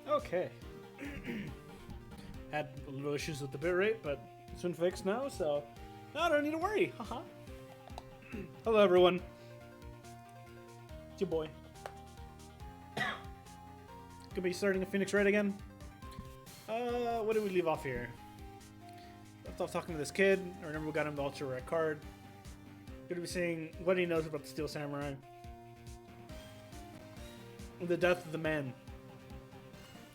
Okay. Had a little issues with the bitrate, but it's been fixed now, so now I don't need to worry. Haha. Hello, everyone. It's your boy. Gonna be starting a Phoenix Wright again. What did we leave off here? Left off talking to this kid. I remember we got him the ultra rare card. Gonna be seeing what he knows about the Steel Samurai. The death of the man.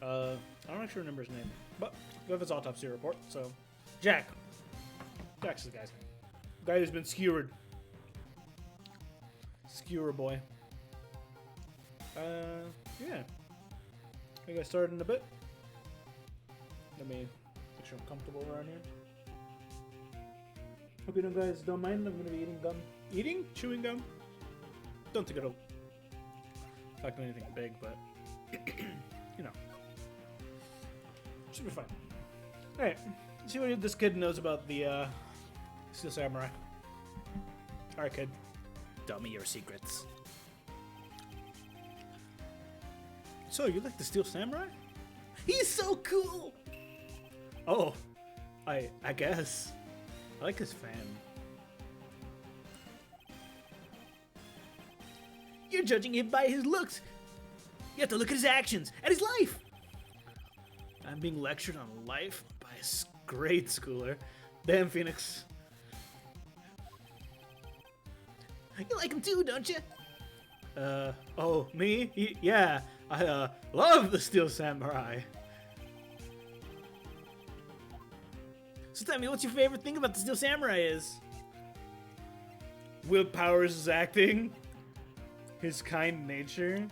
I don't actually remember his name, but we have his autopsy report. So, Jack. Jack's the guy who's been skewered. Skewer boy. Yeah. We got started in a bit. Let me make sure I'm comfortable around here. Hope you guys don't mind. I'm gonna be eating gum. Chewing gum? Don't think it'll affect anything big, but you know. Should be fine. Alright, let's see what this kid knows about the Steel Samurai. Alright, kid. Tell me your secrets. So, you like the Steel Samurai? He's so cool! Oh, I guess. I like his fan. You're judging him by his looks. You have to look at his actions and his life. I'm being lectured on life by a grade schooler. Damn, Phoenix. You like him too, don't you? Oh, me? Yeah, I, love the Steel Samurai. So tell me, what's your favorite thing about the Steel Samurai is? Will Powers' acting? His kind nature?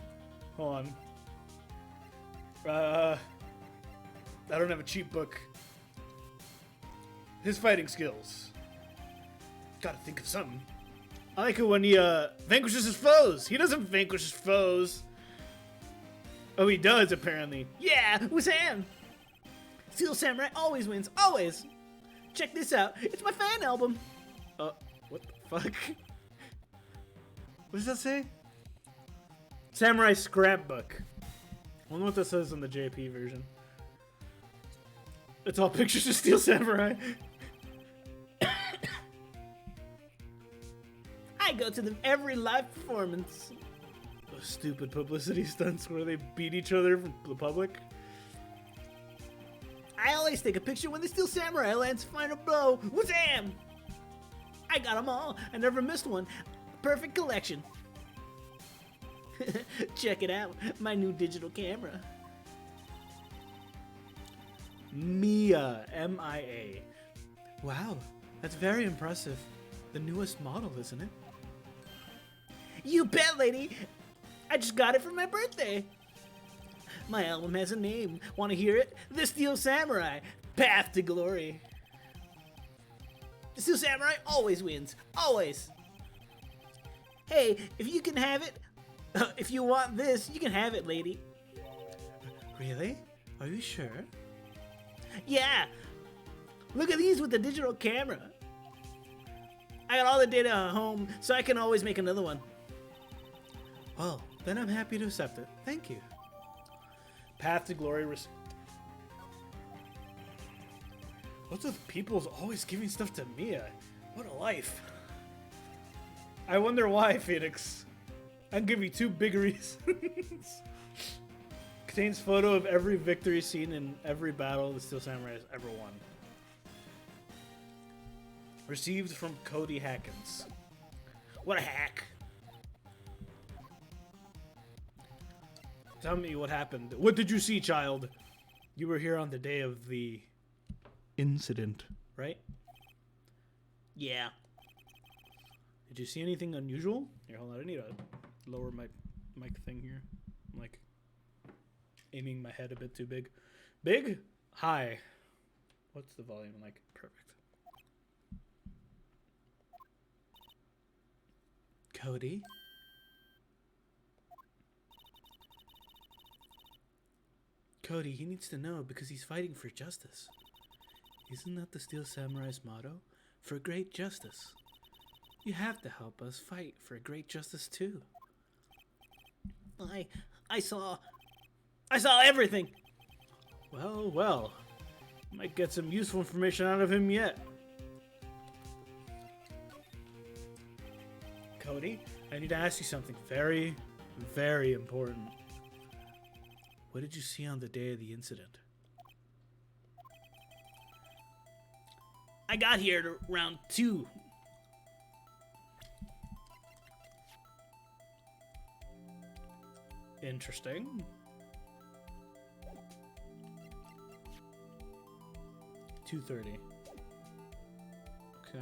Hold on. I don't have a cheat book. His fighting skills. Gotta think of something. I like it when he, vanquishes his foes. He doesn't vanquish his foes. Oh, he does, apparently. Yeah, with him. Steel Samurai always wins, always. Check this out. It's my fan album. What the fuck? What does that say? Samurai Scrapbook. I wonder what that says in the JP version. It's all pictures of Steel Samurai. I go to every live performance. Those stupid publicity stunts where they beat each other from the public. I always take a picture when the Steel Samurai lands final blow. Wazam! I got them all. I never missed one. Perfect collection. Check it out. My new digital camera. Mia. M-I-A. Wow. That's very impressive. The newest model, isn't it? You bet, lady. I just got it for my birthday. My album has a name. Want to hear it? The Steel Samurai. Path to Glory. The Steel Samurai always wins. Always. Hey, if you can have it, if you want this, you can have it, lady. Really? Are you sure? Yeah. Look at these with the digital camera. I got all the data at home, so I can always make another one. Well, then I'm happy to accept it. Thank you. Path to Glory. What's with people always giving stuff to Mia? What a life. I wonder why, Phoenix. I'll give you 2 big reasons. Contains photo of every victory seen in every battle the Steel Samurai has ever won. Received from Cody Hackins. What a hack. Tell me what happened. What did you see, child? You were here on the day of the incident, right? Yeah. Did you see anything unusual? Here, hold on. I need to lower my mic thing here. I'm like aiming my head a bit too big. Big? High. What's the volume like? Perfect. Cody? Cody, he needs to know because he's fighting for justice. Isn't that the Steel Samurai's motto? For great justice. You have to help us fight for great justice too. I saw everything. Well, well. Might get some useful information out of him yet. Cody, I need to ask you something very, very important. What did you see on the day of the incident? I got here at around 2. Interesting. $2:30. Okay.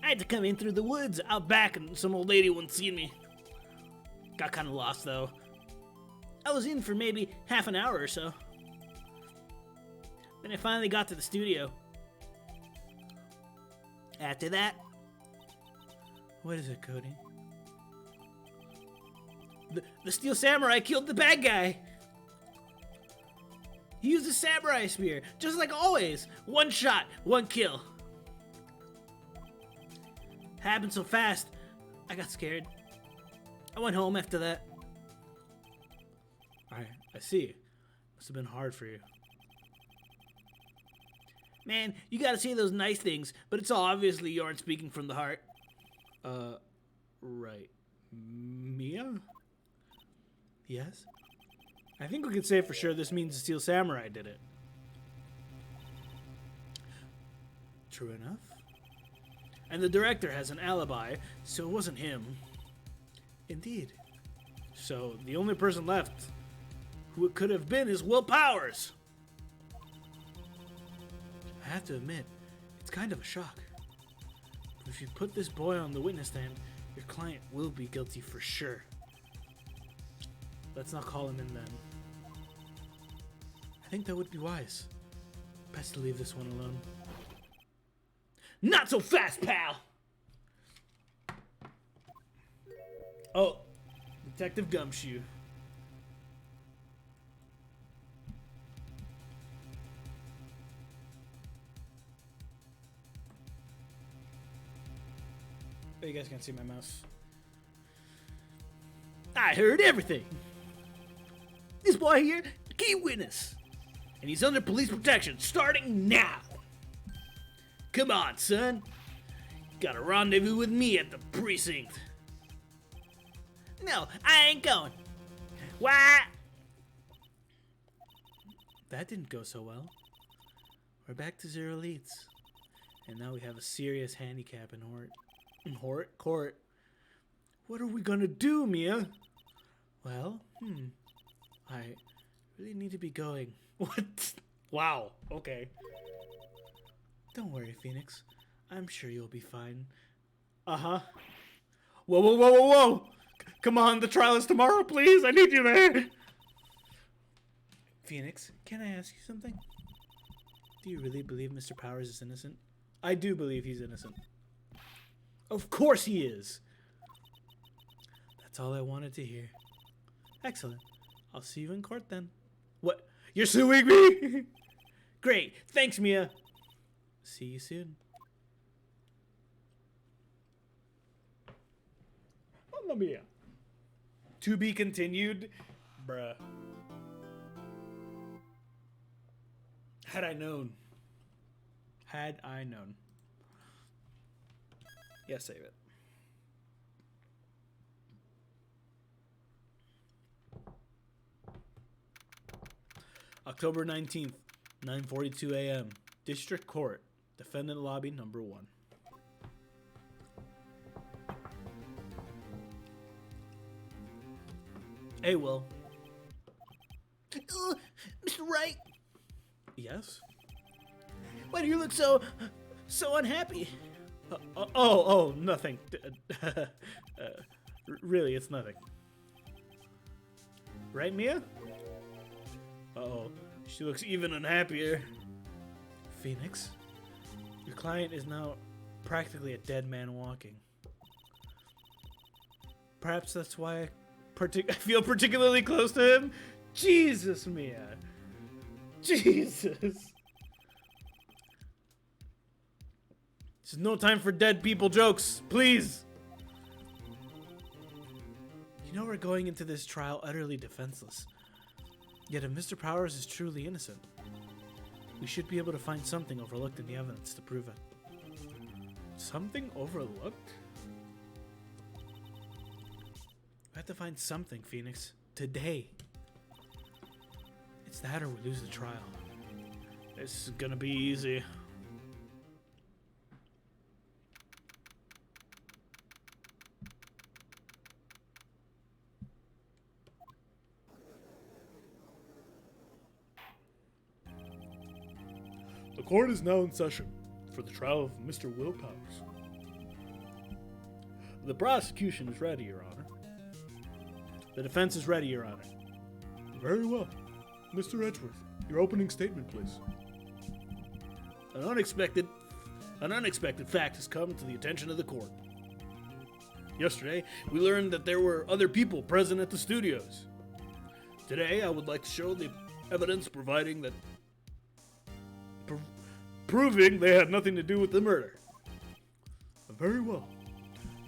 I had to come in through the woods out back and some old lady wouldn't see me. Got kind of lost though. I was in for maybe half an hour or so. Then I finally got to the studio. After that... What is it, Cody? The Steel Samurai killed the bad guy! He used a samurai spear, just like always. 1 shot, 1 kill. Happened so fast, I got scared. I went home after that. Alright, I see. Must have been hard for you. Man, you gotta say those nice things, but it's all obviously you aren't speaking from the heart. Right. Mia? Yes? I think we could say for sure this means the Steel Samurai did it. True enough. And the director has an alibi, so it wasn't him. Indeed. So the only person left who it could have been is Will Powers. I have to admit, it's kind of a shock. But if you put this boy on the witness stand, your client will be guilty for sure. Let's not call him in then. I think that would be wise. Best to leave this one alone. Not so fast, pal! Oh, Detective Gumshoe. Oh, you guys can't see my mouse. I heard everything. This boy here, key witness. And he's under police protection starting now. Come on, son. Got a rendezvous with me at the precinct. No, I ain't going. Why? That didn't go so well. We're back to 0 leads. And now we have a serious handicap in court. What are we gonna do, Mia? Well, I really need to be going. What? Wow, okay. Don't worry, Phoenix. I'm sure you'll be fine. Uh-huh. Whoa, whoa, whoa, whoa, whoa! Come on, the trial is tomorrow, please! I need you there! Phoenix, can I ask you something? Do you really believe Mr. Powers is innocent? I do believe he's innocent. Of course he is! That's all I wanted to hear. Excellent. I'll see you in court then. What? You're suing me? Great. Thanks, Mia. See you soon. Mamma mia. To be continued? Bruh. Had I known. Had I known. Yeah, save it. October 19th, 9:42 a.m. District Court, Defendant Lobby number 1. Hey, Will. Mr. Wright. Yes? Why do you look so unhappy? Nothing. Really, it's nothing. Right, Mia? Uh-oh, she looks even unhappier. Phoenix, your client is now practically a dead man walking. Perhaps that's why I feel particularly close to him. Jesus, Mia. Jesus. There's no time for dead people jokes, please. You know we're going into this trial utterly defenseless. Yet if Mr. Powers is truly innocent, we should be able to find something overlooked in the evidence to prove it. Something overlooked? We have to find something, Phoenix. Today. It's that or we lose the trial. This is gonna be easy. The court is now in session for the trial of Mr. Will Powers. The prosecution is ready, Your Honor. The defense is ready, Your Honor. Very well. Mr. Edgeworth, your opening statement, please. An unexpected fact has come to the attention of the court. Yesterday, we learned that there were other people present at the studios. Today, I would like to show the evidence proving they had nothing to do with the murder. Very well.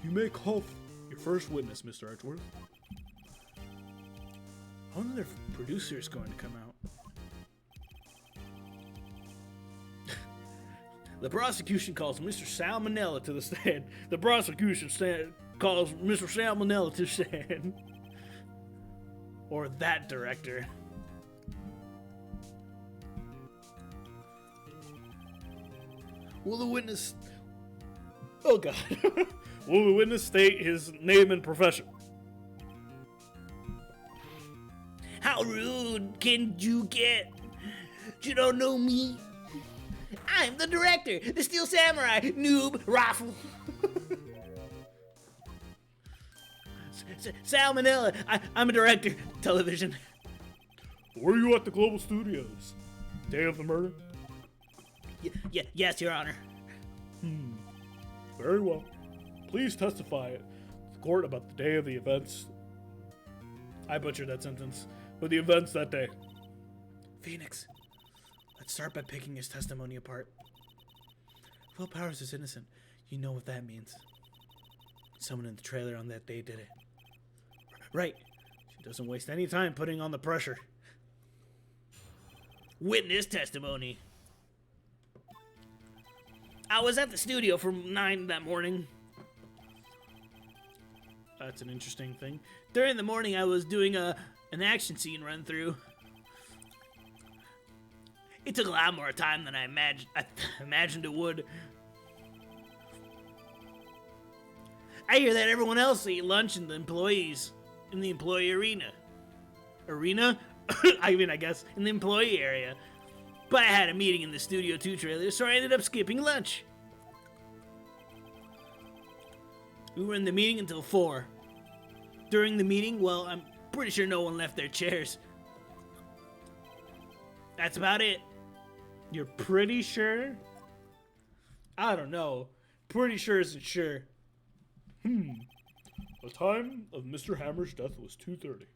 You may call your first witness, Mr. Edgeworth. When are their producers going to come out? The prosecution calls Mr. Salmonella to the stand. The prosecution calls Mr. Salmonella to stand. Or that director. Will the witness... Oh, God. Will the witness state his name and profession? How rude can you get? You don't know me? I'm the director, the Steel Samurai, noob, raffle. Salmonella, I'm a director, television. Were you at the Global Studios day of the murder? Yes, Your Honor. Very well. Please testify at the court about the day of the events. I butchered that sentence. But the events that day. Phoenix, let's start by picking his testimony apart. Will Powers is innocent. You know what that means. Someone in the trailer on that day did it. Right. She doesn't waste any time putting on the pressure. Witness testimony. I was at the studio from 9 that morning. That's an interesting thing. During the morning, I was doing an action scene run through. It took a lot more time than I imagined it would. I hear that everyone else ate lunch in the employee arena. Arena? I guess in the employee area. But I had a meeting in the Studio 2 trailer, so I ended up skipping lunch. We were in the meeting until 4. During the meeting, well, I'm pretty sure no one left their chairs. That's about it. You're pretty sure? I don't know. Pretty sure isn't sure. The time of Mr. Hammer's death was 2:30.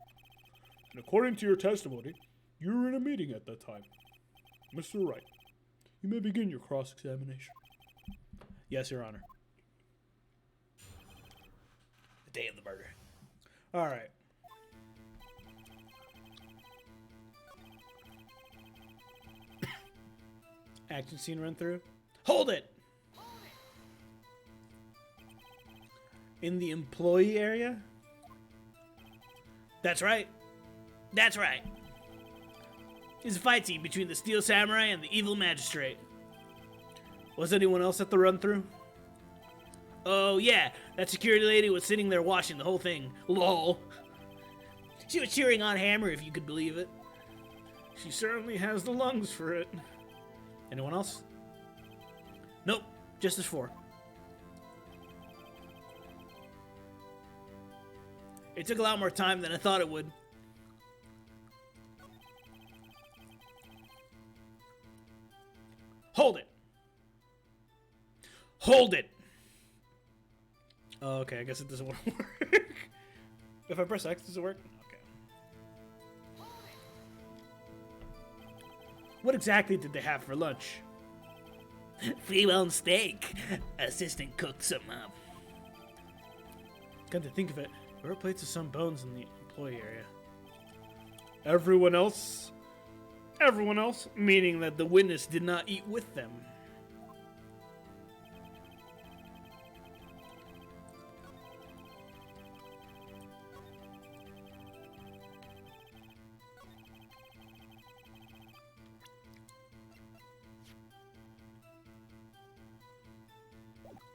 And according to your testimony, you were in a meeting at that time. Mr. Wright, you may begin your cross-examination. Yes, Your Honor. The day of the murder. All right. Action scene run through. Hold it! In the employee area? That's right. That's right. It's a fight scene between the Steel Samurai and the evil magistrate. Was anyone else at the run-through? Oh yeah, that security lady was sitting there watching the whole thing. LOL. She was cheering on Hammer, if you could believe it. She certainly has the lungs for it. Anyone else? Nope, just us 4. It took a lot more time than I thought it would. Hold it! Hold it! Oh, okay, I guess it doesn't want to work. If I press X, does it work? Okay. What exactly did they have for lunch? Female steak. Assistant cooked some up. Come to think of it, there were plates of some bones in the employee area. Everyone else? Everyone else, meaning that the witness did not eat with them.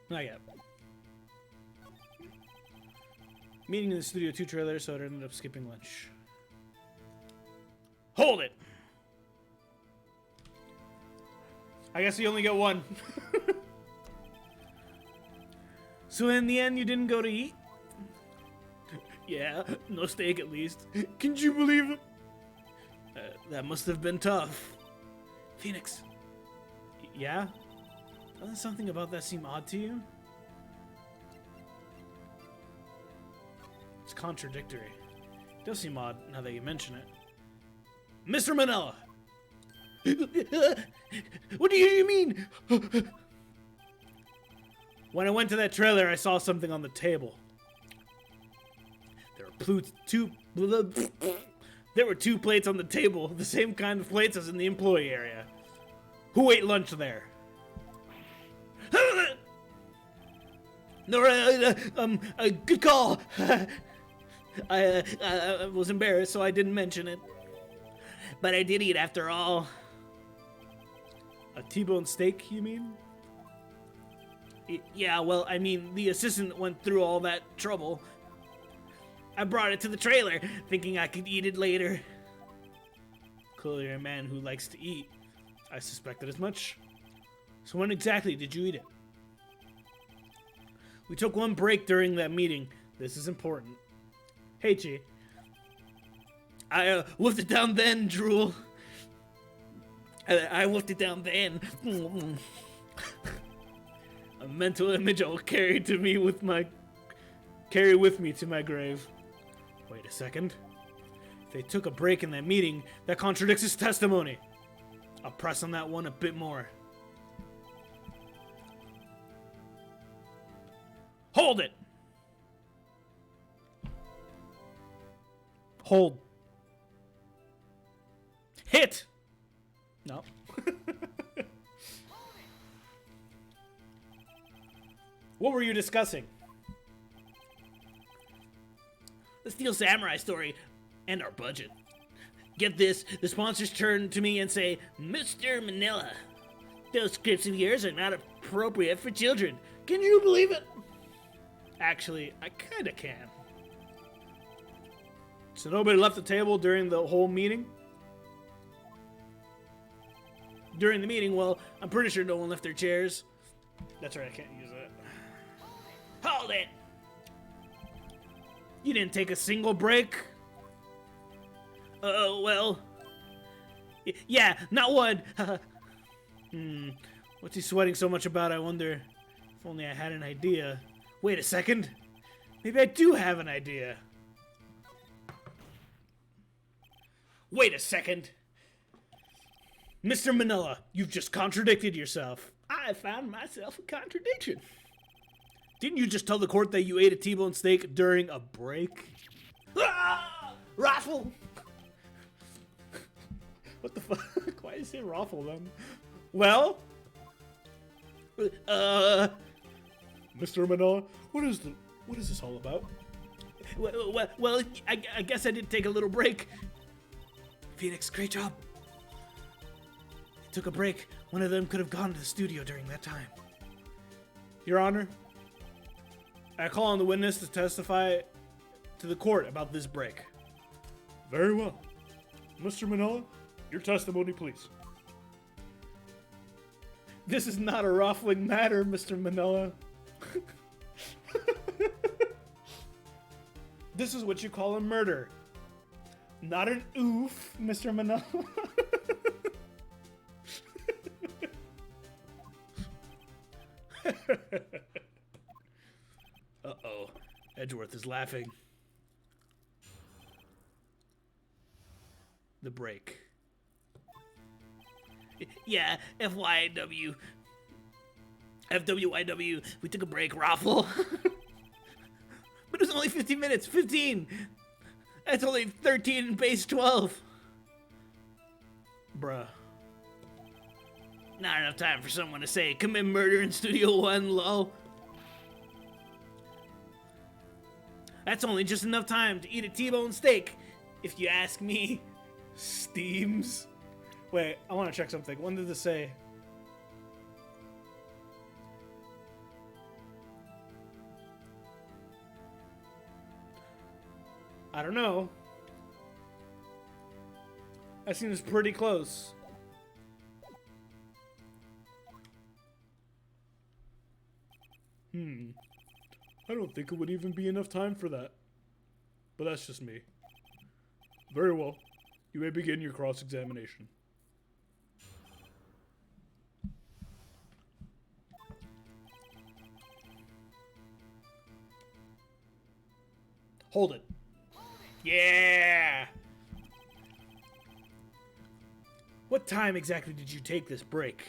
Not yet. Meeting in the Studio 2 trailer, so it ended up skipping lunch. Hold it! I guess you only get one. So in the end, you didn't go to eat? Yeah, no steak at least. Can you believe it? That must have been tough. Phoenix. Yeah? Doesn't something about that seem odd to you? It's contradictory. It does seem odd now that you mention it. Mr. Manila! What do you mean? When I went to that trailer, I saw something on the table. There were two plates on the table, the same kind of plates as in the employee area. Who ate lunch there? No, good call. I was embarrassed, so I didn't mention it. But I did eat after all. A T-bone steak, you mean? Yeah, well, I mean, the assistant went through all that trouble. I brought it to the trailer, thinking I could eat it later. Clearly a man who likes to eat. I suspected as much. So when exactly did you eat it? We took one break during that meeting. This is important. Hey, Chi. I wolfed it down then, Drool. I wolfed it down then. A mental image I'll carry with me to my grave. Wait a second. If they took a break in that meeting, that contradicts his testimony. I'll press on that one a bit more. Hold it! Hold. Hit! No. What were you discussing? The Steel Samurai story and our budget. Get this, the sponsors turn to me and say, Mr. Manila, those scripts of yours are not appropriate for children. Can you believe it? Actually, I kinda can. So nobody left the table during the whole meeting? During the meeting, well, I'm pretty sure no one left their chairs. That's right, I can't use it. Hold it! You didn't take a single break? Well... Yeah, not one! What's he sweating so much about, I wonder? If only I had an idea. Wait a second. Maybe I do have an idea. Wait a second. Mr. Manila, you've just contradicted yourself. I found myself a contradiction. Didn't you just tell the court that you ate a T-bone steak during a break? Ah! Raffle! What the fuck? Why did you say raffle then? Well? Mr. Manila, what is this all about? Well, I guess I did take a little break. Phoenix, great job. They took a break. One of them could have gone to the studio during that time. Your Honor, I call on the witness to testify to the court about this break. Very well. Mr. Manila, your testimony, please. This is not a ruffling matter, Mr. Manila. This is what you call a murder. Not an oof, Mr. Manila. Uh-oh. Edgeworth is laughing. The break. Yeah, FYW. FWIW. We took a break, Raffle. But it was only 15 minutes. 15! That's only 13 and base 12. Bruh. Not enough time for someone to say commit murder in Studio 1, lol. That's only just enough time to eat a T-bone steak, if you ask me. Steams. Wait, I want to check something. When did this say? I don't know. That seems pretty close. I don't think it would even be enough time for that. But that's just me. Very well. You may begin your cross-examination. Hold it. Yeah! What time exactly did you take this break?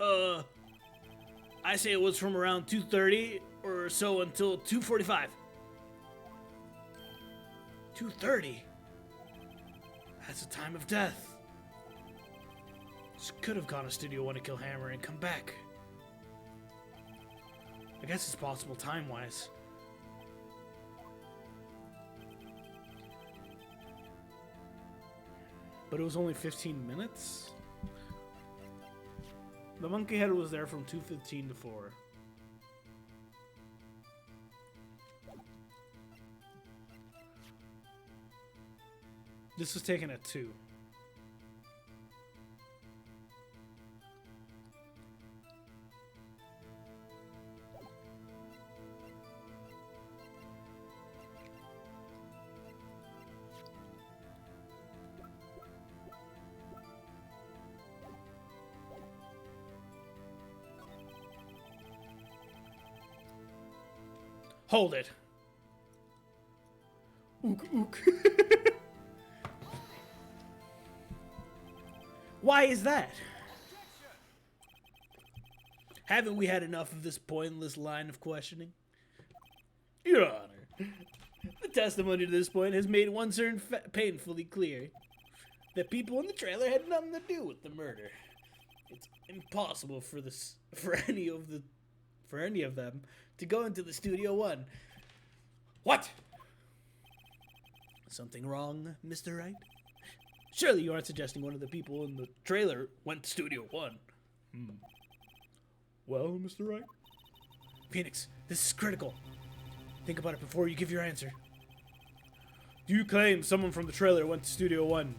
I say it was from around 2:30 or so until 2:45. 2:30? That's the time of death. Just could have gone to Studio 1 to kill Hammer and come back. I guess it's possible time-wise. But it was only 15 minutes? The monkey head was there from 2:15 to 4. This was taken at 2. Hold it. Ook, ook. Why is that? Haven't we had enough of this pointless line of questioning? Your Honor, the testimony to this point has made one certain painfully clear. The people in the trailer had nothing to do with the murder. It's impossible for any of them to go into the Studio 1. What? Something wrong, Mr. Wright? Surely you aren't suggesting one of the people in the trailer went to Studio 1. Well, Mr. Wright? Phoenix, this is critical. Think about it before you give your answer. Do you claim someone from the trailer went to Studio 1?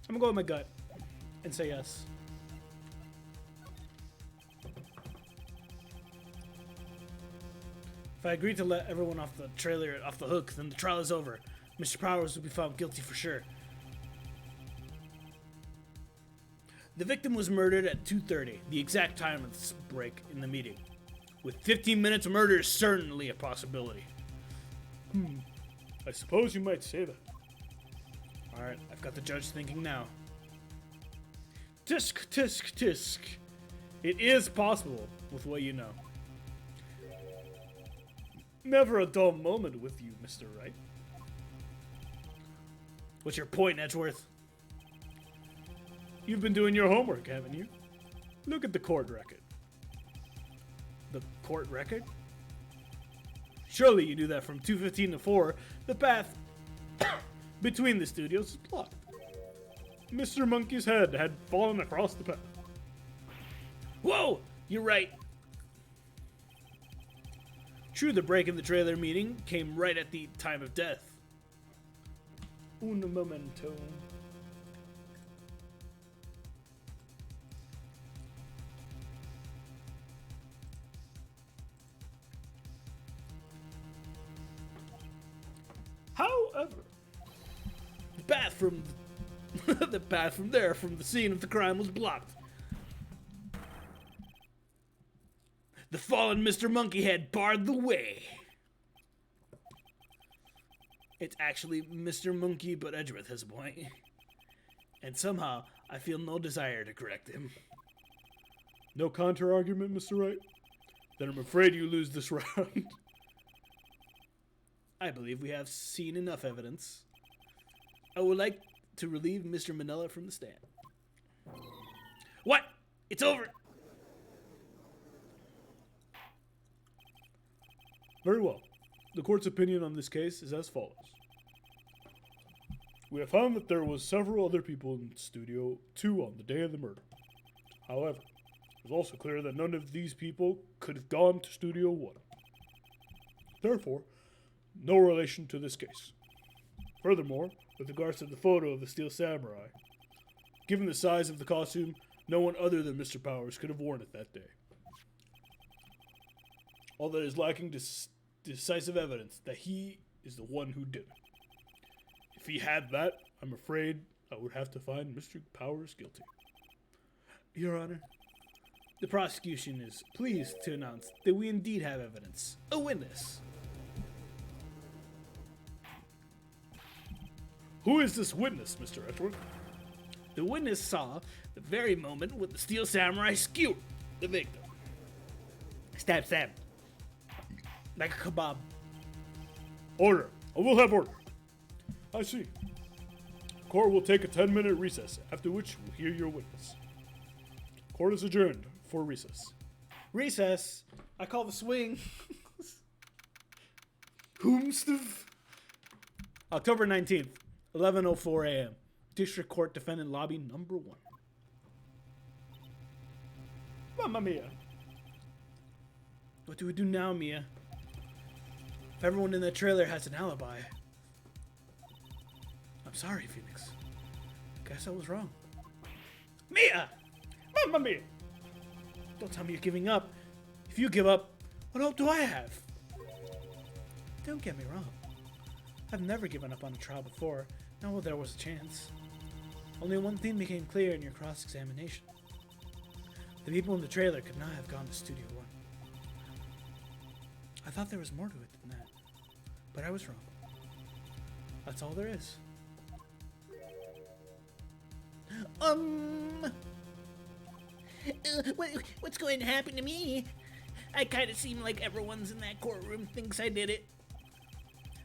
I'm gonna go with my gut and say yes. If I agree to let everyone off the trailer off the hook, then the trial is over. Mr. Powers will be found guilty for sure. The victim was murdered at 2:30, the exact time of this break in the meeting. With 15 minutes, murder is certainly a possibility. I suppose you might say that. Alright, I've got the judge thinking now. Tisk, tisk, tisk. It is possible with what you know. Never a dull moment with you, Mr. Wright. What's your point, Edgeworth? You've been doing your homework, haven't you? Look at the court record. The court record? Surely you knew that from 2:15 to 4, the path between the studios is blocked. Mr. Monkey's head had fallen across the path. Whoa! You're right. True, the break in the trailer meeting came right at the time of death. Un momento. However, The path from the path from there, from the scene of the crime, was blocked. The fallen Mr. Monkeyhead barred the way. It's actually Mr. Monkey, but Edgeworth has a point. And somehow, I feel no desire to correct him. no counter-argument, Mr. Wright? Then I'm afraid you lose this round. I believe we have seen enough evidence. I would like to relieve Mr. Manila from the stand. What? It's over! Very well. The court's opinion on this case is as follows. We have found that there was several other people in Studio 2 on the day of the murder. However, it was also clear that none of these people could have gone to Studio 1. Therefore, no relation to this case. Furthermore, with regards to the photo of the Steel Samurai, given the size of the costume, no one other than Mr. Powers could have worn it that day. All that is lacking decisive evidence that he is the one who did it. If he had that, I'm afraid I would have to find Mr. Powers guilty. Your Honor, the prosecution is pleased to announce that we indeed have evidence. A witness. Who is this witness, Mr. Edgeworth? The witness saw the very moment when the Steel Samurai skewered the victim. Stab, stab. Like a kebab. Order. I will have order. I see. Court will take a 10-minute recess, after which we'll hear your witness. Court is adjourned for recess. Recess. I call the swing. Whomstuff? October 19th, 11:04 a.m. District Court Defendant Lobby Number 1. Mamma mia. What do we do now, Mia? If everyone in the trailer has an alibi. I'm sorry, Phoenix. Guess I was wrong. Mia! Mamma mia. Don't tell me you're giving up. If you give up, what hope do I have? Don't get me wrong. I've never given up on a trial before, not while there was a chance. Only one thing became clear in your cross-examination. The people in the trailer could not have gone to Studio 1. I thought there was more to it than that, but I was wrong. That's all there is. What's going to happen to me? I kind of seem like everyone's in that courtroom thinks I did it.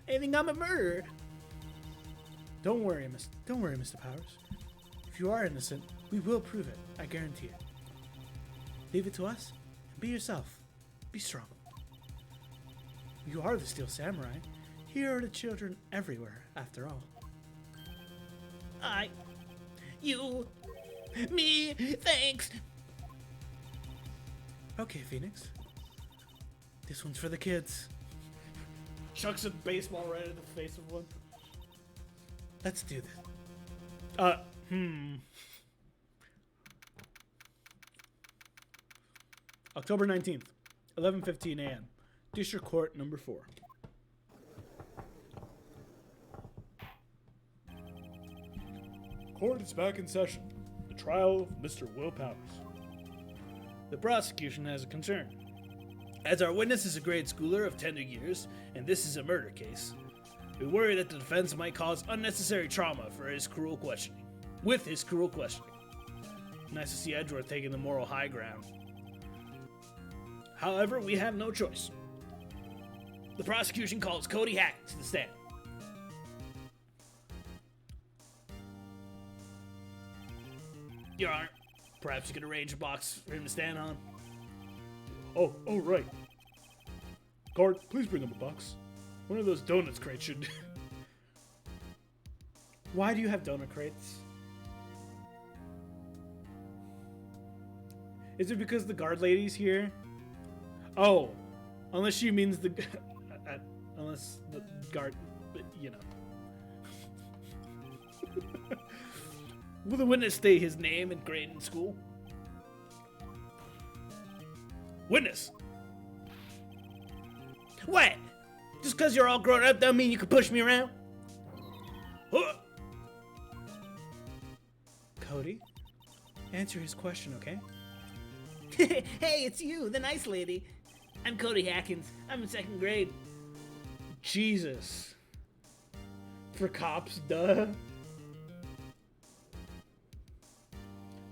I think I'm a murderer. Don't worry, Mr. Powers. If you are innocent, we will prove it. I guarantee it. Leave it to us. And be yourself. Be strong. You are the Steel Samurai. Here are the children everywhere, after all. You, me, thanks. Okay, Phoenix. This one's for the kids. Chucks a baseball right in the face of one. Let's do this. October 19th, 11:15 a.m. District Court Number 4. Court is back in session. The trial of Mr. Will Powers. The prosecution has a concern. As our witness is a grade schooler of tender years, and this is a murder case, we worry that the defense might cause unnecessary trauma for his cruel questioning. With his cruel questioning. Nice to see Edgeworth taking the moral high ground. However, we have no choice. The prosecution calls Cody Hack to the stand. Your Honor, perhaps you could arrange a box for him to stand on. Oh, right. Guard, please bring him a box. One of those donuts crates should... Why do you have donut crates? Is it because the guard lady's here? Oh, unless she means the... unless the guard... you know. Will the witness state his name and grade in school? Witness! What? Just because you're all grown up doesn't mean you can push me around? Cody, answer his question, okay? Hey, it's you, the nice lady. I'm Cody Hackins. I'm in 2nd grade. Jesus. For cops, duh.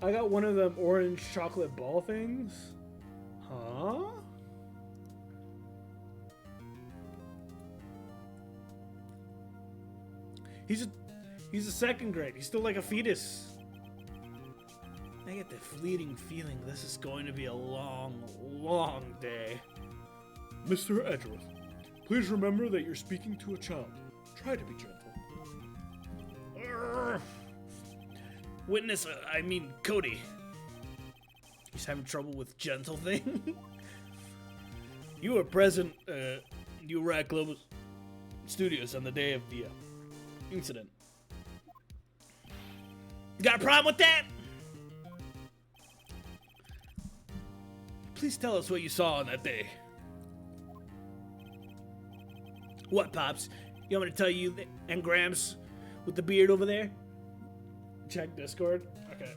I got one of them orange chocolate ball things. Huh? He's a 2nd grade. He's still like a fetus. I get the fleeting feeling this is going to be a long, long day. Mr. Edgeworth, please remember that you're speaking to a child. Try to be gentle. Witness, I mean Cody. He's having trouble with gentle thing. You were present, you were at Global Studios on the day of the incident. You got a problem with that? Please tell us what you saw on that day. What, Pops? You want me to tell you and Gramps with the beard over there? Check Discord. Okay.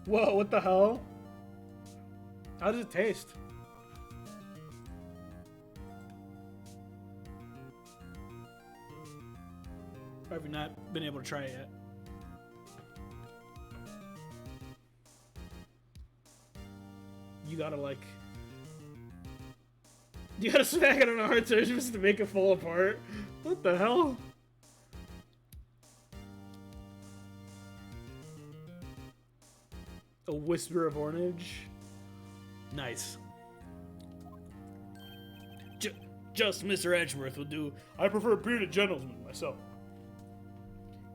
Whoa, what the hell? How does it taste? Or have you not been able to try it yet? You gotta you gotta smack it on a hard surface to make it fall apart. What the hell? A whisper of orange. Nice. Just Mr. Edgeworth will do. I prefer bearded gentlemen myself.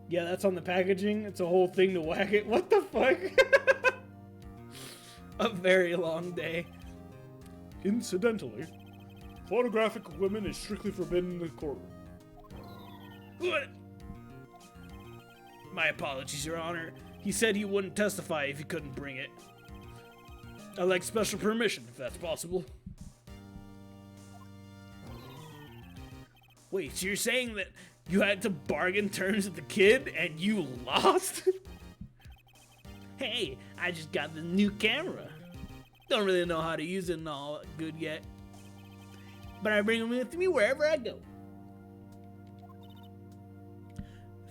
Yeah, that's on the packaging. It's a whole thing to whack it. What the fuck? A very long day. Incidentally, photographic equipment is strictly forbidden in the courtroom. What? My apologies, Your Honor. He said he wouldn't testify if he couldn't bring it. I'd like special permission, if that's possible. Wait, so you're saying that you had to bargain terms with the kid and you lost? Hey, I just got the new camera. Don't really know how to use it and all good yet. But I bring them with me wherever I go.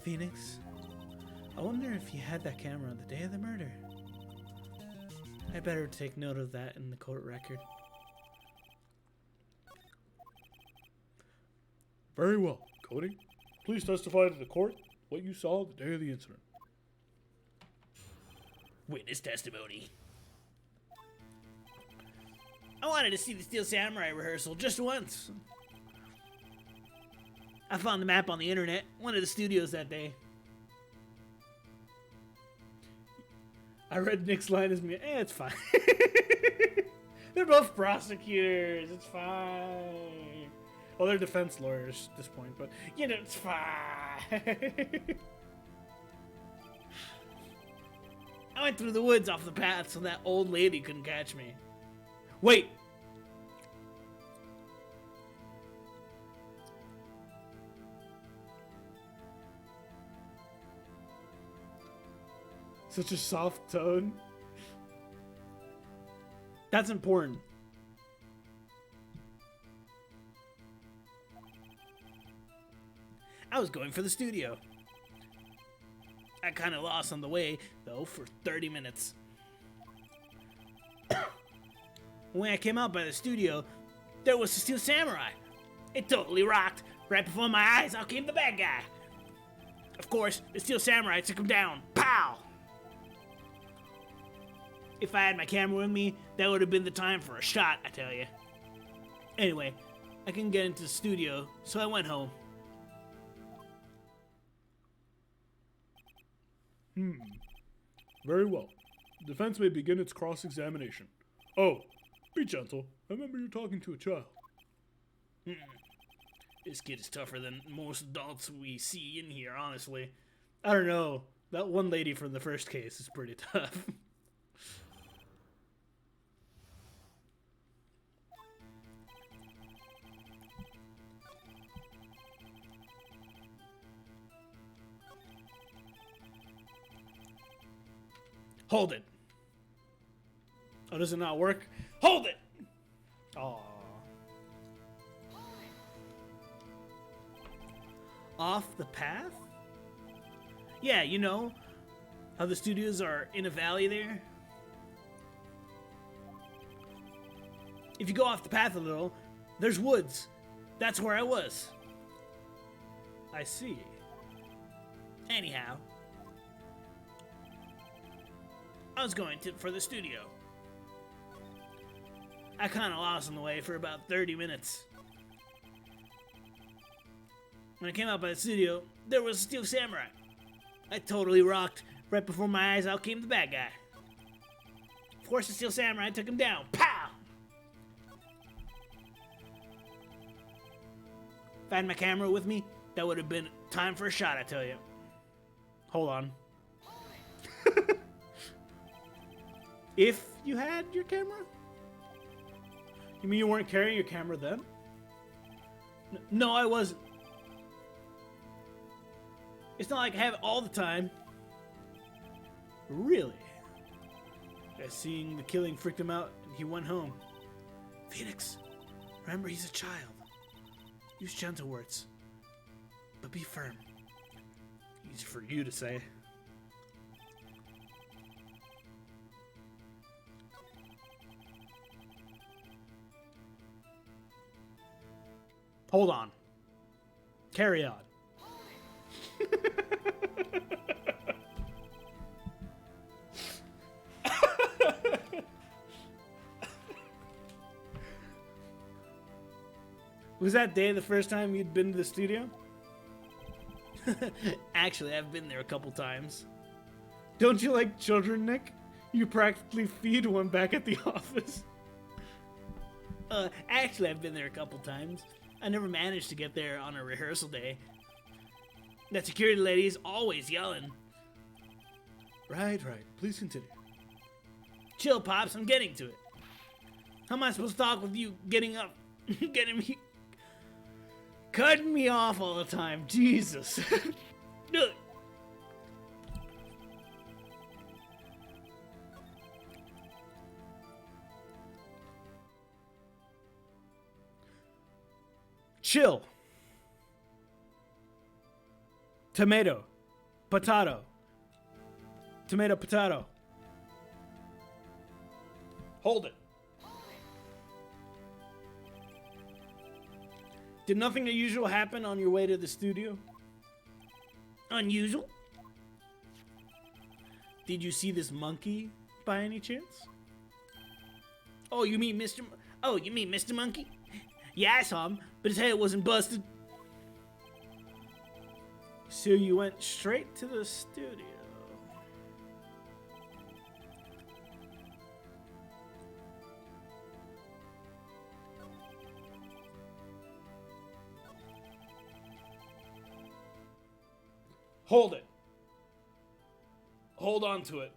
Phoenix, I wonder if you had that camera on the day of the murder. I better take note of that in the court record. Very well, Cody. Please testify to the court what you saw the day of the incident. Witness testimony. I wanted to see the Steel Samurai rehearsal just once. I found the map on the internet, one of the studios that day. I read Nick's line as me. It's fine. They're both prosecutors. It's fine. Well, they're defense lawyers at this point, but you know, it's fine. I went through the woods off the path so that old lady couldn't catch me. Wait. Such a soft tone. That's important. I was going for the studio. I kind of lost on the way, though, for 30 minutes. When I came out by the studio, there was the Steel Samurai. It totally rocked. Right before my eyes, out came the bad guy. Of course, the Steel Samurai took him down. Pow! If I had my camera with me, that would have been the time for a shot, I tell you. Anyway, I couldn't get into the studio, so I went home. Very well. The defense may begin its cross-examination. Oh, be gentle. Remember you're talking to a child. This kid is tougher than most adults we see in here, honestly. I don't know. That one lady from the first case is pretty tough. Hold it. Oh, does it not work? Hold it! Aww. Off the path? Yeah, you know how the studios are in a valley there? If you go off the path a little, there's woods. That's where I was. I see. Anyhow, I was going for the studio. I kind of lost on the way for about 30 minutes. When I came out by the studio, there was a Steel Samurai. I totally rocked. Right before my eyes, out came the bad guy. Of course, the Steel Samurai took him down. Pow! If I had my camera with me, that would have been time for a shot, I tell you. Hold on. If you had your camera? You mean you weren't carrying your camera then? No, I wasn't. It's not like I have it all the time. Really? Seeing the killing freaked him out, and he went home. Phoenix, remember he's a child. Use gentle words, but be firm. Easy for you to say. Hold on. Carry on. Was that day the first time you'd been to the studio? Actually, I've been there a couple times. Don't you like children, Nick? You practically feed one back at the office. Actually, I've been there a couple times. I never managed to get there on a rehearsal day. That security lady is always yelling. Right. Please continue. Chill, Pops. I'm getting to it. How am I supposed to talk with you getting up, cutting me off all the time? Jesus. Chill. Tomato. Potato. Tomato, potato. Hold it. Did nothing unusual happen on your way to the studio? Unusual? Did you see this monkey by any chance? Oh, you mean Mr. Monkey? Yeah, I saw him, but his head wasn't busted. So you went straight to the studio. Hold it. Hold on to it.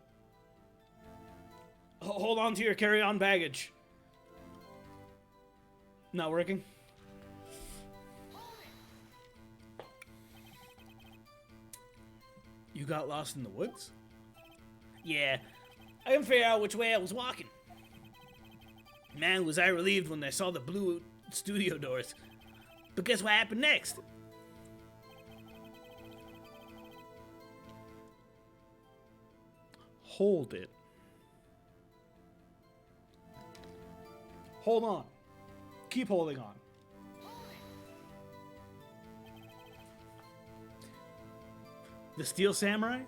Hold on to your carry-on baggage. Not working? You got lost in the woods? Yeah, I couldn't figure out which way I was walking. Man, was I relieved when I saw the blue studio doors. But guess what happened next? Hold it. Hold on. Keep holding on. The Steel Samurai?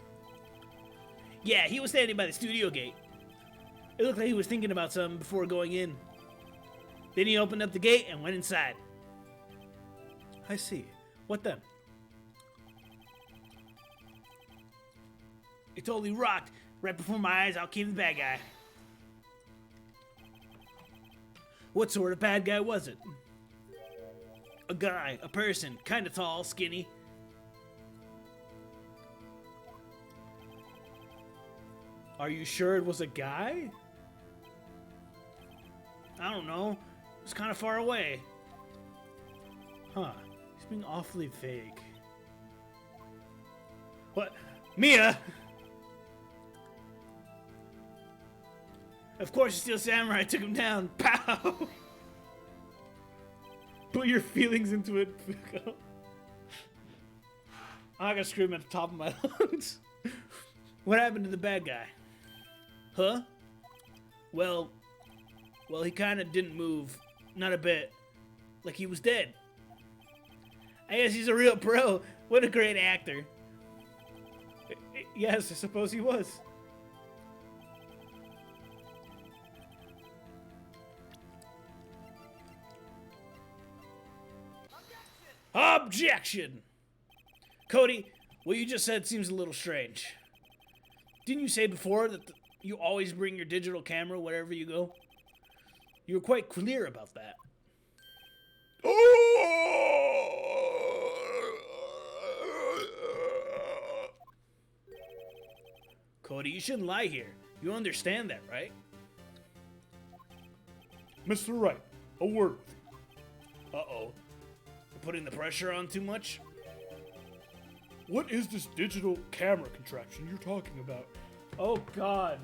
Yeah, he was standing by the studio gate. It looked like he was thinking about something before going in. Then he opened up the gate and went inside. I see. What then? It totally rocked. Right before my eyes, out came the bad guy. What sort of bad guy was it? A guy, a person, kinda tall, skinny. Are you sure it was a guy? I don't know. It was kinda far away. Huh. He's being awfully vague. What? Mia! Of course, Steel Samurai took him down. Pow! Put your feelings into it, Fuko. I'm not gonna scream at the top of my lungs. What happened to the bad guy? Huh? Well, he kinda didn't move. Not a bit. Like he was dead. I guess he's a real pro. What a great actor. Yes, I suppose he was. Objection! Cody, what you just said seems a little strange. Didn't you say before that you always bring your digital camera wherever you go? You were quite clear about that. Cody, you shouldn't lie here. You understand that, right? Mr. Wright, a word with you. Uh-oh. We're putting the pressure on too much? What is this digital camera contraption you're talking about? Oh, God.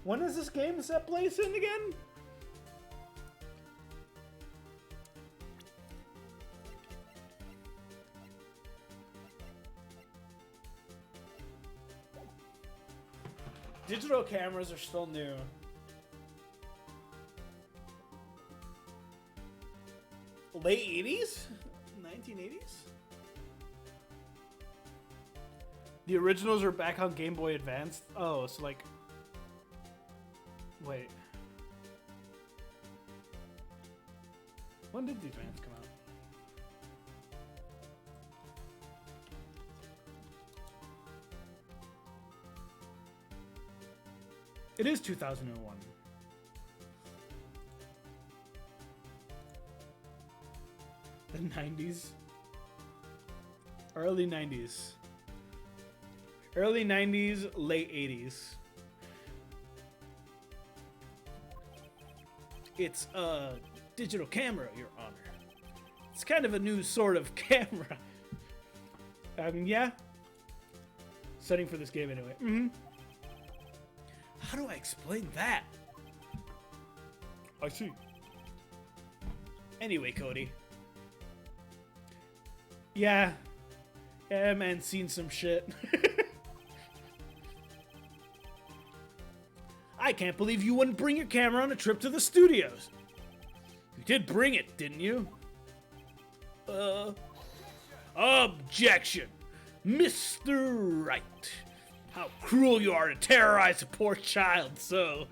When is this game set place in again? Digital cameras are still new. Late 80s? 1980s? The originals are back on Game Boy Advance. Oh, so like... Wait. When did the Advance come out? It is 2001. The 90s? Early 90s. Early 90s, late 80s. It's a digital camera, Your Honor. It's kind of a new sort of camera. Yeah. Setting for this game anyway. Mm-hmm. How do I explain that? I see. Anyway, Cody. Yeah. Yeah, man, seen some shit. I can't believe you wouldn't bring your camera on a trip to the studios. You did bring it, didn't you? Objection! Mr. Wright. How cruel you are to terrorize a poor child so.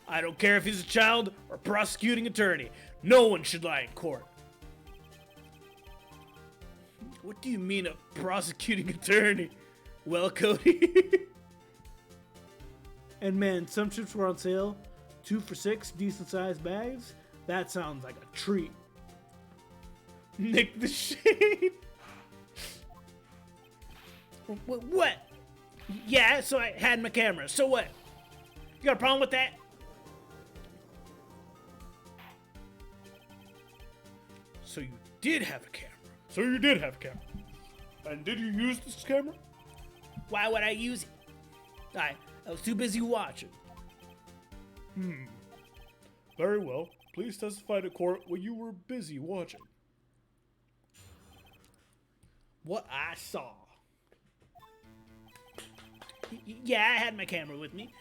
I don't care if he's a child or prosecuting attorney. No one should lie in court. What do you mean a prosecuting attorney? Well, Cody. And man, some chips were on sale. 2 for $6, decent sized bags. That sounds like a treat. Nick the Shade. What? Yeah, so I had my camera. So what? You got a problem with that? So you did have a camera. So you did have a camera. And did you use this camera? Why would I use it? I was too busy watching. Very well. Please testify to court what you were busy watching. What I saw. Yeah, I had my camera with me.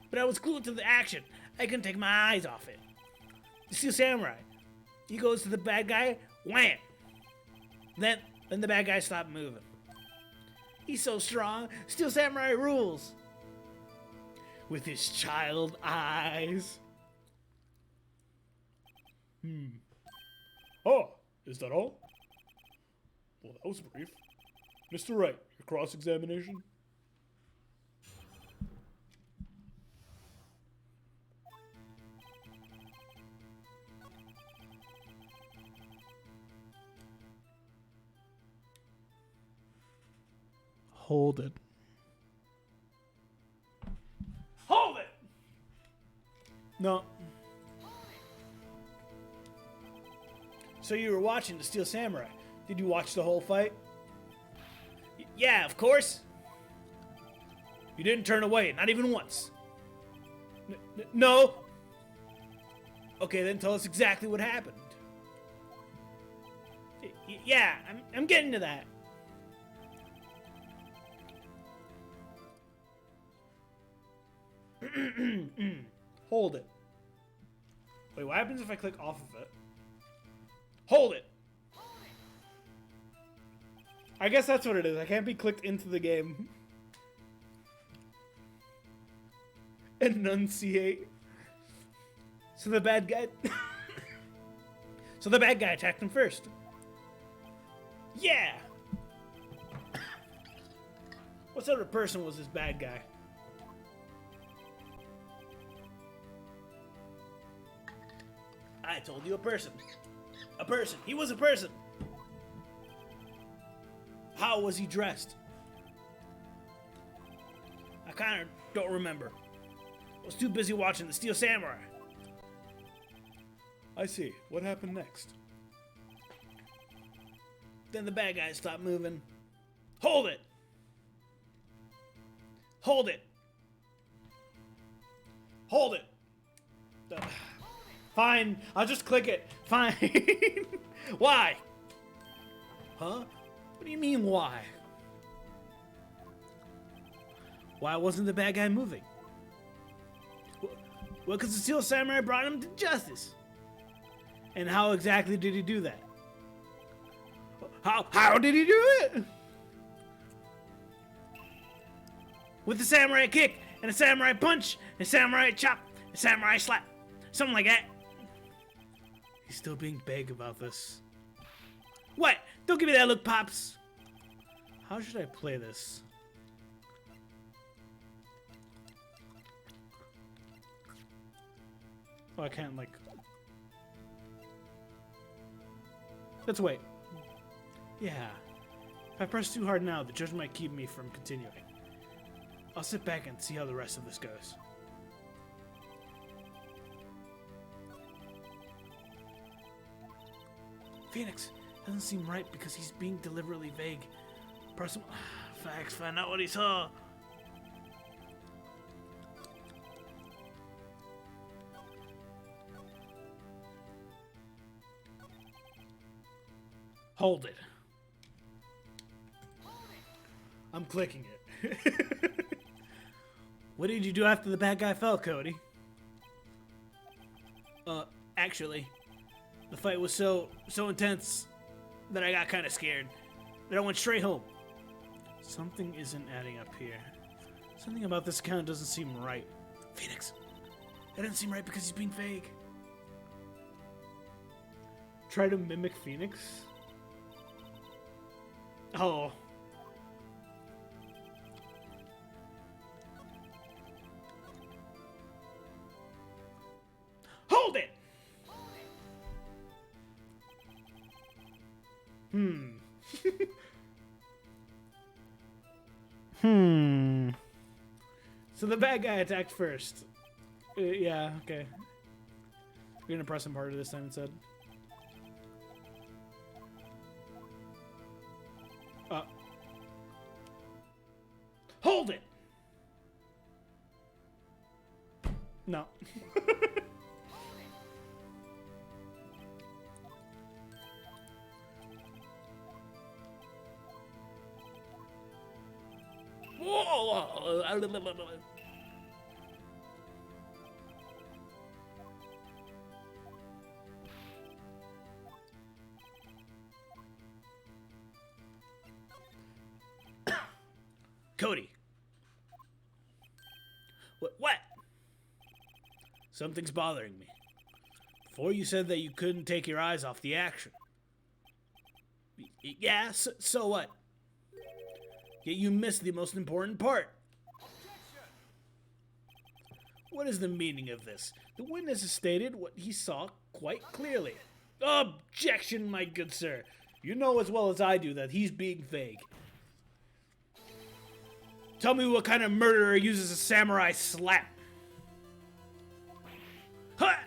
But I was glued to the action. I couldn't take my eyes off it. You see a samurai. He goes to the bad guy, wham! Then the bad guy stopped moving. He's so strong. Steel Samurai rules. With his child eyes. Oh, is that all? Well, that was brief. Mr. Wright, your cross-examination? Hold it. Hold it! No. So you were watching the Steel Samurai. Did you watch the whole fight? Yeah, of course. You didn't turn away, not even once. No. Okay, then tell us exactly what happened. Yeah, I'm getting to that. Hold it. Wait, what happens if I click off of it? Hold it. I guess that's what it is. I can't be clicked into the game. Enunciate. So the bad guy... so the bad guy attacked him first. Yeah! What sort of person was this bad guy? I told you, a person. A person. He was a person. How was he dressed? I kind of don't remember. I was too busy watching the Steel Samurai. I see. What happened next? Then the bad guy stopped moving. Hold it! Hold it! Hold it! Fine, I'll just click it. Fine. Why? Huh? What do you mean, why? Why wasn't the bad guy moving? Well, because the Steel Samurai brought him to justice. And how exactly did he do that? How did he do it? With the samurai kick, and a samurai punch, and a samurai chop, and a samurai slap. Something like that. He's still being big about this. What? Don't give me that look, Pops. How should I play this? Oh, I can't, like... Let's wait. Yeah. If I press too hard now, the judge might keep me from continuing. I'll sit back and see how the rest of this goes. Phoenix doesn't seem right because he's being deliberately vague. Personal facts, find out what he saw. Hold it. I'm clicking it. What did you do after the bad guy fell, Cody? Actually, the fight was so intense that I got kind of scared. That I went straight home. Something isn't adding up here. Something about this account doesn't seem right. Phoenix, that doesn't seem right because he's being vague. Try to mimic Phoenix? Oh. Hold it! So the bad guy attacked first. Yeah, okay. We're gonna press him harder this time instead. Hold it! No. Cody. What? Something's bothering me. Before you said that you couldn't take your eyes off the action. Yeah, so what? Yet you missed the most important part. What is the meaning of this? The witness has stated what he saw quite clearly. Objection, my good sir. You know as well as I do that he's being vague. Tell me what kind of murderer uses a samurai slap. Ha!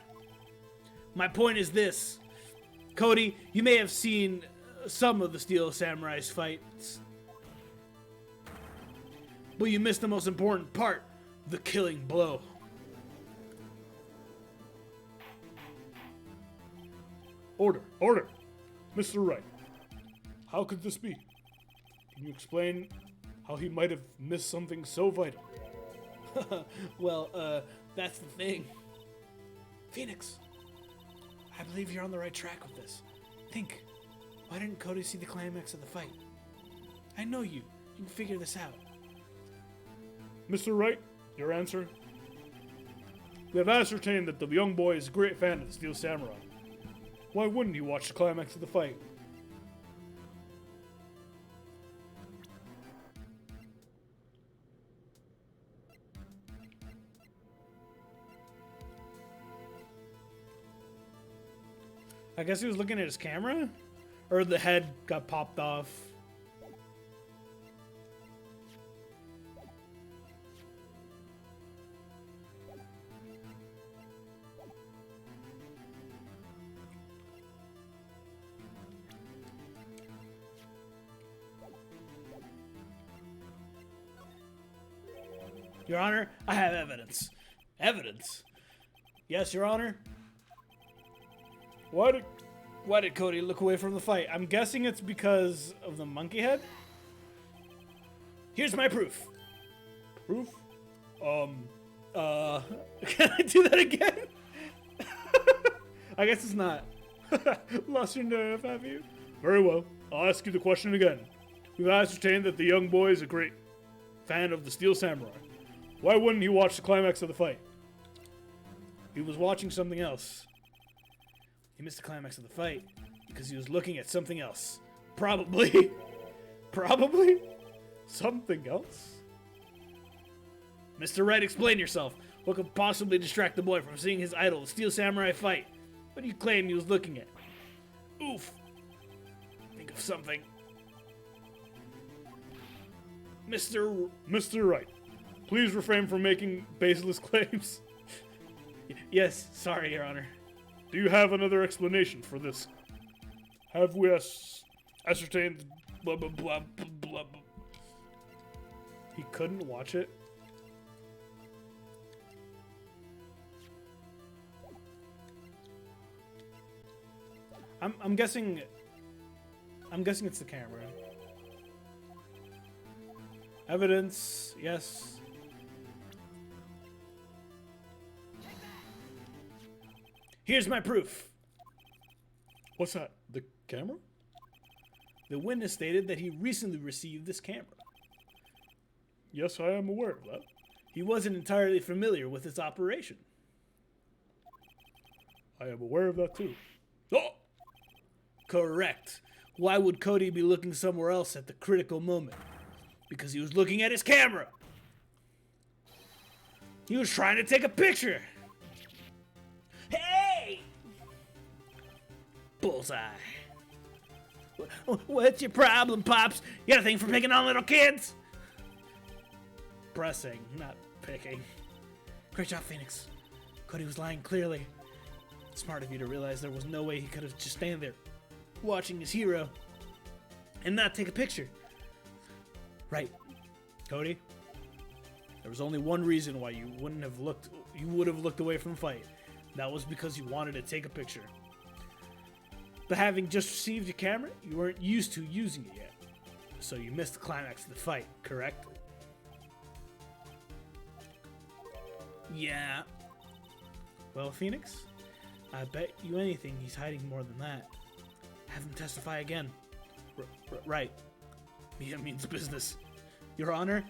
My point is this. Cody, you may have seen some of the Steel Samurai's fights, but you missed the most important part, the killing blow. Order, order! Mr. Wright, how could this be? Can you explain how he might have missed something so vital? Well, that's the thing. Phoenix, I believe you're on the right track with this. Think, why didn't Cody see the climax of the fight? I know you. You can figure this out. Mr. Wright, your answer? We have ascertained that the young boy is a great fan of the Steel Samurai. Why wouldn't he watch the climax of the fight? I guess he was looking at his camera? Or the head got popped off. Your Honor, I have evidence. Evidence? Yes, Your Honor. Why did Cody look away from the fight? I'm guessing it's because of the monkey head. Here's my proof. Proof? Can I do that again? I guess it's not. Lost your nerve, have you? Very well. I'll ask you the question again. We've ascertained that the young boy is a great fan of the Steel Samurai. Why wouldn't he watch the climax of the fight? He was watching something else. He missed the climax of the fight because he was looking at something else. Probably. Probably? Something else? Mr. Wright, explain yourself. What could possibly distract the boy from seeing his idol, the Steel Samurai, fight? What do you claim he was looking at? Oof. Think of something. Mr. Wright, please refrain from making baseless claims. Yes, sorry, Your Honor. Do you have another explanation for this? Have we ascertained blah blah blah blah blah? He couldn't watch it? I'm guessing it's the camera. Evidence, yes. Here's my proof. What's that? The camera? The witness stated that he recently received this camera. Yes, I am aware of that. He wasn't entirely familiar with its operation. I am aware of that too. Oh! Correct. Why would Cody be looking somewhere else at the critical moment? Because he was looking at his camera. He was trying to take a picture. Hey! Bullseye. What's your problem, Pops? You got a thing for picking on little kids? Pressing, not picking. Great job, Phoenix. Cody was lying clearly. Smart of you to realize there was no way he could have just stand there watching his hero and not take a picture. Right, Cody? There was only one reason why you would have looked away from the fight. That was because you wanted to take a picture. But having just received your camera, you weren't used to using it yet. So you missed the climax of the fight, correct? Yeah. Well, Phoenix, I bet you anything he's hiding more than that. Have him testify again. Right. Yeah, means business. Your Honor,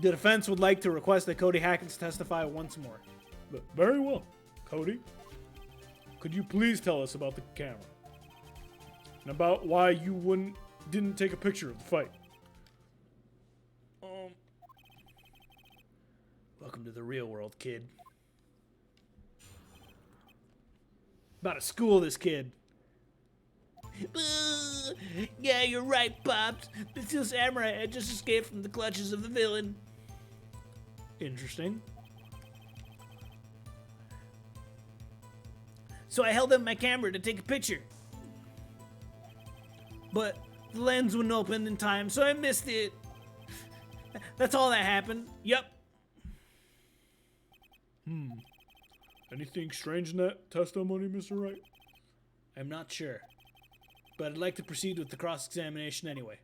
the defense would like to request that Cody Hackins testify once more. Very well. Cody, could you please tell us about the camera? And about why you didn't take a picture of the fight? Welcome to the real world, kid. About to school this kid. Boo! Yeah, you're right, Pops. The Steel Samurai had just escaped from the clutches of the villain. Interesting. So I held up my camera to take a picture. But the lens wouldn't open in time, so I missed it. That's all that happened. Yup. Anything strange in that testimony, Mr. Wright? I'm not sure. But I'd like to proceed with the cross-examination anyway.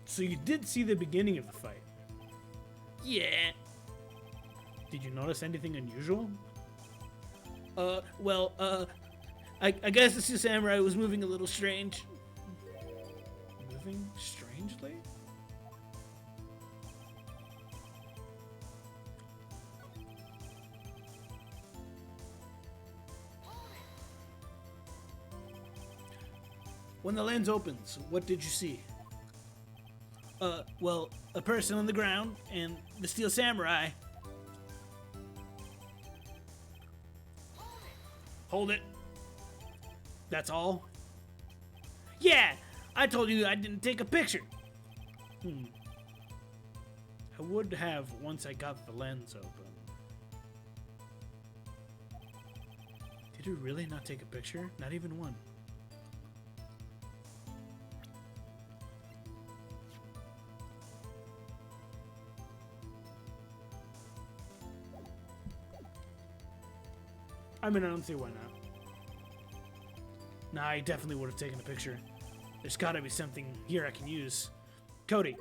So you did see the beginning of the fight? Yeah. Did you notice anything unusual? I guess the Steel Samurai was moving a little strange. Moving strangely? When the lens opens, what did you see? A person on the ground and the Steel Samurai. Hold it. That's all? Yeah! I told you I didn't take a picture. I would have once I got the lens open. Did you really not take a picture? Not even one. I mean, I don't see why not. Nah, I definitely would have taken a picture. There's gotta be something here I can use. Cody.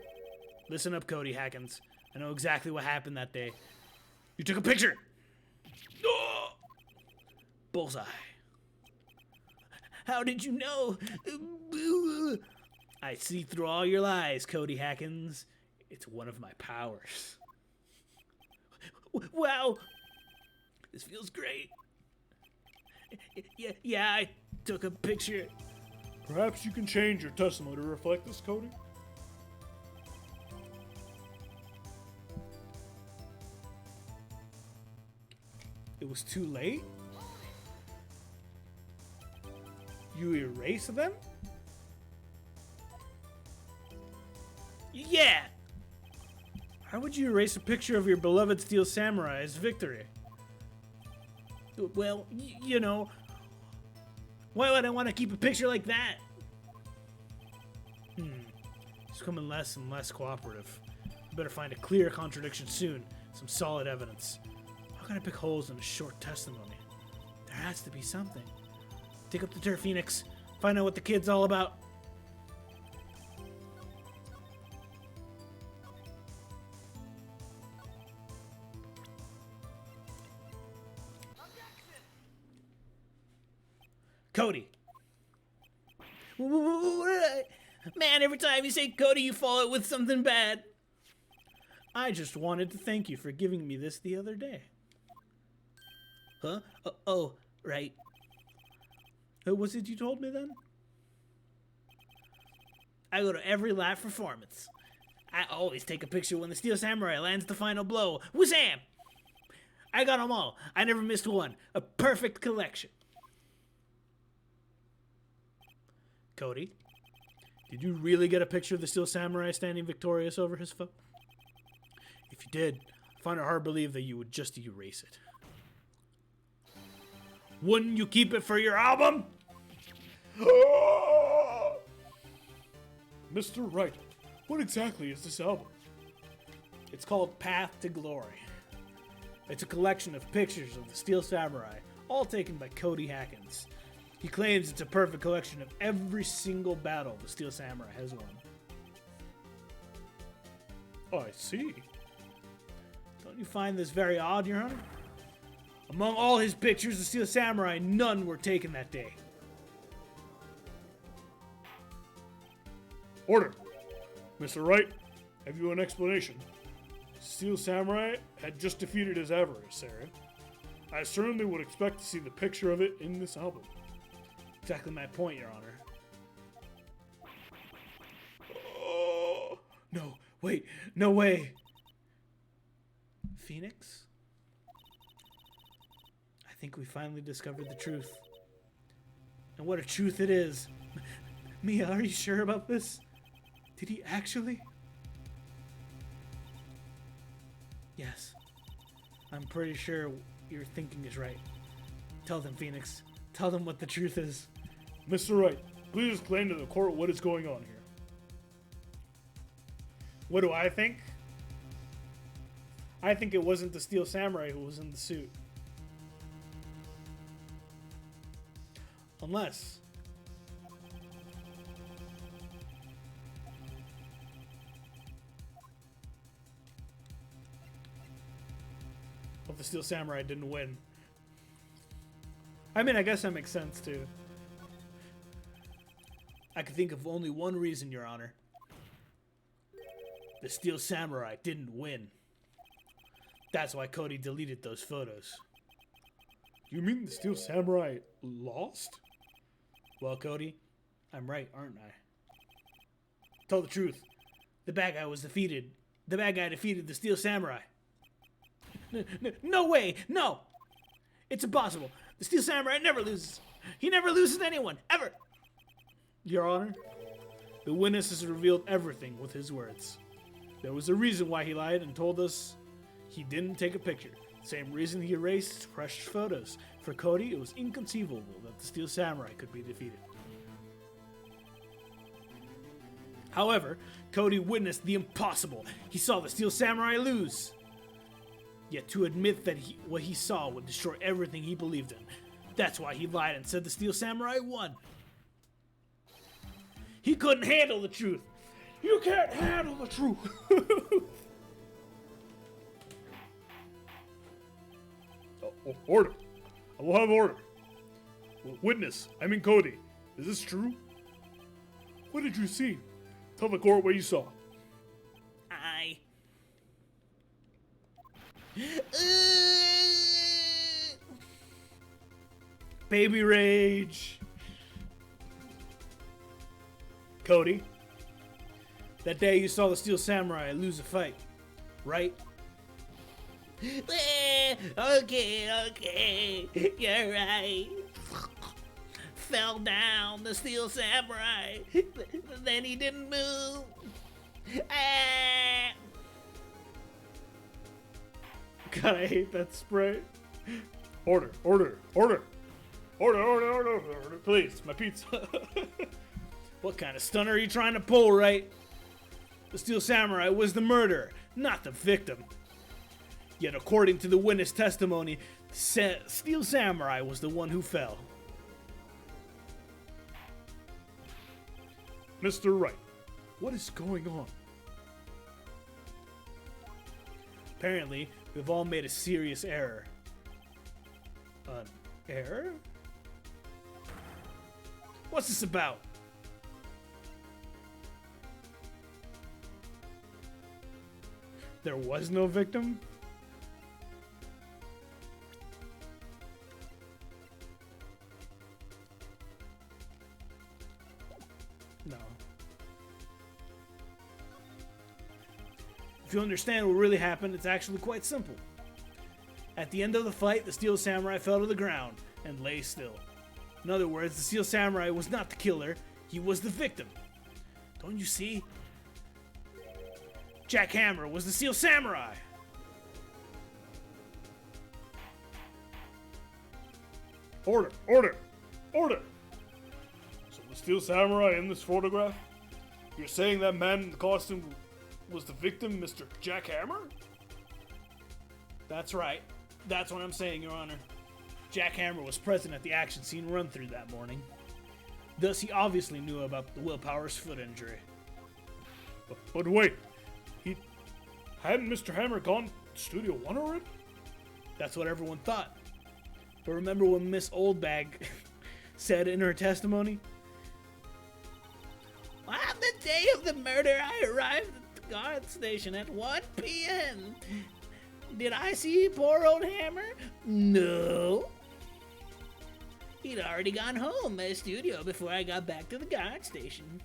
Listen up, Cody Hackins. I know exactly what happened that day. You took a picture! Oh! Bullseye. How did you know? I see through all your lies, Cody Hackins. It's one of my powers. Wow! This feels great. Yeah, I took a picture. Perhaps you can change your testimony to reflect this, Cody? It was too late? You erased them? Yeah! How would you erase a picture of your beloved Steel Samurai's victory? Well, you know, why would I want to keep a picture like that? He's becoming less and less cooperative. I better find a clear contradiction soon. Some solid evidence. How can I pick holes in a short testimony? There has to be something. Take up the turf, Phoenix. Find out what the kid's all about. Cody. Man, every time you say Cody, you follow it with something bad. I just wanted to thank you for giving me this the other day. Huh? Oh, right. What was it you told me then? I go to every live performance. I always take a picture when the Steel Samurai lands the final blow. Wazam! I got them all. I never missed one. A perfect collection. Cody, did you really get a picture of the Steel Samurai standing victorious over his foe? If you did, I find it hard to believe that you would just erase it. Wouldn't you keep it for your album? Mr. Wright, what exactly is this album? It's called Path to Glory. It's a collection of pictures of the Steel Samurai, all taken by Cody Hackins. He claims it's a perfect collection of every single battle the Steel Samurai has won. I see. Don't you find this very odd, Your Honor? Among all his pictures, the Steel Samurai, none were taken that day. Order! Mr. Wright, have you an explanation? Steel Samurai had just defeated his adversary. I certainly would expect to see the picture of it in this album. Exactly my point, Your Honor. Oh, No, wait, no way. Phoenix? I think we finally discovered the truth. And what a truth it is. Mia, are you sure about this? Did he actually? Yes. I'm pretty sure your thinking is right. Tell them, Phoenix. Tell them what the truth is. Mr. Wright, please explain to the court what is going on here. What do I think? I think it wasn't the Steel Samurai who was in the suit. Unless... the Steel Samurai didn't win. I mean, I guess that makes sense too. I can think of only one reason, Your Honor. The Steel Samurai didn't win. That's why Cody deleted those photos. You mean the Steel Samurai lost? Well, Cody, I'm right, aren't I? Tell the truth. The bad guy was defeated. The bad guy defeated the Steel Samurai. No way! No! It's impossible. The Steel Samurai never loses. He never loses to anyone, ever! Your Honor, the witness has revealed everything with his words. There was a reason why he lied and told us he didn't take a picture. Same reason he erased fresh photos. For Cody, it was inconceivable that the Steel Samurai could be defeated. However, Cody witnessed the impossible. He saw the Steel Samurai lose. Yet to admit that what he saw would destroy everything he believed in. That's why he lied and said the Steel Samurai won. He couldn't handle the truth. You can't handle the truth. Order. I will have order. Witness, I mean Cody. Is this true? What did you see? Tell the court what you saw. Baby rage. Cody, that day you saw the Steel Samurai lose a fight, right? Okay, you're right. Fell down, the Steel Samurai. Then he didn't move. God, I hate that spray. Order. Please, my pizza. What kind of stunt are you trying to pull, right? The Steel Samurai was the murderer, not the victim. Yet according to the witness testimony, Steel Samurai was the one who fell. Mr. Wright, what is going on? Apparently, we've all made a serious error. An error? What's this about? There was no victim? No. If you understand what really happened, it's actually quite simple. At the end of the fight, the Steel Samurai fell to the ground and lay still. In other words, the Steel Samurai was not the killer, he was the victim. Don't you see? Jack Hammer was the Steel Samurai. Order. So the Steel Samurai in this photograph? You're saying that man in the costume was the victim, Mr. Jack Hammer? That's right. That's what I'm saying, Your Honor. Jack Hammer was present at the action scene run-through that morning. Thus, he obviously knew about the Willpower's foot injury. But wait, hadn't Mr. Hammer gone to Studio One already? That's what everyone thought. But remember when Miss Oldbag said in her testimony? On the day of the murder, I arrived at the guard station at 1 p.m. Did I see poor old Hammer? No. He'd already gone home at the studio before I got back to the guard station.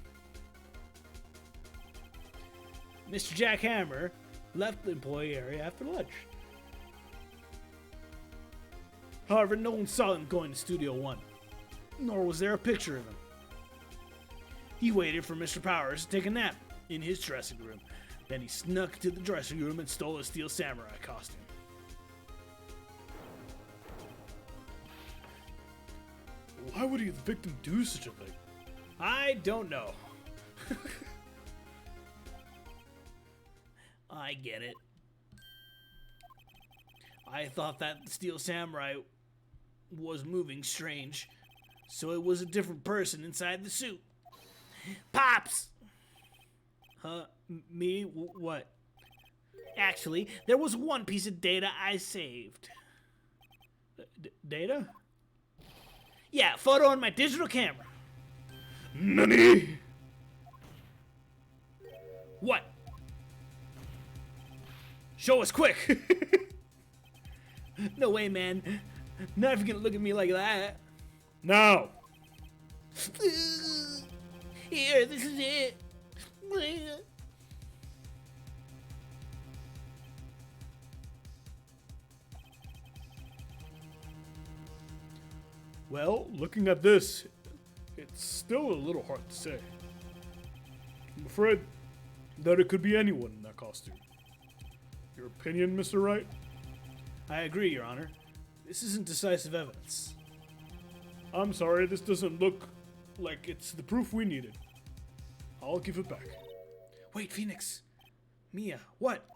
Mr. Jack Hammer left the employee area after lunch. However, no one saw him going to Studio 1, nor was there a picture of him. He waited for Mr. Powers to take a nap in his dressing room. Then he snuck to the dressing room and stole a Steel Samurai costume. Why would the victim do such a thing? I don't know. I get it. I thought that the Steel Samurai was moving strange, so it was a different person inside the suit. Pops! Huh? Me? What? Actually, there was one piece of data I saved. Data? Yeah, photo on my digital camera. Nani? What? Show us quick! No way, man. Not if you're gonna look at me like that. Now! Here, this is it. Well, looking at this, it's still a little hard to say. I'm afraid that it could be anyone in that costume. Your opinion, Mr. Wright? I agree, Your Honor. This isn't decisive evidence. I'm sorry, this doesn't look like it's the proof we needed. I'll give it back. Wait, Phoenix. Mia, what?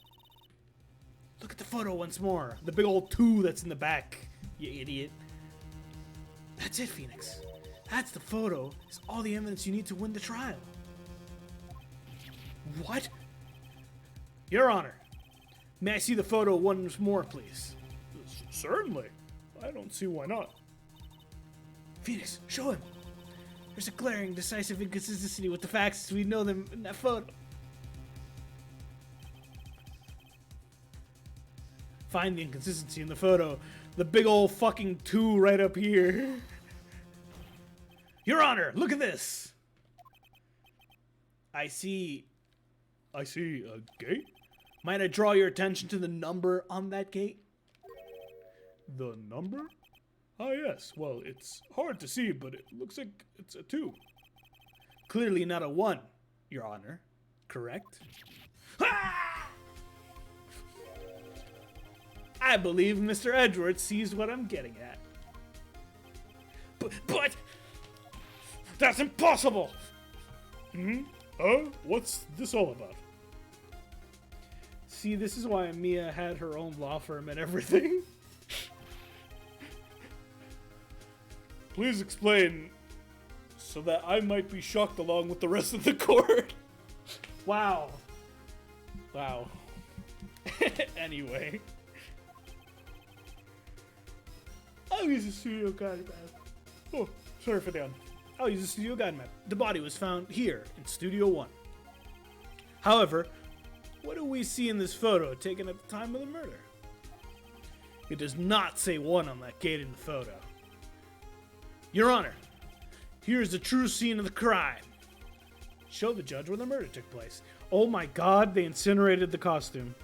Look at the photo once more. The big old 2 that's in the back, you idiot. That's it, Phoenix. That's the photo. It's all the evidence you need to win the trial. What? Your Honor, may I see the photo once more, please? Certainly. I don't see why not. Phoenix, show him. There's a glaring, decisive inconsistency with the facts as we know them in that photo. Find the inconsistency in the photo. The big old fucking 2 right up here. Your Honor, look at this. I see a gate? Might I draw your attention to the number on that gate? The number? Ah, yes. Well, it's hard to see, but it looks like it's a 2. Clearly not a 1, Your Honor. Correct? Ah! I believe Mr. Edwards sees what I'm getting at. But that's impossible! What's this all about? See, this is why Mia had her own law firm and everything. Please explain so that I might be shocked along with the rest of the court. Wow. Wow. Anyway. I'll use a studio guide map. Oh, sorry for that. I'll use a studio guide map. The body was found here in Studio 1. However, what do we see in this photo taken at the time of the murder? It does not say 1 on that gate in the photo. Your Honor, here's the true scene of the crime. Show the judge where the murder took place. Oh my god, they incinerated the costume.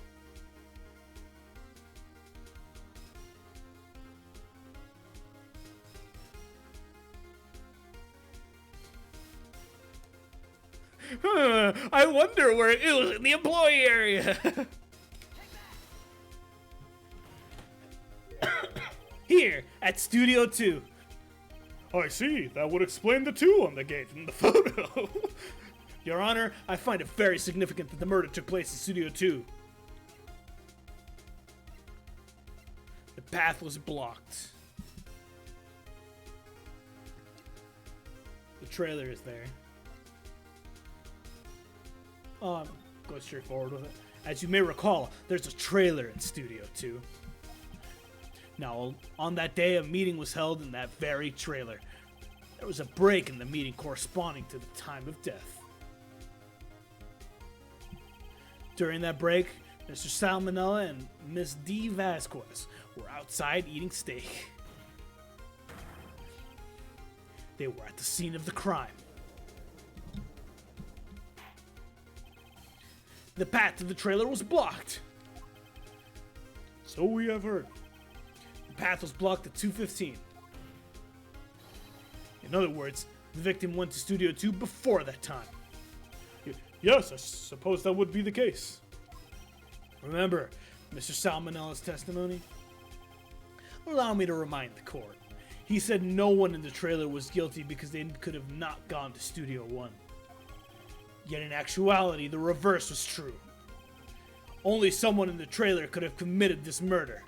I wonder where it was in the employee area. Here, at Studio 2. I see. That would explain the 2 on the gate in the photo. Your Honor, I find it very significant that the murder took place in Studio 2. The path was blocked. The trailer is there. Go straight forward with it. As you may recall, there's a trailer in Studio 2. Now, on that day, a meeting was held in that very trailer. There was a break in the meeting corresponding to the time of death. During that break, Mr. Salmonella and Miss D. Vasquez were outside eating steak. They were at the scene of the crime. The path to the trailer was blocked. So we have heard. The path was blocked at 2:15. In other words, the victim went to Studio 2 before that time. Yes, I suppose that would be the case. Remember Mr. Salmonella's testimony? Allow me to remind the court. He said no one in the trailer was guilty because they could have not gone to Studio 1. Yet in actuality, the reverse was true. Only someone in the trailer could have committed this murder.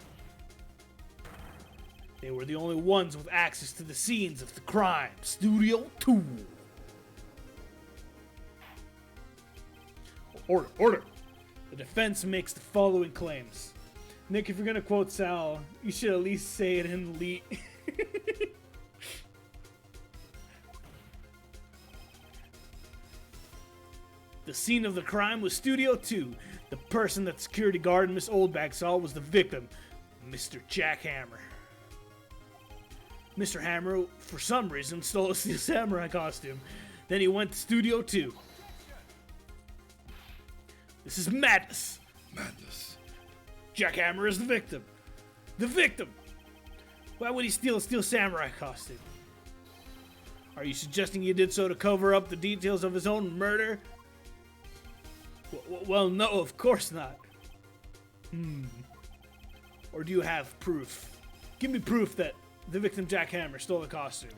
They were the only ones with access to the scenes of the crime. Studio 2. Order. The defense makes the following claims. Nick, if you're gonna quote Sal, you should at least say it in elite. The scene of the crime was Studio 2. The person that security guard Miss Oldbag saw was the victim, Mr. Jack Hammer. Mr. Hammer, for some reason, stole a Steel Samurai costume. Then he went to Studio 2. This is madness. Madness. Jack Hammer is the victim. The victim! Why would he steal a Steel Samurai costume? Are you suggesting he did so to cover up the details of his own murder? Well, no, of course not. Or do you have proof? Give me proof that the victim Jack Hammer stole the costume.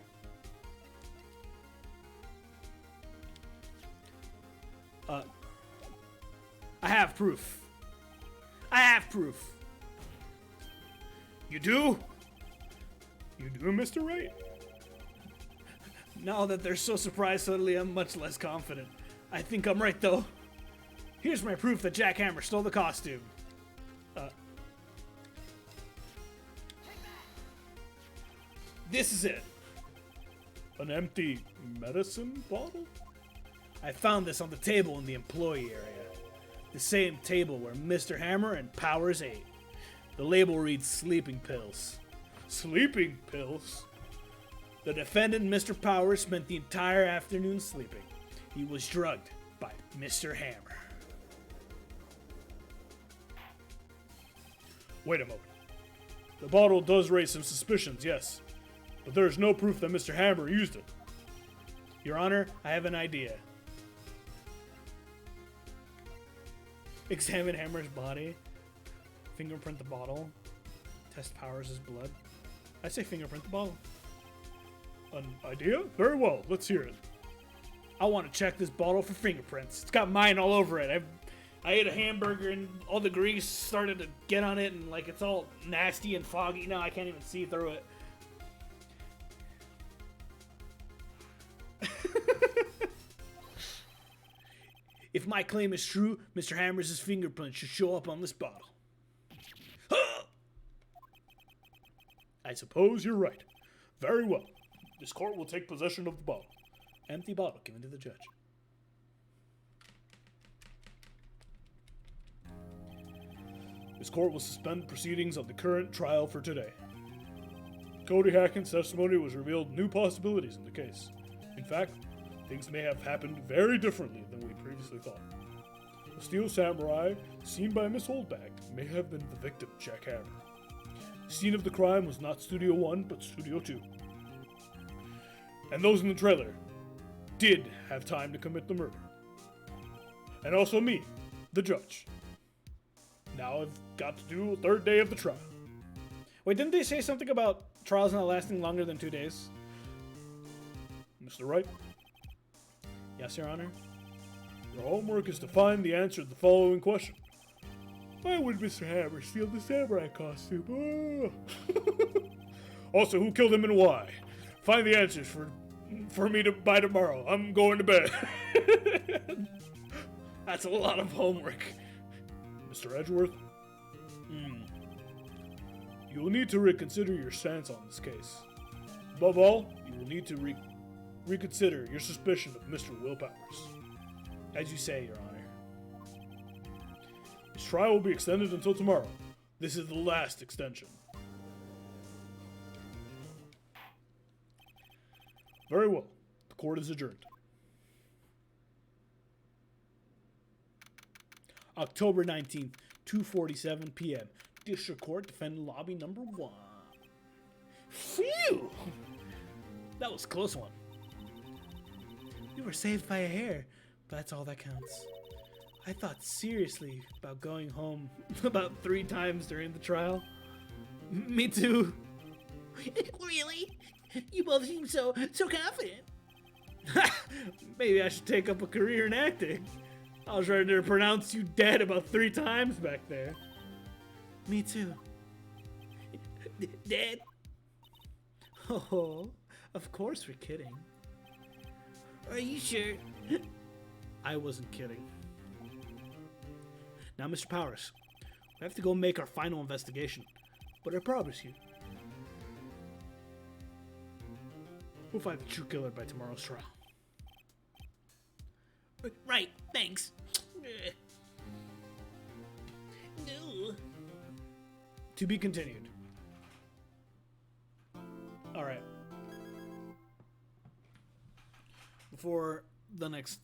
I have proof. I have proof. You do? You do, Mr. Wright? Now that they're so surprised suddenly, I'm much less confident. I think I'm right, though. Here's my proof that Jack Hammer stole the costume. This is it. An empty medicine bottle? I found this on the table in the employee area. The same table where Mr. Hammer and Powers ate. The label reads sleeping pills. Sleeping pills? The defendant, Mr. Powers, spent the entire afternoon sleeping. He was drugged by Mr. Hammer. Wait a moment. The bottle does raise some suspicions, yes. But there is no proof that Mr. Hammer used it. Your Honor, I have an idea. Examine Hammer's body. Fingerprint the bottle. Test Powers' blood. I say fingerprint the bottle. An idea? Very well, let's hear it. I want to check this bottle for fingerprints. It's got mine all over it. I ate a hamburger and all the grease started to get on it and like it's all nasty and foggy. Now I can't even see through it. If my claim is true, Mr. Hammer's fingerprint should show up on this bottle. I suppose you're right. Very well. This court will take possession of the bottle. Empty bottle given to the judge. This court will suspend proceedings on the current trial for today. Cody Hacken's testimony was revealed new possibilities in the case. In fact, things may have happened very differently than we previously thought. The Steel Samurai, seen by Miss Oldbag, may have been the victim, Jack Hammer. The scene of the crime was not Studio 1, but Studio 2. And those in the trailer did have time to commit the murder. And also me, the judge. Now I've got to do a third day of the trial. Wait, didn't they say something about trials not lasting longer than 2 days? Mr. Wright? Yes, Your Honor. Your homework is to find the answer to the following question. Why would Mr. Hammer steal the samurai costume? Also, who killed him and why? Find the answers for me by tomorrow. I'm going to bed. That's a lot of homework. Mr. Edgeworth? You will need to reconsider your stance on this case. Above all, you will need to reconsider your suspicion of Mr. Will Powers. As you say, Your Honor. His trial will be extended until tomorrow. This is the last extension. Very well. The court is adjourned. October 19th, 2:47 p.m. District Court, defendant lobby number 1. Phew! That was a close one. You were saved by a hair, but that's all that counts. I thought seriously about going home about 3 times during the trial. Me too. Really? You both seem so confident. Maybe I should take up a career in acting. I was ready to pronounce you dead about 3 times back there. Me too. Dead? Oh, of course we're kidding. Are you sure? I wasn't kidding. Now, Mr. Powers, we have to go make our final investigation, but I promise you, we'll find the true killer by tomorrow's trial. Right, thanks. No. To be continued. Alright. Before the next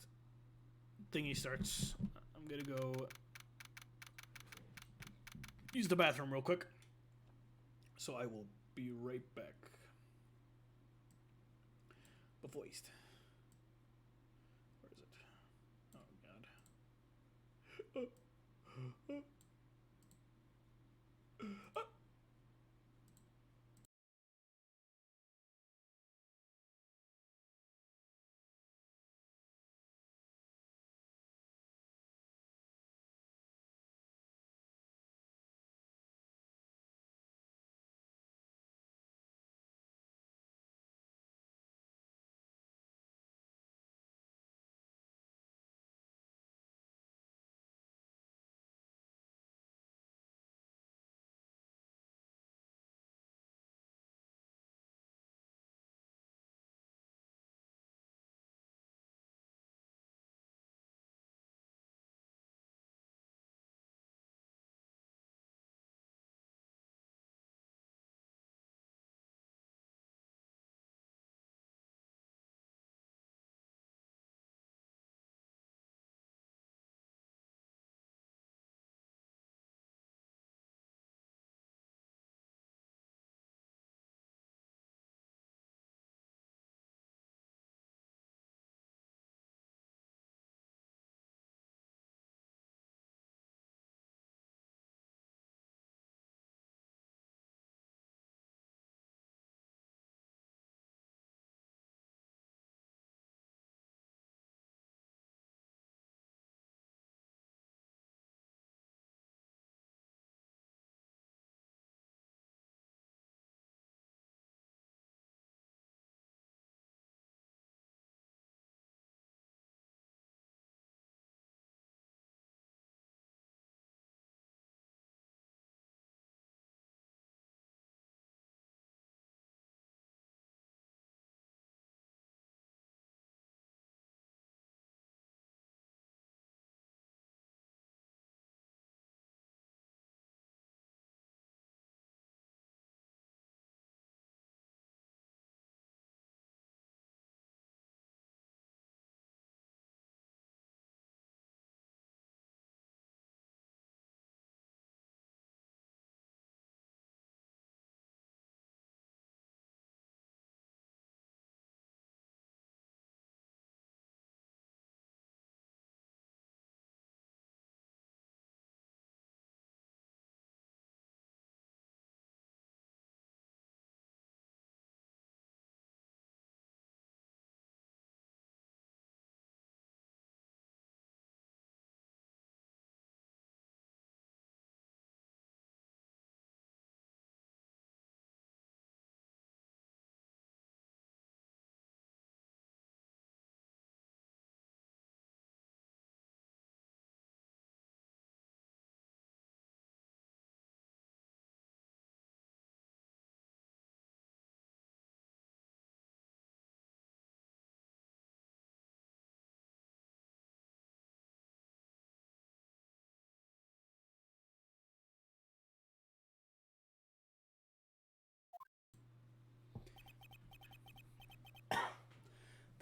thingy starts, I'm gonna go use the bathroom real quick. So I will be right back. Bevoiced. Where is it? Oh, God.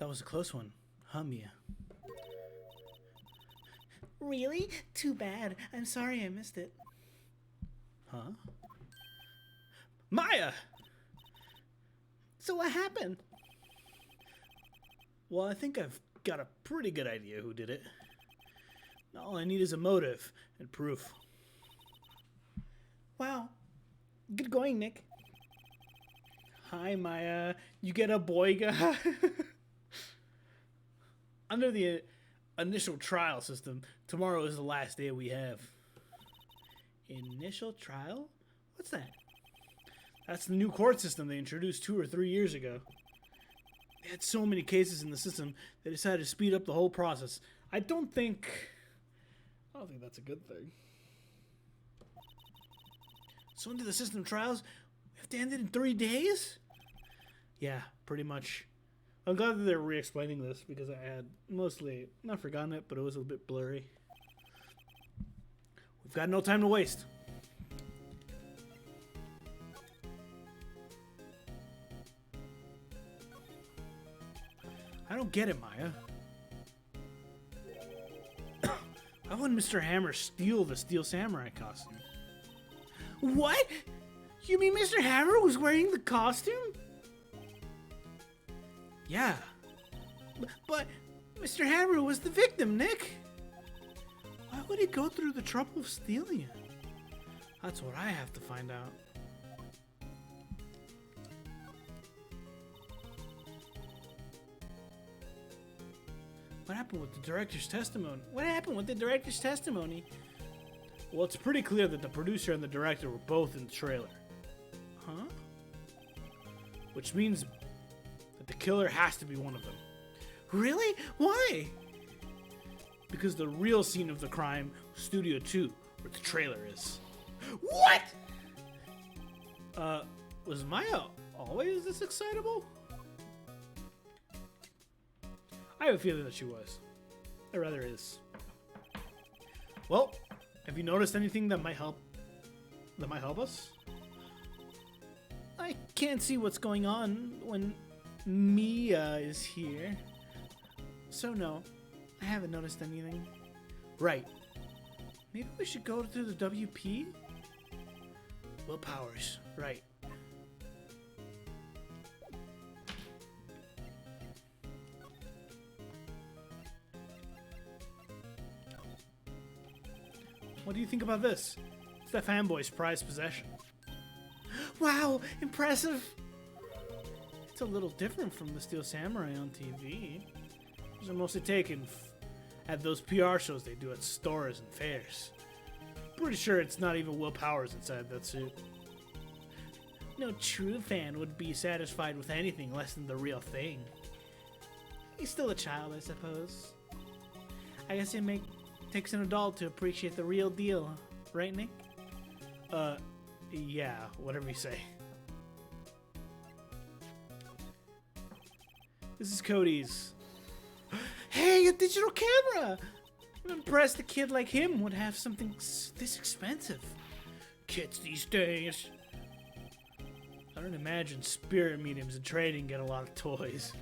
That was a close one, huh, Mia? Really? Too bad. I'm sorry I missed it. Huh? Maya! So what happened? Well, I think I've got a pretty good idea who did it. All I need is a motive and proof. Wow. Good going, Nick. Hi, Maya. You get a boy guy? Under the initial trial system, tomorrow is the last day we have. Initial trial? What's that? That's the new court system they introduced 2 or 3 years ago. They had so many cases in the system, they decided to speed up the whole process. I don't think that's a good thing. So under the system trials, we have to end it in 3 days? Yeah, pretty much. I'm glad that they're re-explaining this because I had mostly not forgotten it, but it was a bit blurry. We've got no time to waste. I don't get it, Maya. Why wouldn't Mr. Hammer steal the Steel Samurai costume? What? You mean Mr. Hammer was wearing the costume? Yeah. But Mr. Hammer was the victim, Nick. Why would he go through the trouble of stealing it? That's what I have to find out. What happened with the director's testimony? What happened with the director's testimony? Well, it's pretty clear that the producer and the director were both in the trailer. Huh? Which means that the killer has to be one of them. Really? Why? Because the real scene of the crime was Studio 2, where the trailer is. What? Was Maya always this excitable? I have a feeling that she was. Or rather is. Well, have you noticed anything that might help us? I can't see what's going on when Mia is here. So no, I haven't noticed anything. Right. Maybe we should go to the WP? Willpowers, right. What do you think about this? It's that fanboy's prized possession. Wow, impressive! It's a little different from the Steel Samurai on TV. Those are mostly taken at those PR shows they do at stores and fairs. Pretty sure it's not even Will Powers inside that suit. No true fan would be satisfied with anything less than the real thing. He's still a child, I suppose. I guess it takes an adult to appreciate the real deal, right, Nick? Yeah, whatever you say. This is Cody's. Hey, a digital camera! I'm impressed a kid like him would have something this expensive. Kids these days. I don't imagine spirit mediums and trading get a lot of toys.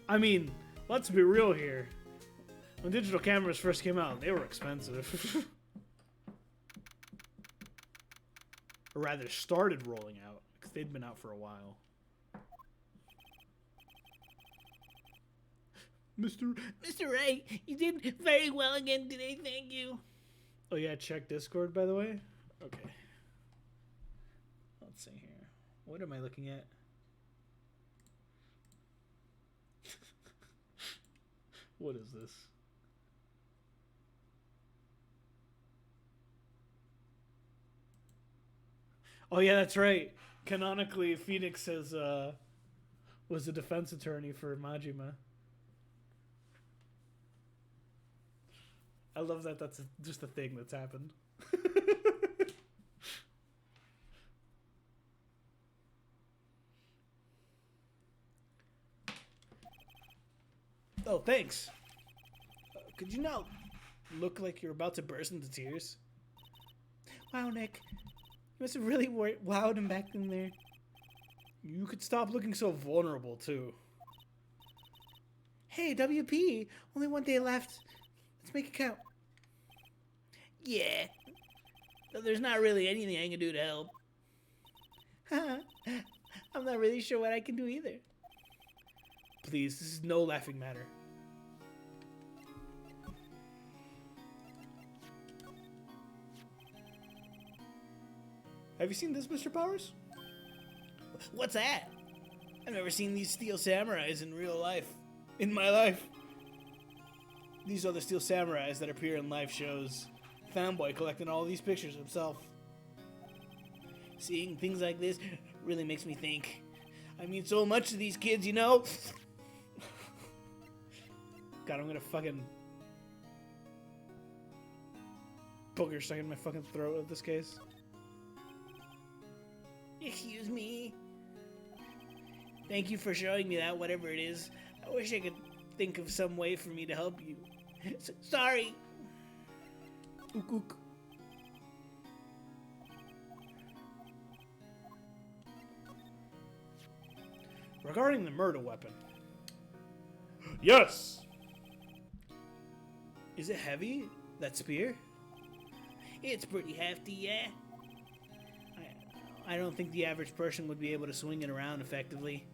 I mean, let's be real here. When digital cameras first came out, they were expensive. Or rather, started rolling out, because they'd been out for a while. Mr. Wright, you did very well again today, thank you. Oh yeah, check Discord, by the way. Okay. Let's see here. What am I looking at? What is this? Oh yeah, that's right. Canonically, Phoenix was the defense attorney for Majima. I love that. That's just a thing that's happened. Oh, thanks. Could you now look like you're about to burst into tears. Wow, Nick. You must have really wowed him back in there. You could stop looking so vulnerable, too. Hey, WP. Only one day left. Let's make it count. Yeah. There's not really anything I can do to help. I'm not really sure what I can do either. Please, this is no laughing matter. Have you seen this, Mr. Powers? What's that? I've never seen these steel samurais in real life. In my life. These are the steel samurais that appear in live shows. Fanboy collecting all these pictures himself. Seeing things like this really makes me think. I mean so much to these kids, you know? God, I'm gonna fucking booger stuck in my fucking throat with this case. Excuse me. Thank you for showing me that, whatever it is. I wish I could think of some way for me to help you. Sorry. Ook ook. Regarding the murder weapon. Yes! Is it heavy, that spear? It's pretty hefty, yeah. I don't think the average person would be able to swing it around effectively.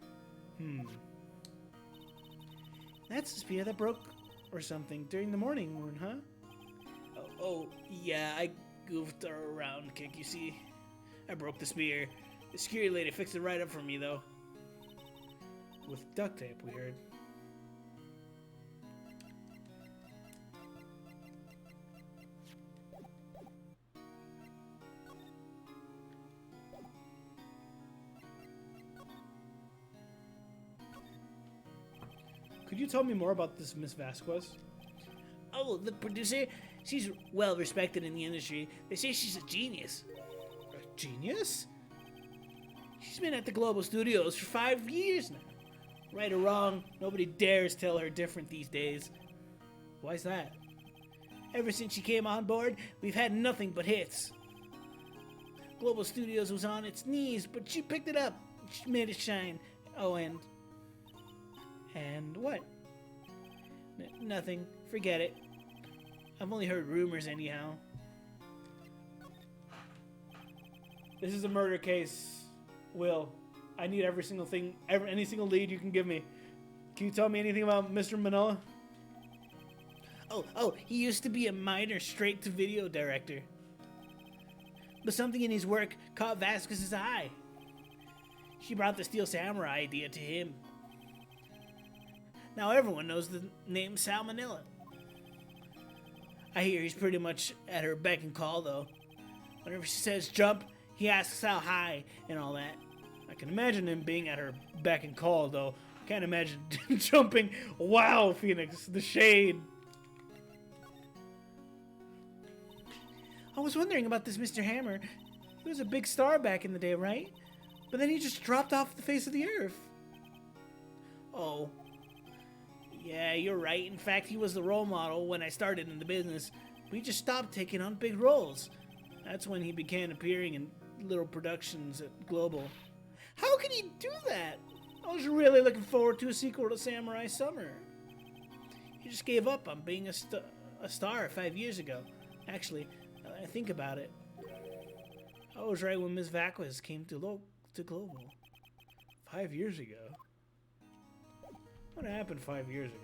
That's the spear that broke or something during the morning moon, huh? Oh, yeah, I goofed around, Kick, you see. I broke the spear. The security lady fixed it right up for me, though. With duct tape, we heard. Could you tell me more about this Miss Vasquez? Oh, the producer? She's well respected in the industry. They say she's a genius. A genius? She's been at the Global Studios for 5 years now. Right or wrong, nobody dares tell her different these days. Why's that? Ever since she came on board, we've had nothing but hits. Global Studios was on its knees, but she picked it up. She made it shine. Oh, and what? Nothing. Forget it. I've only heard rumors anyhow. This is a murder case, Will. I need every single thing, any single lead you can give me. Can you tell me anything about Mr. Manila? Oh, he used to be a minor straight-to-video director. But something in his work caught Vasquez's eye. She brought the Steel Samurai idea to him. Now everyone knows the name Salmonella. I hear he's pretty much at her beck and call, though. Whenever she says jump, he asks how high and all that. I can imagine him being at her beck and call, though. Can't imagine jumping. Wow, Phoenix, the shade. I was wondering about this Mr. Hammer. He was a big star back in the day, right? But then he just dropped off the face of the earth. Oh. Yeah, you're right. In fact, he was the role model when I started in the business. We just stopped taking on big roles. That's when he began appearing in little productions at Global. How could he do that? I was really looking forward to a sequel to Samurai Summer. He just gave up on being a star 5 years ago. Actually, now that I think about it, I was right when Ms. Vasquez came to Global. 5 years ago? What happened 5 years ago?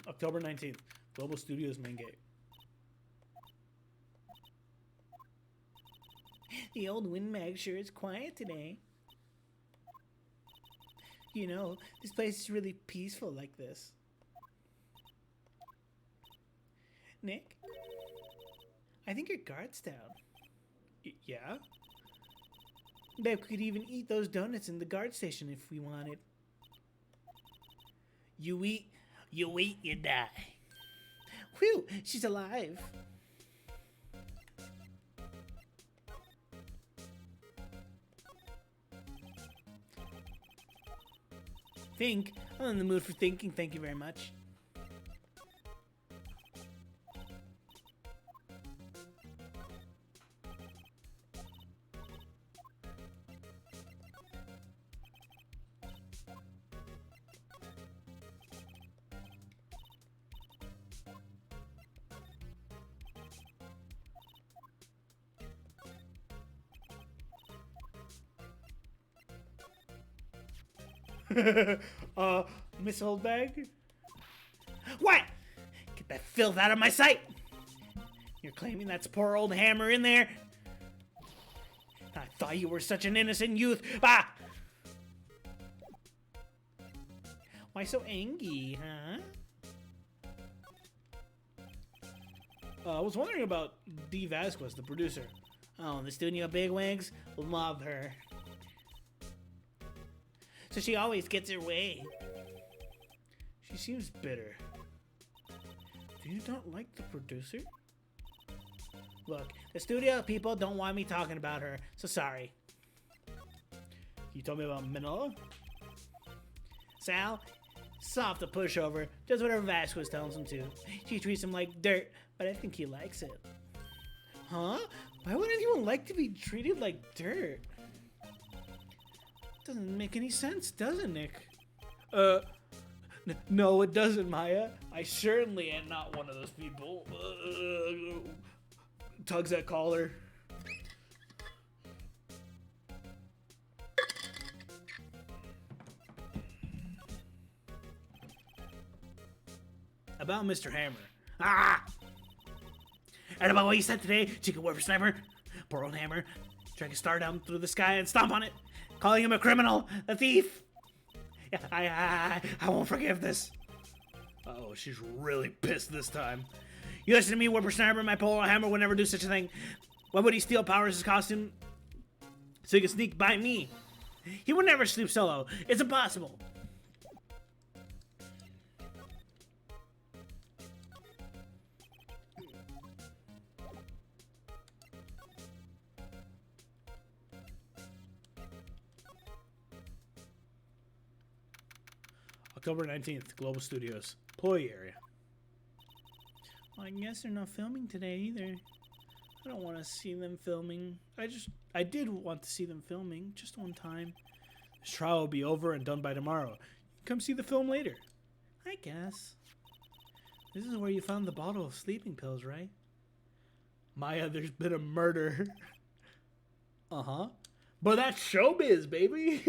October 19th, Global Studios main gate. The old Wind Mag sure is quiet today. You know, this place is really peaceful like this. Nick? I think your guard's down. Yeah? Bet we could even eat those donuts in the guard station if we wanted. You eat, you die. Whew, she's alive. Think? I'm in the mood for thinking, thank you very much. Miss Oldbag? What? Get that filth out of my sight! You're claiming that's poor old Hammer in there? I thought you were such an innocent youth. Ah! Why so angry, huh? I was wondering about Dee Vasquez, the producer. Oh, the studio bigwigs love her. So she always gets her way. She seems bitter. Do you not like the producer? Look, the studio people don't want me talking about her, so sorry. You told me about Manila? Sal, soft a pushover, does whatever Vasquez tells him to. She treats him like dirt, but I think he likes it. Huh? Why would anyone like to be treated like dirt? Doesn't make any sense, does it, Nick? No, it doesn't, Maya. I certainly am not one of those people. Tugs at collar. About Mr. Hammer. Ah! And about what you said today, chicken whippersnapper, poor old Hammer, drag a star down through the sky and stomp on it, calling him a criminal, a thief. Yeah, I won't forgive this. Uh-oh, she's really pissed this time. You listen to me, whippersnapper, my poor old Hammer would never do such a thing. Why would he steal Powers' costume so he could sneak by me? He would never sleep solo. It's impossible. October 19th, Global Studios, employee area. Well, I guess they're not filming today either. I don't want to see them filming. I did want to see them filming just one time. This trial will be over and done by tomorrow. Come see the film later. I guess. This is where you found the bottle of sleeping pills, right? Maya, there's been a murder. Uh-huh. But that's showbiz, baby.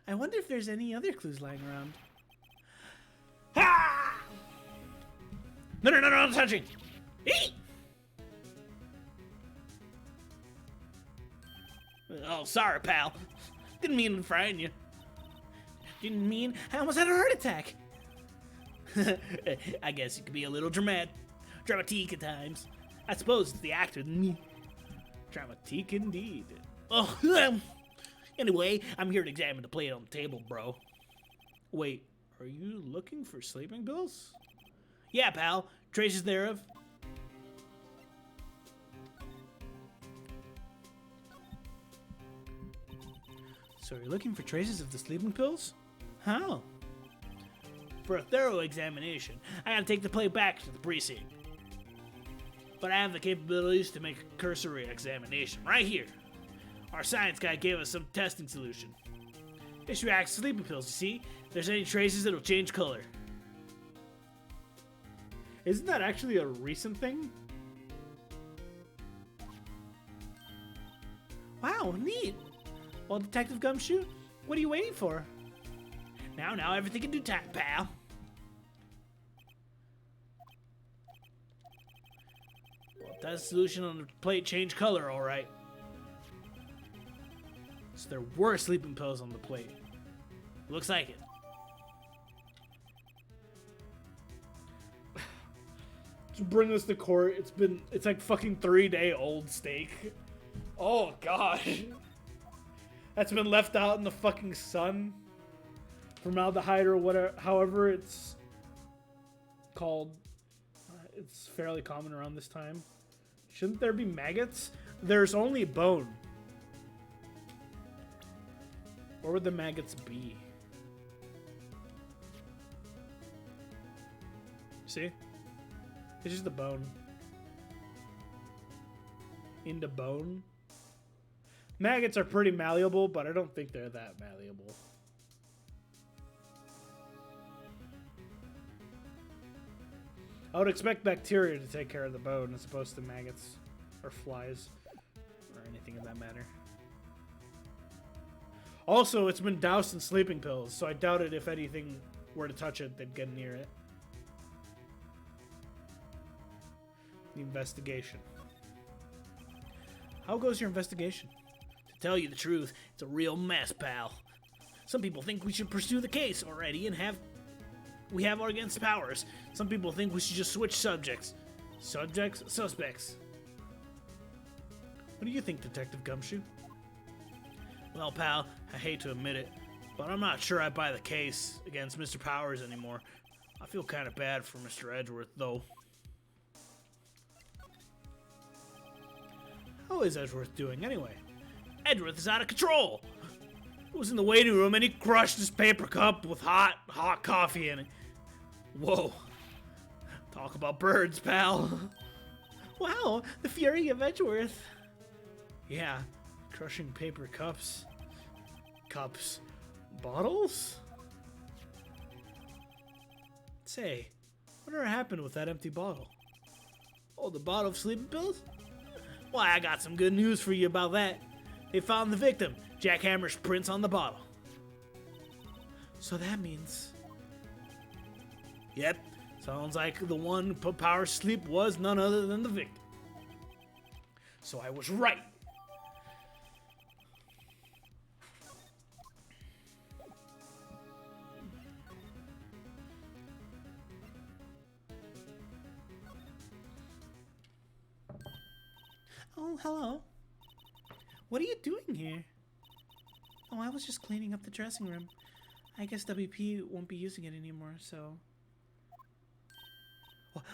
I wonder if there's any other clues lying around. Ah! No, no touching! Eat! Oh, sorry, pal. Didn't mean to frighten you. Didn't mean I almost had a heart attack. I guess it could be a little dramatique at times. I suppose it's the actor than me. Dramatique indeed. Oh, anyway, I'm here to examine the plate on the table, bro. Wait, are you looking for sleeping pills? Yeah, pal. Traces thereof. So you're looking for traces of the sleeping pills? How? For a thorough examination, I gotta take the plate back to the precinct. But I have the capabilities to make a cursory examination right here. Our science guy gave us some testing solution. This reacts to sleeping pills, you see? If there's any traces, it'll change color. Isn't that actually a recent thing? Wow, neat. Well, Detective Gumshoe, what are you waiting for? Now, everything in due time, pal. Well, that's the solution on the plate change color, all right. So there were sleeping pills on the plate. Looks like it. Just bring this to court. It's like fucking 3-day-old steak. Oh, gosh. That's been left out in the fucking sun formaldehyde or whatever, however it's called. It's fairly common around this time. Shouldn't there be maggots? There's only bone. Where would the maggots be? See? It's just the bone. Into bone. Maggots are pretty malleable, but I don't think they're that malleable. I would expect bacteria to take care of the bone as opposed to maggots or flies or anything of that matter. Also, it's been doused in sleeping pills, so I doubt it if anything were to touch it, they'd get near it. The investigation. How goes your investigation? To tell you the truth, it's a real mess, pal. Some people think we should pursue the case already and we have our against powers. Some people think we should just switch subjects. Suspects. What do you think, Detective Gumshoe? Well, pal, I hate to admit it, but I'm not sure I buy the case against Mr. Powers anymore. I feel kind of bad for Mr. Edgeworth, though. How is Edgeworth doing, anyway? Edgeworth is out of control! He was in the waiting room and he crushed his paper cup with hot coffee in it. Whoa. Talk about birds, pal. Wow, the fury of Edgeworth. Yeah, crushing paper cups. Cups. Bottles? Say, whatever happened with that empty bottle? Oh, the bottle of sleeping pills? Why, I got some good news for you about that. They found the victim, Jack Hammer's prints on the bottle. So that means... Yep, sounds like the one who put Power to sleep was none other than the victim. So I was right. Oh, hello. What are you doing here? Oh, I was just cleaning up the dressing room. I guess WP won't be using it anymore, so...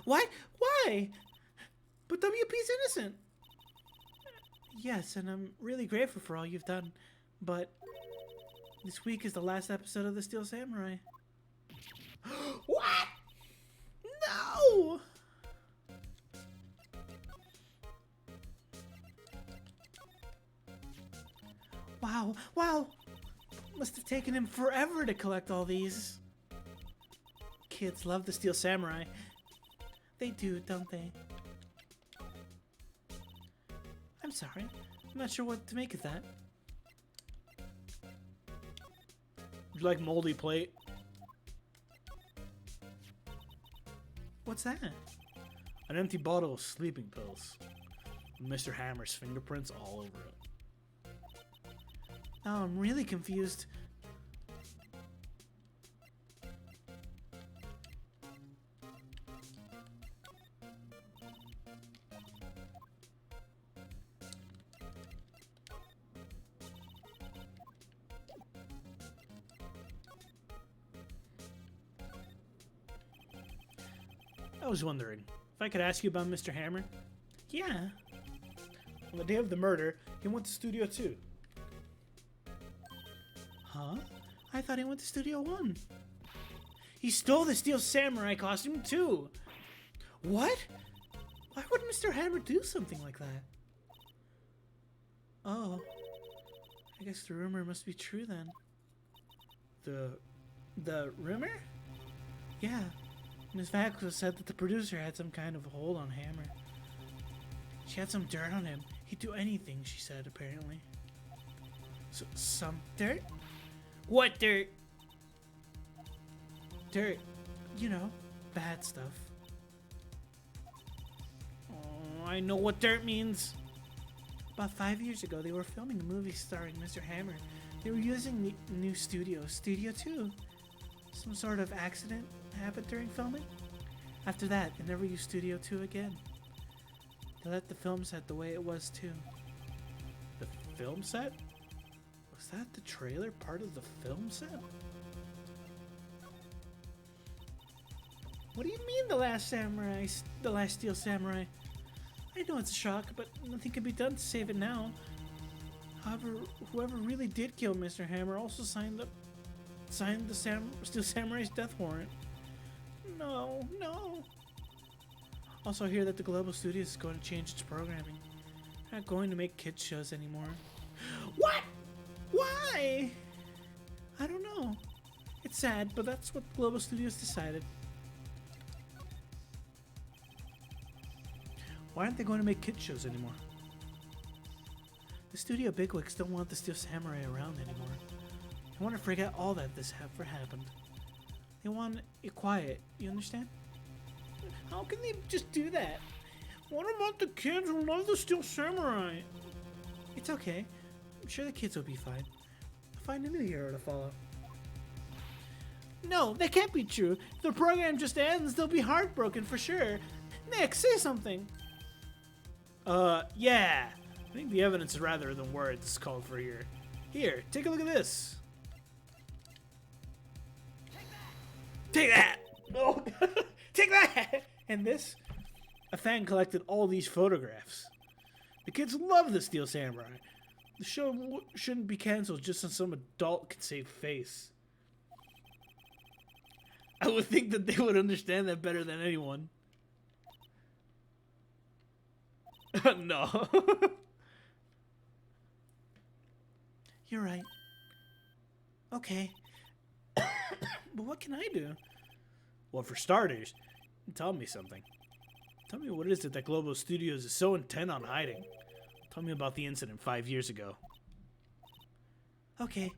What? Why? But WP's innocent. Yes, and I'm really grateful for all you've done, but this week is the last episode of The Steel Samurai. What? No! Wow. Must have taken him forever to collect all these. Kids love The Steel Samurai. They do, don't they? I'm sorry. I'm not sure what to make of that. Would you like moldy plate? What's that? An empty bottle of sleeping pills. Mr. Hammer's fingerprints all over it. Oh, I'm really confused. I was wondering if I could ask you about Mr. Hammer. Yeah. On the day of the murder, he went to Studio 2. Huh? I thought he went to Studio 1. He stole the Steel Samurai costume too. What? Why would Mr. Hammer do something like that? Oh. I guess the rumor must be true then. The rumor? Yeah. Ms. Vaxo said that the producer had some kind of hold on Hammer. She had some dirt on him. He'd do anything, she said, apparently. So, some dirt? What dirt? Dirt. You know, bad stuff. Oh, I know what dirt means. About 5 years ago, they were filming a movie starring Mr. Hammer. They were using the new studio, Studio 2. Some sort of accident happened during filming. After that, they never used Studio 2 again. They left the film set the way it was too. The film set? Was that the trailer part of the film set? What do you mean the last samurai, the last Steel Samurai? I know it's a shock, but nothing can be done to save it now. However, whoever really did kill Mr. Hammer also signed the Steel Samurai's death warrant. No, no. Also, I hear that the Global Studios is going to change its programming. They're not going to make kids shows anymore. What? Why? I don't know. It's sad, but that's what Global Studios decided. Why aren't they going to make kids shows anymore? The studio bigwigs don't want the Steel Samurai around anymore. They want to forget all that this ever happened. They want it quiet, you understand? How can they just do that? What about the kids who love the Steel Samurai? It's okay. I'm sure the kids will be fine. I'll find a new hero to follow. No, that can't be true. If the program just ends, they'll be heartbroken for sure. Nick, say something. Yeah. I think the evidence rather than words is called for here. Here, take a look at this. Take that! Oh, take that! And this? A fan collected all these photographs. The kids love the Steel Samurai. The show shouldn't be canceled just so some adult can save face. I would think that they would understand that better than anyone. No. You're right. Okay. But what can I do? Well, for starters, tell me something. Tell me what it is that Global Studios is so intent on hiding. Tell me about the incident 5 years ago. Okay.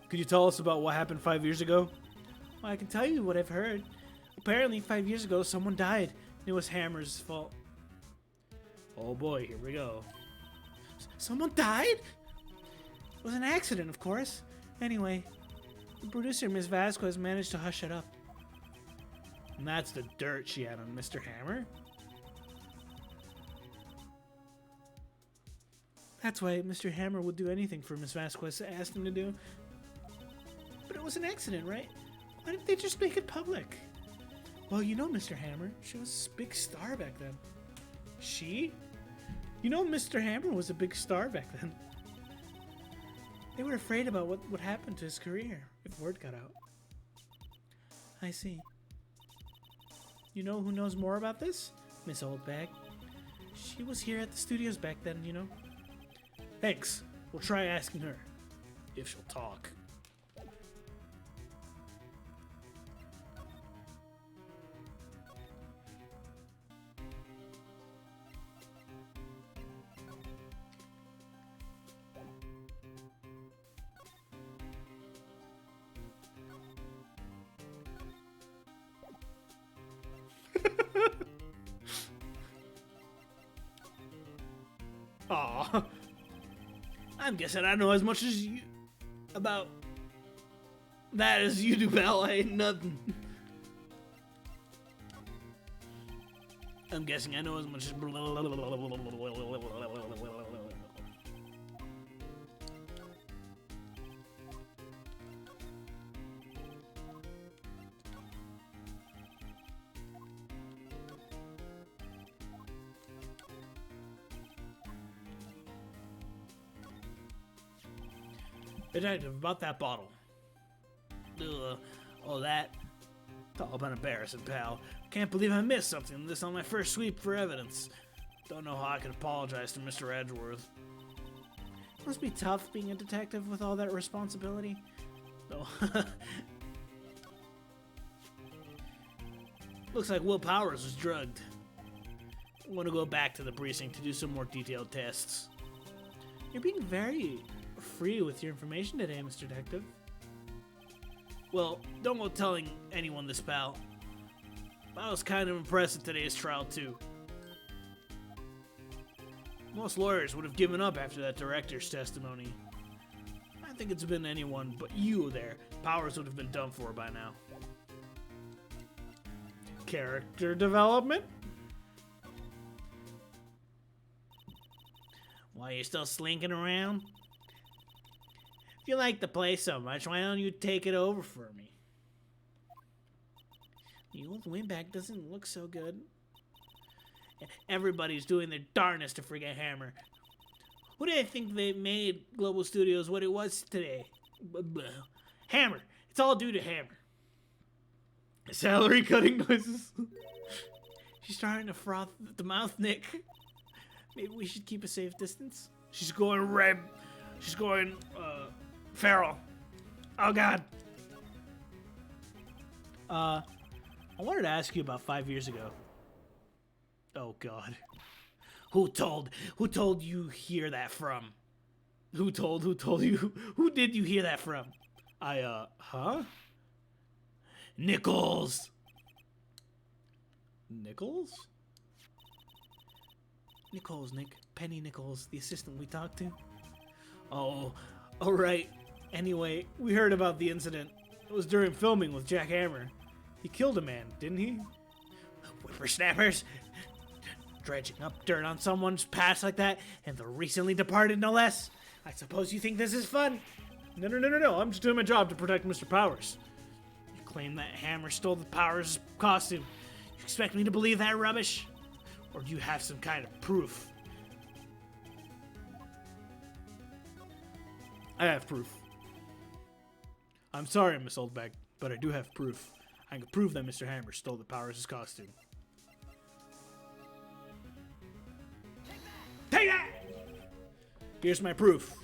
Could you tell us about what happened 5 years ago? Well, I can tell you what I've heard. Apparently, 5 years ago, someone died. It was Hammer's fault. Oh boy, here we go. Someone died? It was an accident, of course. Anyway, the producer, Ms. Vasquez, managed to hush it up. And that's the dirt she had on Mr. Hammer? That's why Mr. Hammer would do anything for Ms. Vasquez asked him to do. But it was an accident, right? Why didn't they just make it public? Well, you know Mr. Hammer. She was a big star back then. She? You know Mr. Hammer was a big star back then. They were afraid about what would happen to his career if word got out. I see. You know who knows more about this? Miss Oldbag. She was here at the studios back then, you know. Thanks. We'll try asking her. If she'll talk. Aw. I'm guessing I know as much as you about that as you do, pal. I ain't nothing. I'm guessing I know as much as Detective, about that bottle. Ugh, all that. It's all been embarrassing, pal. Can't believe I missed something this on my first sweep for evidence. Don't know how I can apologize to Mr. Edgeworth. It must be tough being a detective with all that responsibility. Oh. Looks like Will Powers was drugged. I want to go back to the precinct to do some more detailed tests. You're being very free with your information today, Mr. Detective. Well, don't go telling anyone this, pal. I was kind of impressed at today's trial, too. Most lawyers would have given up after that director's testimony. I think it's been anyone but you there. Powers would have been done for by now. Character development? Why, you still slinking around? If you like the place so much, why don't you take it over for me? The old windbag doesn't look so good. Everybody's doing their darnest to forget Hammer. Who do they think they made Global Studios what it was today? Hammer. It's all due to Hammer. Salary cutting noises. She's starting to froth at the mouth, Nick. Maybe we should keep a safe distance. She's going red. She's going, feral. Oh, God. I wanted to ask you about 5 years ago. Oh, God. Who told you hear that from? Who told you? Who did you hear that from? Huh? Nichols. Nichols? Nichols, Nick. Penny Nichols, the assistant we talked to. Oh, all right. Anyway, we heard about the incident. It was during filming with Jack Hammer. He killed a man, didn't he? Whippersnappers? Dredging up dirt on someone's past like that, and the recently departed no less. I suppose you think this is fun? No. I'm just doing my job to protect Mr. Powers. You claim that Hammer stole the Powers costume. You expect me to believe that rubbish? Or do you have some kind of proof? I have proof. I'm sorry, Miss Oldbag, but I do have proof. I can prove that Mr. Hammer stole the Powers' costume. Take that! Here's my proof.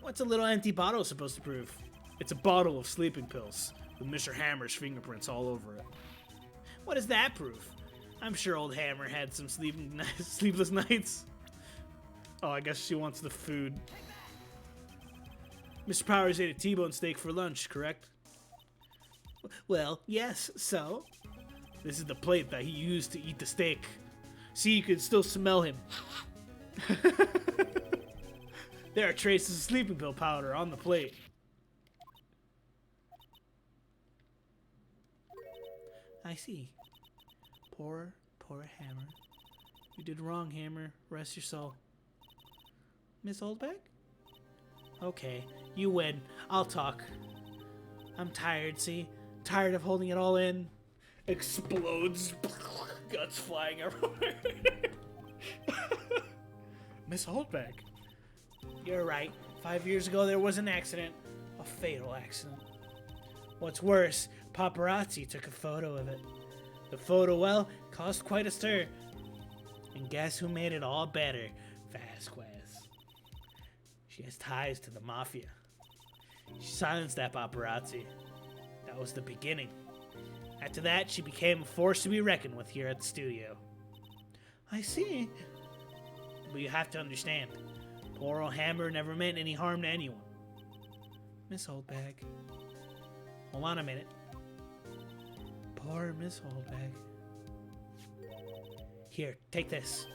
What's a little empty bottle supposed to prove? It's a bottle of sleeping pills with Mr. Hammer's fingerprints all over it. What does that prove? I'm sure old Hammer had some sleepless nights. Oh, I guess she wants the food. Mr. Powers ate a T-bone steak for lunch, correct? Well, yes, so? This is the plate that he used to eat the steak. See, you can still smell him. There are traces of sleeping pill powder on the plate. I see. Poor Hammer. You did wrong, Hammer. Rest your soul. Miss Oldbeck? Okay, you win. I'll talk. I'm tired, see? Tired of holding it all in. Explodes. Guts flying everywhere. Miss Holdback. You're right. 5 years ago there was an accident. A fatal accident. What's worse, paparazzi took a photo of it. The photo, well, caused quite a stir. And guess who made it all better? Vasquez. She has ties to the mafia. She silenced that paparazzi. That was the beginning. After that, she became a force to be reckoned with here at the studio. I see. But you have to understand, poor old Hammer never meant any harm to anyone. Miss Holdbag. Hold on a minute. Poor Miss Holdbag. Here, take this.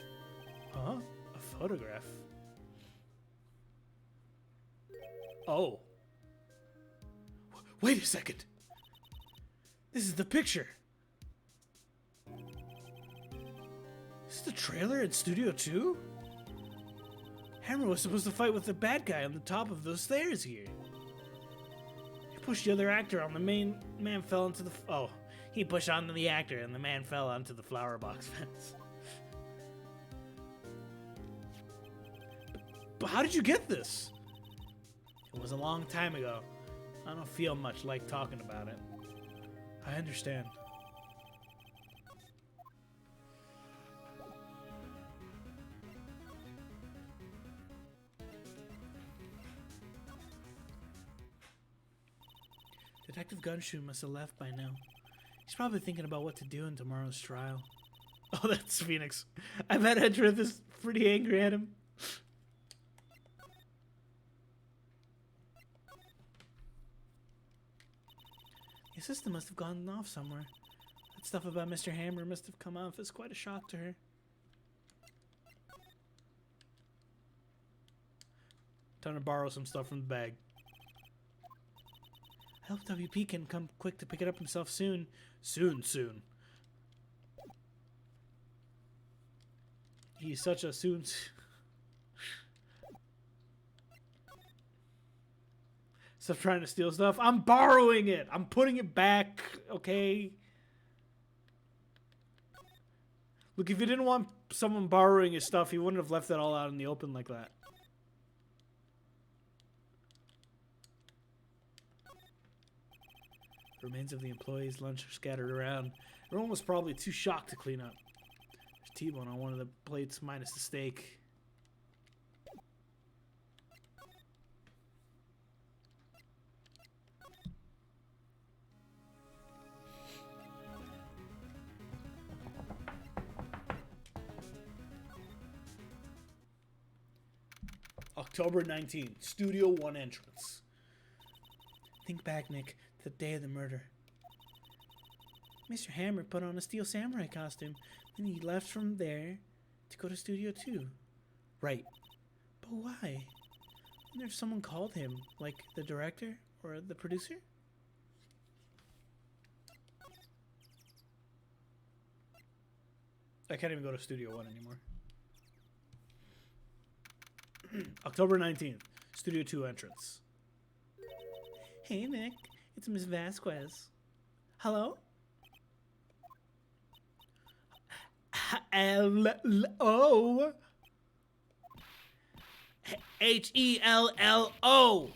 Huh? A photograph? Oh. Wait a second. This is the picture. Is this the trailer in Studio 2? Hammer was supposed to fight with the bad guy on the top of those stairs here. He pushed the other actor on the man fell into the... Oh, he pushed onto the actor and the man fell onto the flower box fence. But how did you get this? It was a long time ago. I don't feel much like talking about it. I understand. Detective Gunshoe must have left by now. He's probably thinking about what to do in tomorrow's trial. Oh, that's Phoenix. I bet Edrith is pretty angry at him. The assistant must have gone off somewhere. That stuff about Mr. Hammer must have come off as quite a shock to her. Time to borrow some stuff from the bag. I hope WP can come quick to pick it up himself soon. Soon. He's such a soon. Stop trying to steal stuff. I'm borrowing it. I'm putting it back, okay? Look, if he didn't want someone borrowing his stuff, he wouldn't have left it all out in the open like that. Remains of the employees' lunch are scattered around. Everyone was probably too shocked to clean up. There's T-bone on one of the plates minus the steak. October 19th, Studio 1 entrance. Think back, Nick, to the day of the murder. Mr. Hammer put on a Steel Samurai costume, then he left from there to go to Studio 2. Right. But why? I wonder if someone called him, like the director or the producer? I can't even go to Studio 1 anymore. October 19th, Studio 2 entrance. Hey, Nick. It's Miss Vasquez. Hello? Hello? Hello.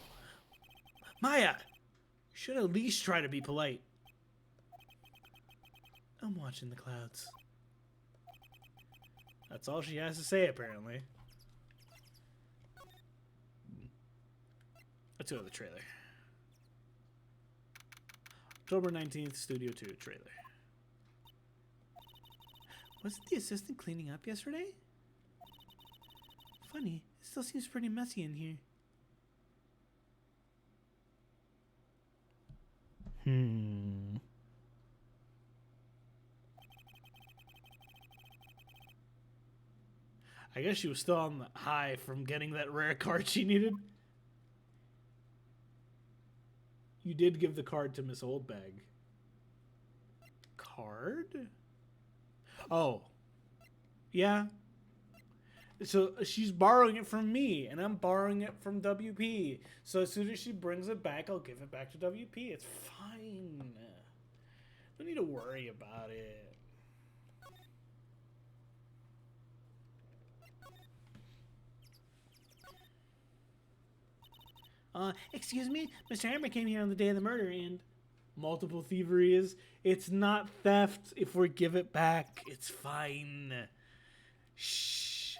Maya, you should at least try to be polite. I'm watching the clouds. That's all she has to say, apparently. Let's go to the trailer. October 19th, Studio 2 trailer. Wasn't the assistant cleaning up yesterday? Funny, it still seems pretty messy in here. I guess she was still on the high from getting that rare card she needed. You did give the card to Miss Oldbag. Card? Oh. Yeah. So she's borrowing it from me, and I'm borrowing it from WP. So as soon as she brings it back, I'll give it back to WP. It's fine. Don't need to worry about it. Excuse me? Mr. Hammer came here on the day of the murder and... Multiple thievery is... It's not theft if we give it back. It's fine. Shh.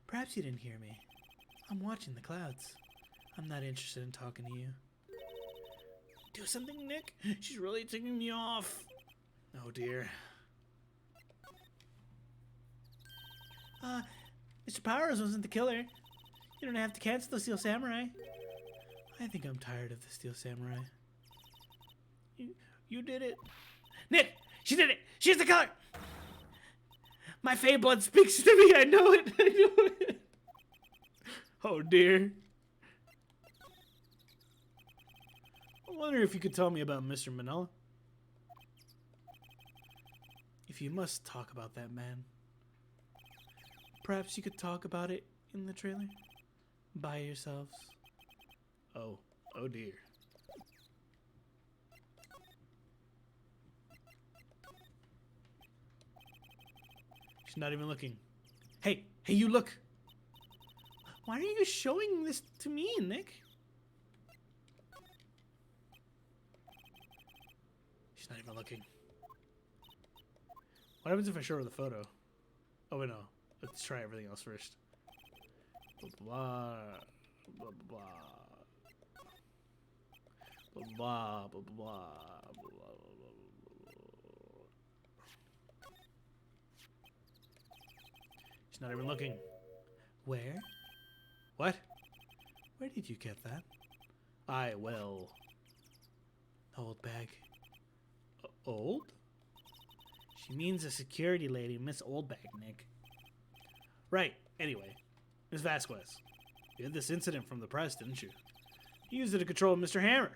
Perhaps you didn't hear me. I'm watching the clouds. I'm not interested in talking to you. Do something, Nick? She's really ticking me off. Oh, dear. Mr. Powers wasn't the killer. You don't have to cancel the Steel Samurai. I think I'm tired of the Steel Samurai. You did it. Nick! She did it! She's the killer! My Fey blood speaks to me! I know it! I know it! Oh dear. I wonder if you could tell me about Mr. Manila. If you must talk about that man, perhaps you could talk about it in the trailer? By yourselves. Oh dear. She's not even looking. Hey, you look. Why are you showing this to me, Nick? She's not even looking. What happens if I show her the photo? Oh wait, no. Let's try everything else first. Blah blah blah blah blah blah blah blah. She's not even looking. Where? What? Where did you get that? I will. Old bag. Old? She means a security lady, Miss Oldbag, Nick. Right. Anyway. Miss Vasquez, you had this incident from the press, didn't you? You used it to control Mr. Hammer.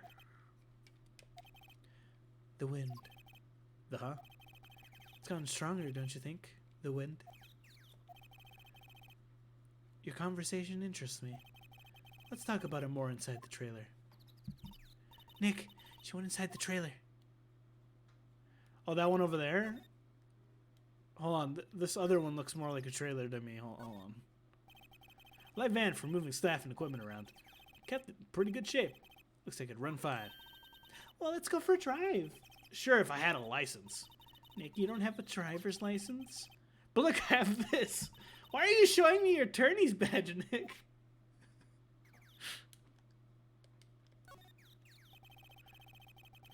The wind. The huh? It's gotten stronger, don't you think? The wind. Your conversation interests me. Let's talk about it more inside the trailer. Nick, she went inside the trailer. Oh, that one over there? Hold on, this other one looks more like a trailer to me. Hold on. Light van for moving staff and equipment around. Kept it in pretty good shape. Looks like it'd run fine. Well, let's go for a drive. Sure, if I had a license. Nick, you don't have a driver's license? But look, I have this. Why are you showing me your attorney's badge, Nick?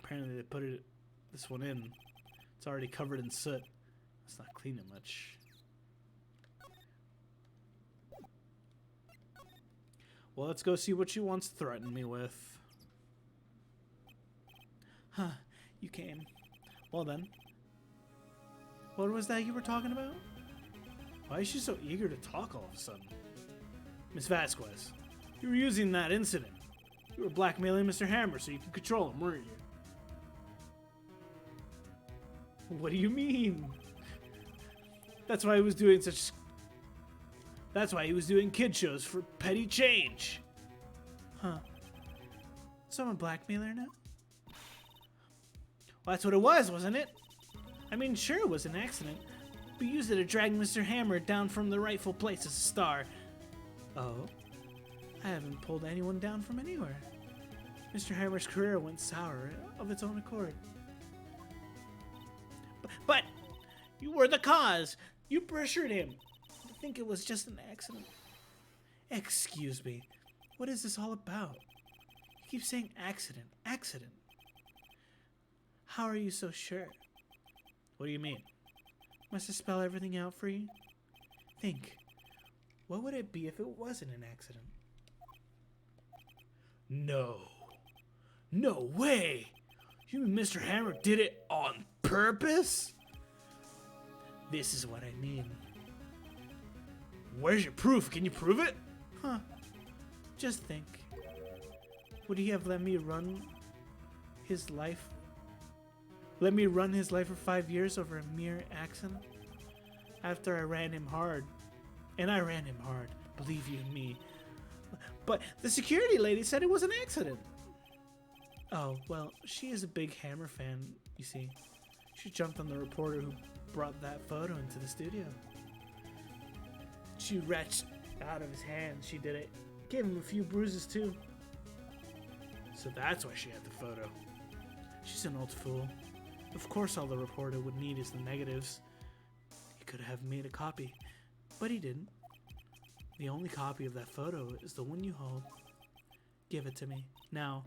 Apparently they put this one in. It's already covered in soot. Let's not clean it much. Well, let's go see what she wants to threaten me with. Huh, you came. Well then. What was that you were talking about? Why is she so eager to talk all of a sudden? Miss Vasquez, you were using that incident. You were blackmailing Mr. Hammer so you could control him, weren't you? What do you mean? That's why he was doing kid shows for petty change. Huh. So I'm a blackmailer now? Well, that's what it was, wasn't it? I mean, sure it was an accident. We used it to drag Mr. Hammer down from the rightful place as a star. Oh? I haven't pulled anyone down from anywhere. Mr. Hammer's career went sour of its own accord. But you were the cause. You pressured him. I think it was just an accident. Excuse me. What is this all about? You keep saying accident, accident. How are you so sure? What do you mean? Must I spell everything out for you? Think. What would it be if it wasn't an accident? No. No way! You mean Mr. Hammer did it on purpose? This is what I mean. Where's your proof? Can you prove it? Huh. Just think. Would he have let me run his life? Let me run his life for 5 years over a mere accident? After I ran him hard. And I ran him hard, believe you me. But the security lady said it was an accident. Oh, well, she is a big Hammer fan, you see. She jumped on the reporter who brought that photo into the studio. She wrenched out of his hand. She did it. Gave him a few bruises, too. So that's why she had the photo. She's an old fool. Of course all the reporter would need is the negatives. He could have made a copy, but he didn't. The only copy of that photo is the one you hold. Give it to me. Now.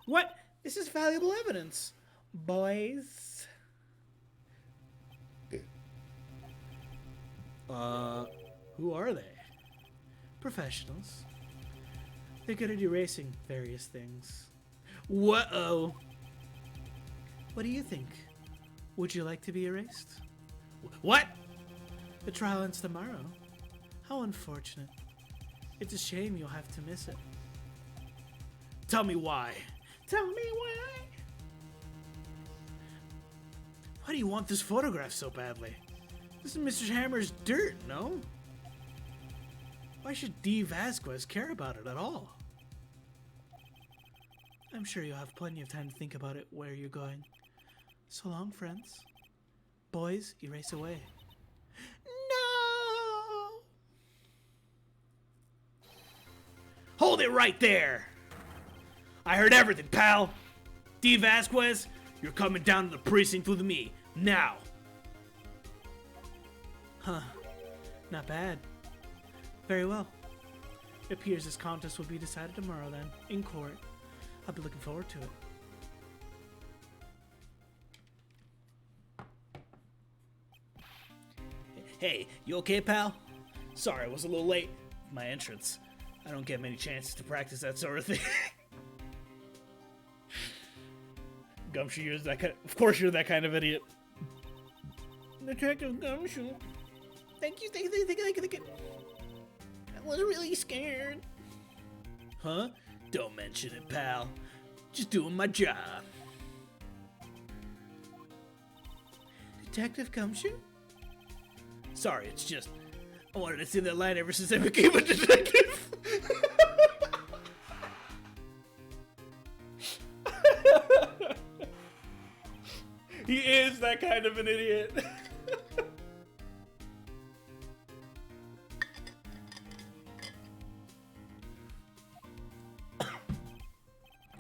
What? This is valuable evidence. Boys. Who are they? Professionals. They're good at erasing various things. Whoa! What do you think? Would you like to be erased? What? The trial ends tomorrow. How unfortunate. It's a shame you'll have to miss it. Tell me why. Tell me why. Why do you want this photograph so badly? This is Mr. Hammer's dirt, no? Why should D. Vasquez care about it at all? I'm sure you'll have plenty of time to think about it where you're going. So long, friends. Boys, erase away. No! Hold it right there! I heard everything, pal! D. Vasquez, you're coming down to the precinct with me, now! Huh. Not bad. Very well. It appears this contest will be decided tomorrow then, in court. I'll be looking forward to it. Hey, you okay, pal? Sorry, I was a little late with my entrance. I don't get many chances to practice that sort of thing. Gumshoe, you're that kind of course you're that kind of idiot. Detective Gumshoe. Thank you. I was really scared. Huh? Don't mention it, pal. Just doing my job. Detective Gumshoe? Sorry, it's just I wanted to see that line ever since I became a detective. He is that kind of an idiot.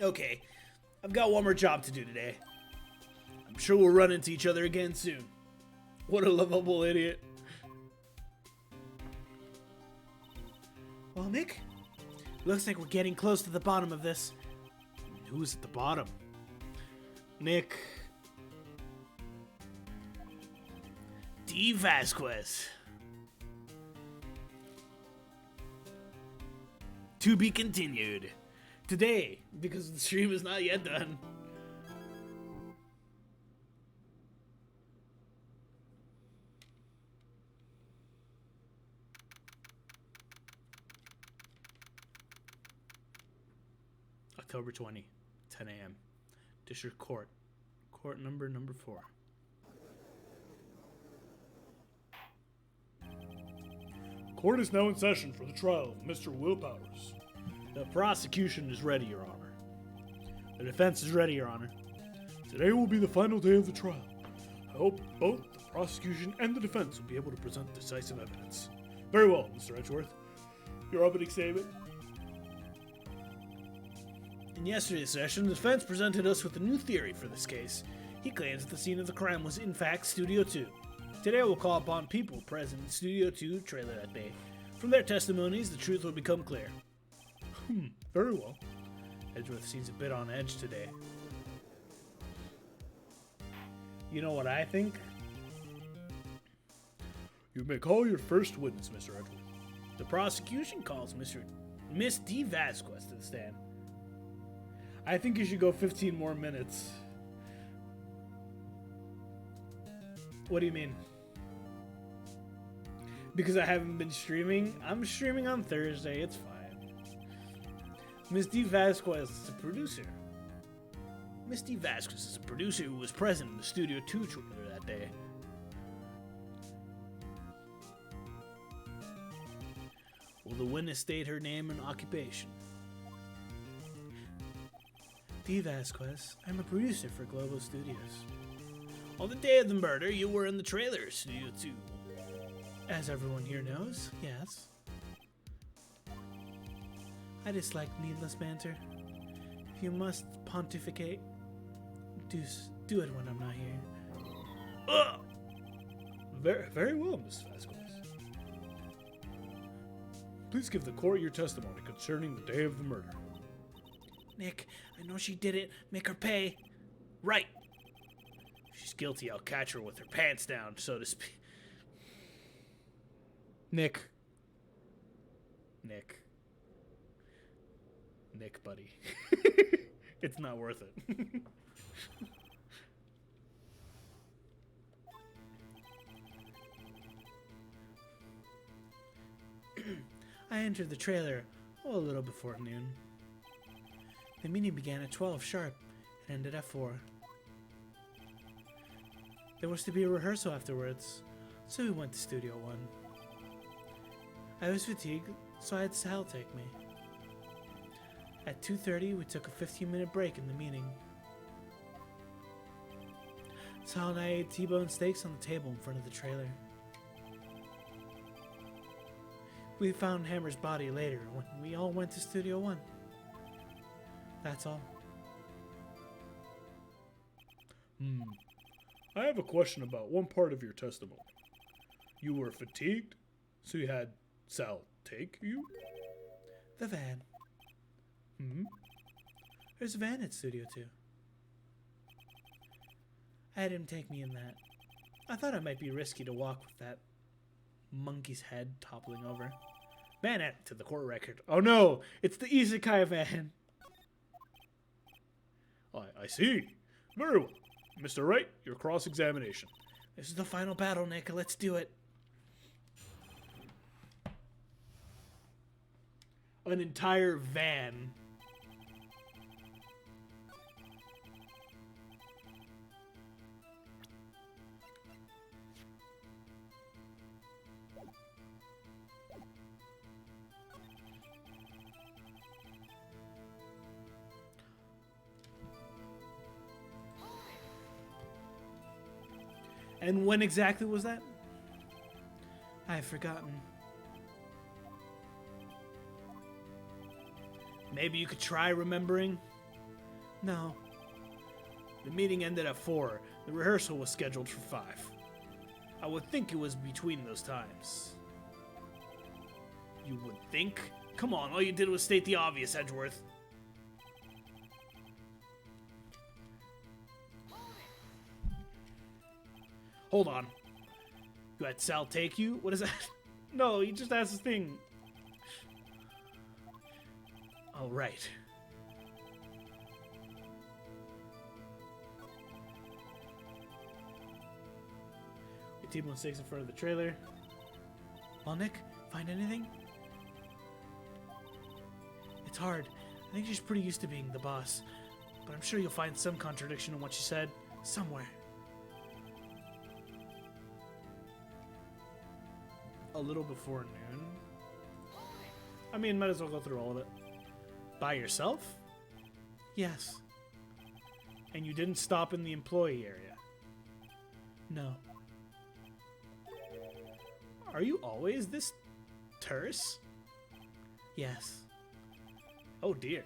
Okay, I've got one more job to do today. I'm sure we'll run into each other again soon. What a lovable idiot. Well, Nick, looks like we're getting close to the bottom of this. Who's at the bottom? Nick. D. Vasquez. To be continued. Today, because the stream is not yet done. October 20, 10 a.m. District Court. Court number 4. Court is now in session for the trial of Mr. Will Powers. The prosecution is ready, Your Honor. The defense is ready, Your Honor. Today will be the final day of the trial. I hope both the prosecution and the defense will be able to present decisive evidence. Very well, Mr. Edgeworth. Your opening statement. In yesterday's session, the defense presented us with a new theory for this case. He claims that the scene of the crime was in fact Studio 2. Today we'll call upon people present in Studio 2 trailer that day. From their testimonies, the truth will become clear. Very well. Edgeworth seems a bit on edge today. You know what I think? You may call your first witness, Mr. Edgeworth. The prosecution calls Miss D. Vasquez to the stand. I think you should go 15 more minutes. What do you mean? Because I haven't been streaming? I'm streaming on Thursday, it's fine. Miss D. Vasquez is a producer. Miss D. Vasquez is a producer who was present in the Studio 2 trailer that day. Will the witness state her name and occupation? D. Vasquez, I'm a producer for Global Studios. On the day of the murder, you were in the trailer, Studio 2. As everyone here knows, yes. I dislike needless banter. If you must pontificate, do it when I'm not here. Ugh! Very well, Miss Vasquez. Please give the court your testimony concerning the day of the murder. Nick, I know she did it. Make her pay. Right. If she's guilty, I'll catch her with her pants down, so to speak. Nick, buddy. It's not worth it. I entered the trailer a little before noon. The meeting began at 12 sharp and ended at 4. There was to be a rehearsal afterwards, so we went to Studio 1. I was fatigued, so I had Sal take me. At 2:30, we took a 15-minute break in the meeting. Sal and I ate T-bone steaks on the table in front of the trailer. We found Hammer's body later when we all went to Studio 1. That's all. I have a question about one part of your testimony. You were fatigued, so you had Sal take you? The van. There's a van at Studio 2. I had him take me in that. I thought it might be risky to walk with that monkey's head toppling over. Van added to the court record. Oh no, it's the Isekai van. I see. Very well. Mr. Wright, your cross-examination. This is the final battle, Nick. Let's do it. An entire van. And when exactly was that? I've forgotten. Maybe you could try remembering? No. The meeting ended at 4. The rehearsal was scheduled for 5. I would think it was between those times. You would think? Come on, all you did was state the obvious, Edgeworth. Hold on. You had Sal take you? What is that? No, he just asked his thing. Oh, right. T-Bone 6 in front of the trailer. Well, Nick, find anything? It's hard. I think she's pretty used to being the boss. But I'm sure you'll find some contradiction in what she said. Somewhere. A little before noon? I mean, might as well go through all of it. By yourself? Yes. And you didn't stop in the employee area? No. Are you always this terse? Yes. Oh dear.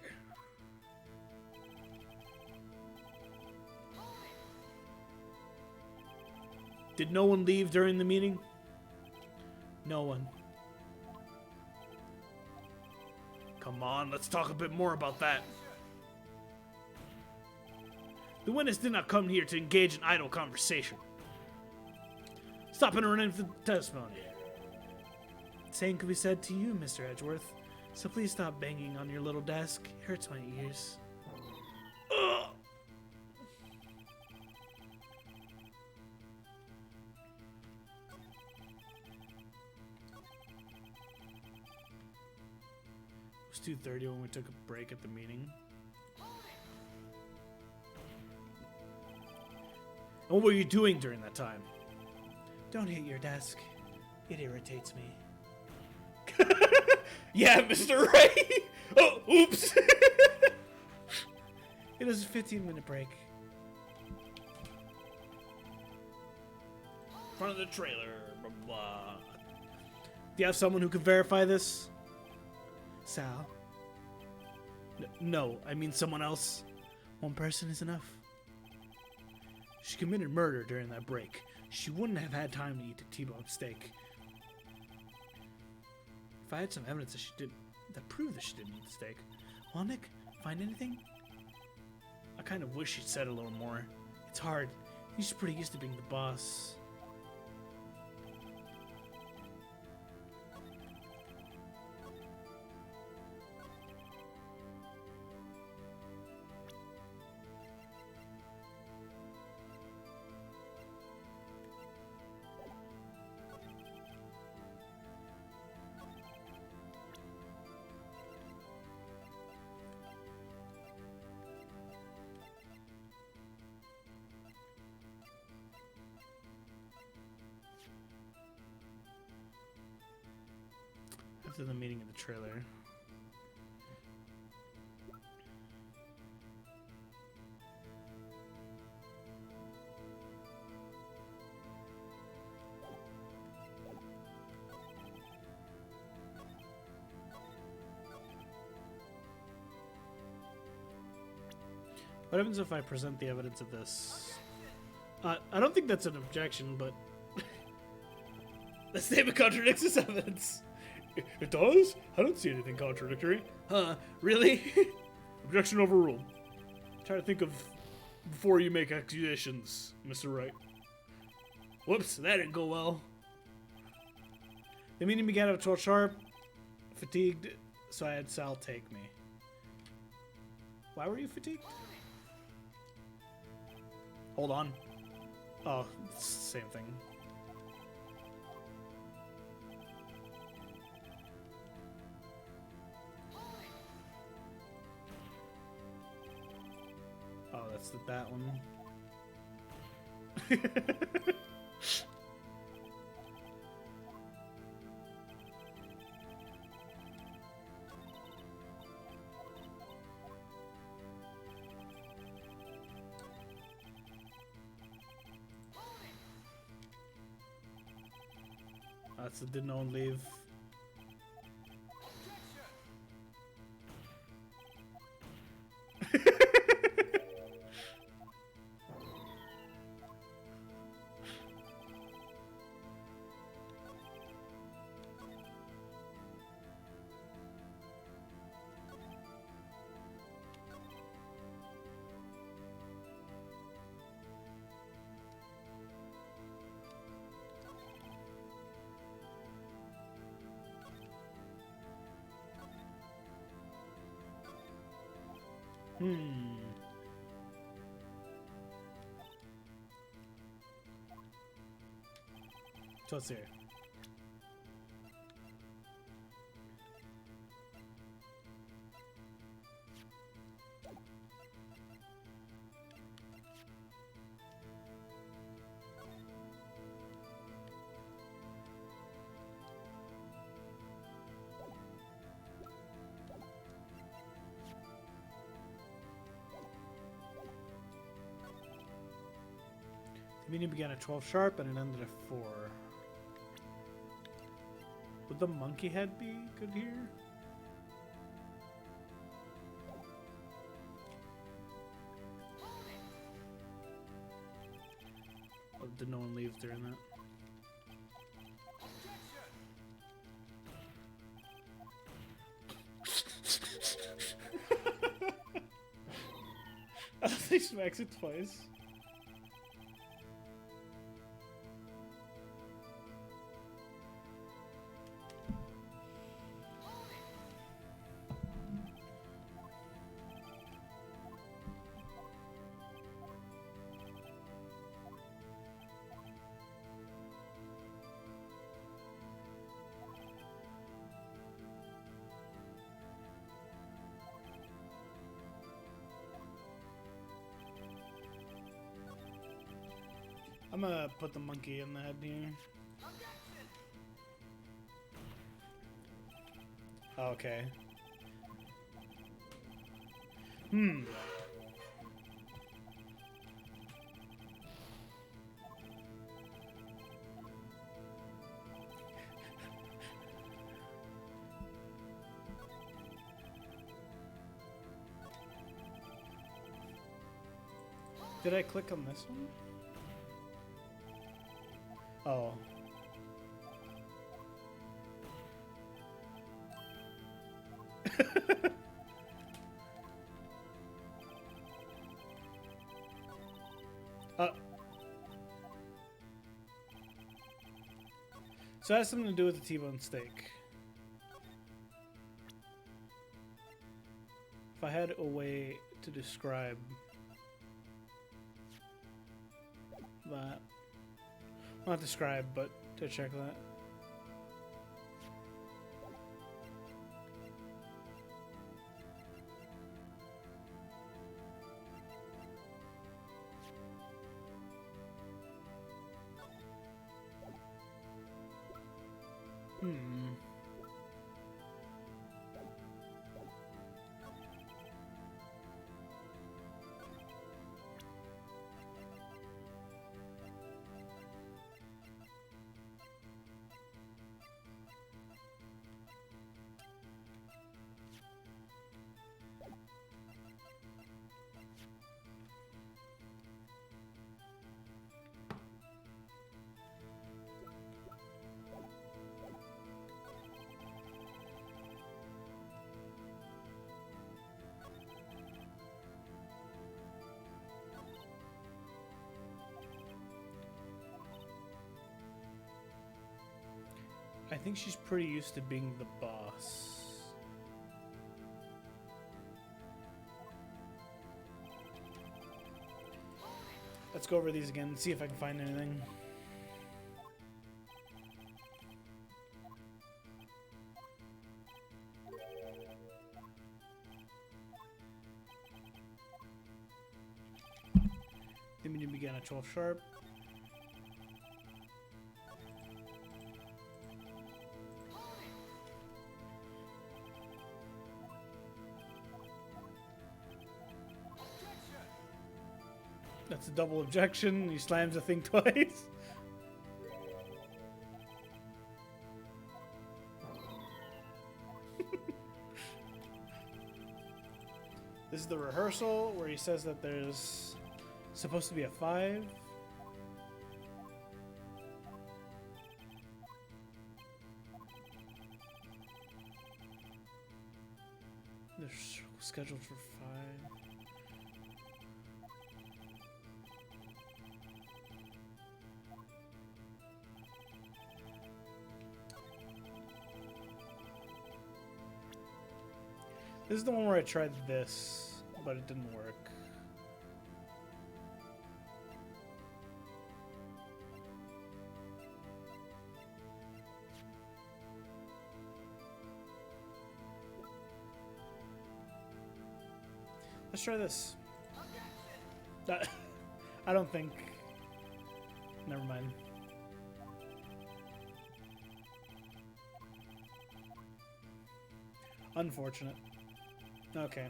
Did no one leave during the meeting? No one. Come on, let's talk a bit more about that. The witness did not come here to engage in idle conversation. Stop interrupting the testimony. Same could be said to you, Mr. Edgeworth. So please stop banging on your little desk. It hurts my ears. Ugh. It was 2:30 when we took a break at the meeting. And what were you doing during that time? Don't hit your desk. It irritates me. Yeah, Mr. Wright! Oh, oops! It was a 15-minute break. In front of the trailer, blah, blah. Do you have someone who can verify this? Sal? No, I mean someone else. One person is enough. She committed murder during that break. She wouldn't have had time to eat a T-bone steak. If I had some evidence that proved that she didn't eat the steak. Well, Nick, find anything? I kind of wish she'd said a little more. It's hard. She's pretty used to being the boss. After the meeting in the trailer. What happens if I present the evidence of this? I don't think that's an objection, but the statement contradicts this evidence. It does? I don't see anything contradictory. Huh? Really? Objection overruled. Try to think of before you make accusations, Mr. Wright. Whoops, that didn't go well. The meeting began at 12 sharp. Fatigued, so I had Sal take me. Why were you fatigued? Hold on. Oh, same thing. Oh, that's that one. That's a did no one leave. So let's see. The meeting began at 12 sharp and it ended at 4. Would the monkey head be good here? Oh, did no one leave during that? I don't think smacks it twice. I'm gonna put the monkey in the head here. Okay. Did I click on this one? Oh. So it has something to do with the T-bone steak. If I had a way to describe that. Not describe, but to check that. I think she's pretty used to being the boss. Let's go over these again and see if I can find anything. The meeting began at 12 sharp. That's a double objection. He slams the thing twice. This is the rehearsal where he says that there's supposed to be a 5. They're scheduled for 5. This is the one where I tried this, but it didn't work. Let's try this. I don't think. Never mind. Unfortunate. Okay.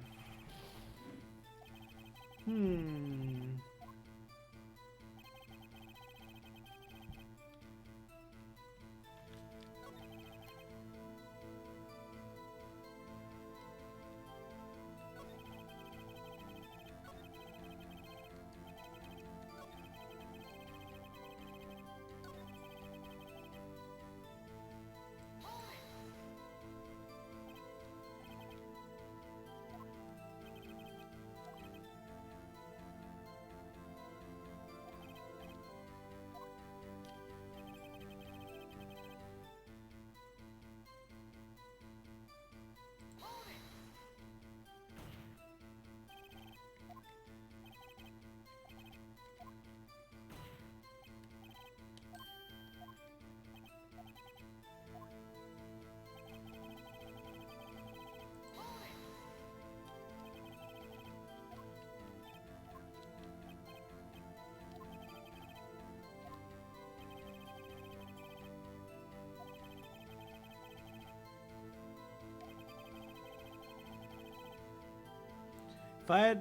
If I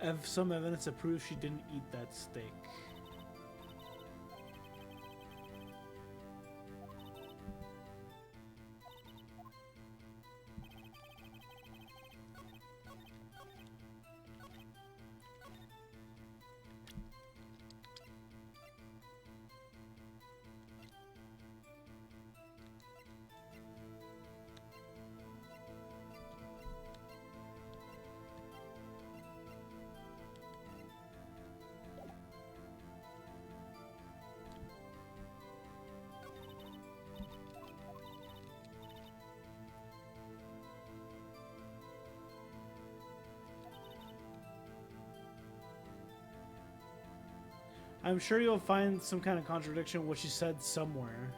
have some evidence to prove she didn't eat that steak. I'm sure you'll find some kind of contradiction in what she said somewhere.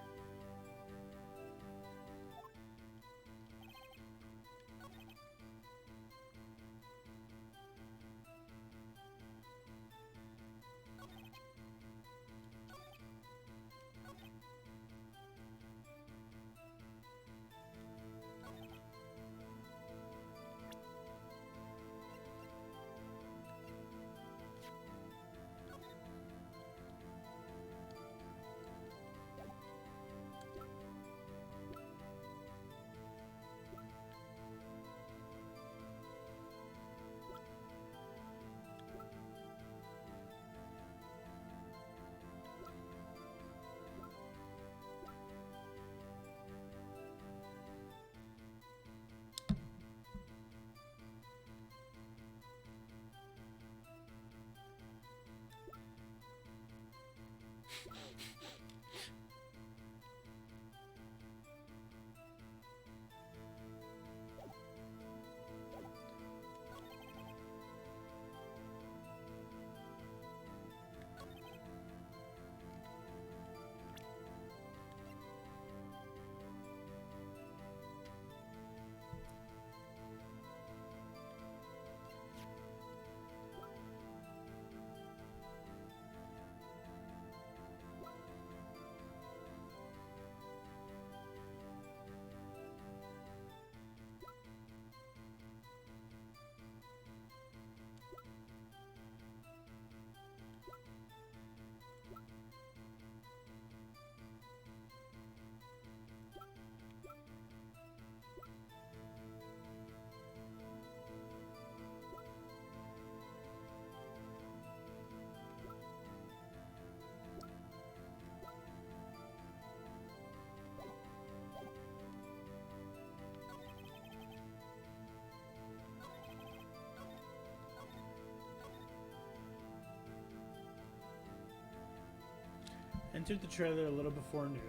entered the trailer a little before noon.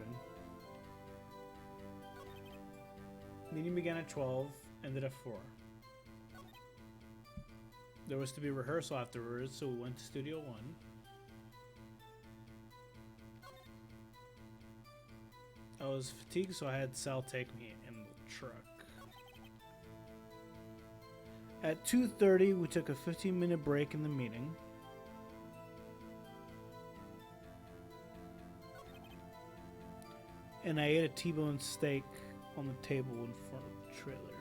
Meeting began at 12, ended at 4. There was to be rehearsal afterwards, so we went to Studio 1. I was fatigued, so I had Sal take me in the truck. At 2:30, we took a 15-minute break in the meeting. And I ate a T-bone steak on the table in front of the trailer.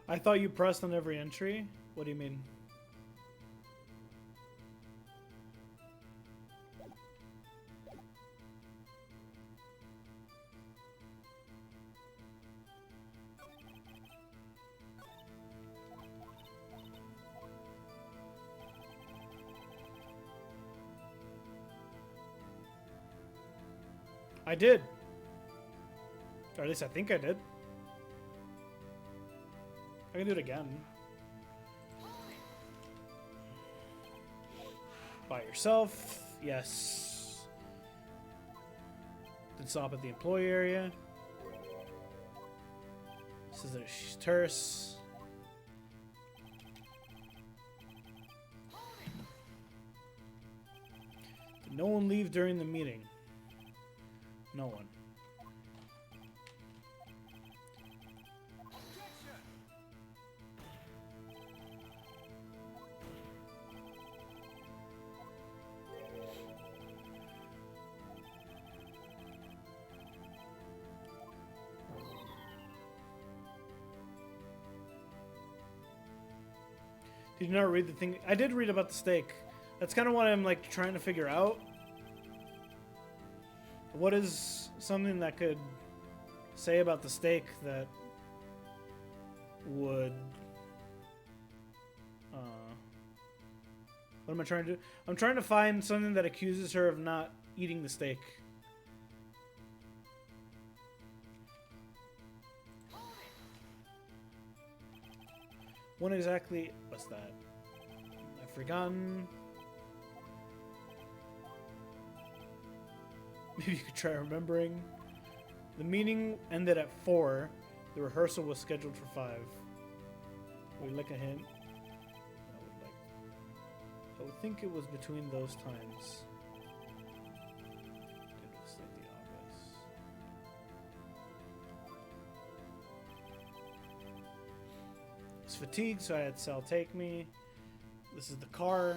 I thought you pressed on every entry? What do you mean? I did. Or at least I think I did. I can do it again. By yourself. Yes. Then stop at the employee area. Says that she's terse. Did no one leave during the meeting? No one. Did you not read the thing? I did read about the steak. That's kind of what I'm like trying to figure out. What is something that could say about the steak that would what am I trying to do? I'm trying to find something that accuses her of not eating the steak. What exactly was that? I've forgotten. Maybe you could try remembering. The meeting ended at 4. The rehearsal was scheduled for 5. Would you like a hint? I would think it was between those times. It was like the office. I was fatigued, so I had Sal take me. This is the car.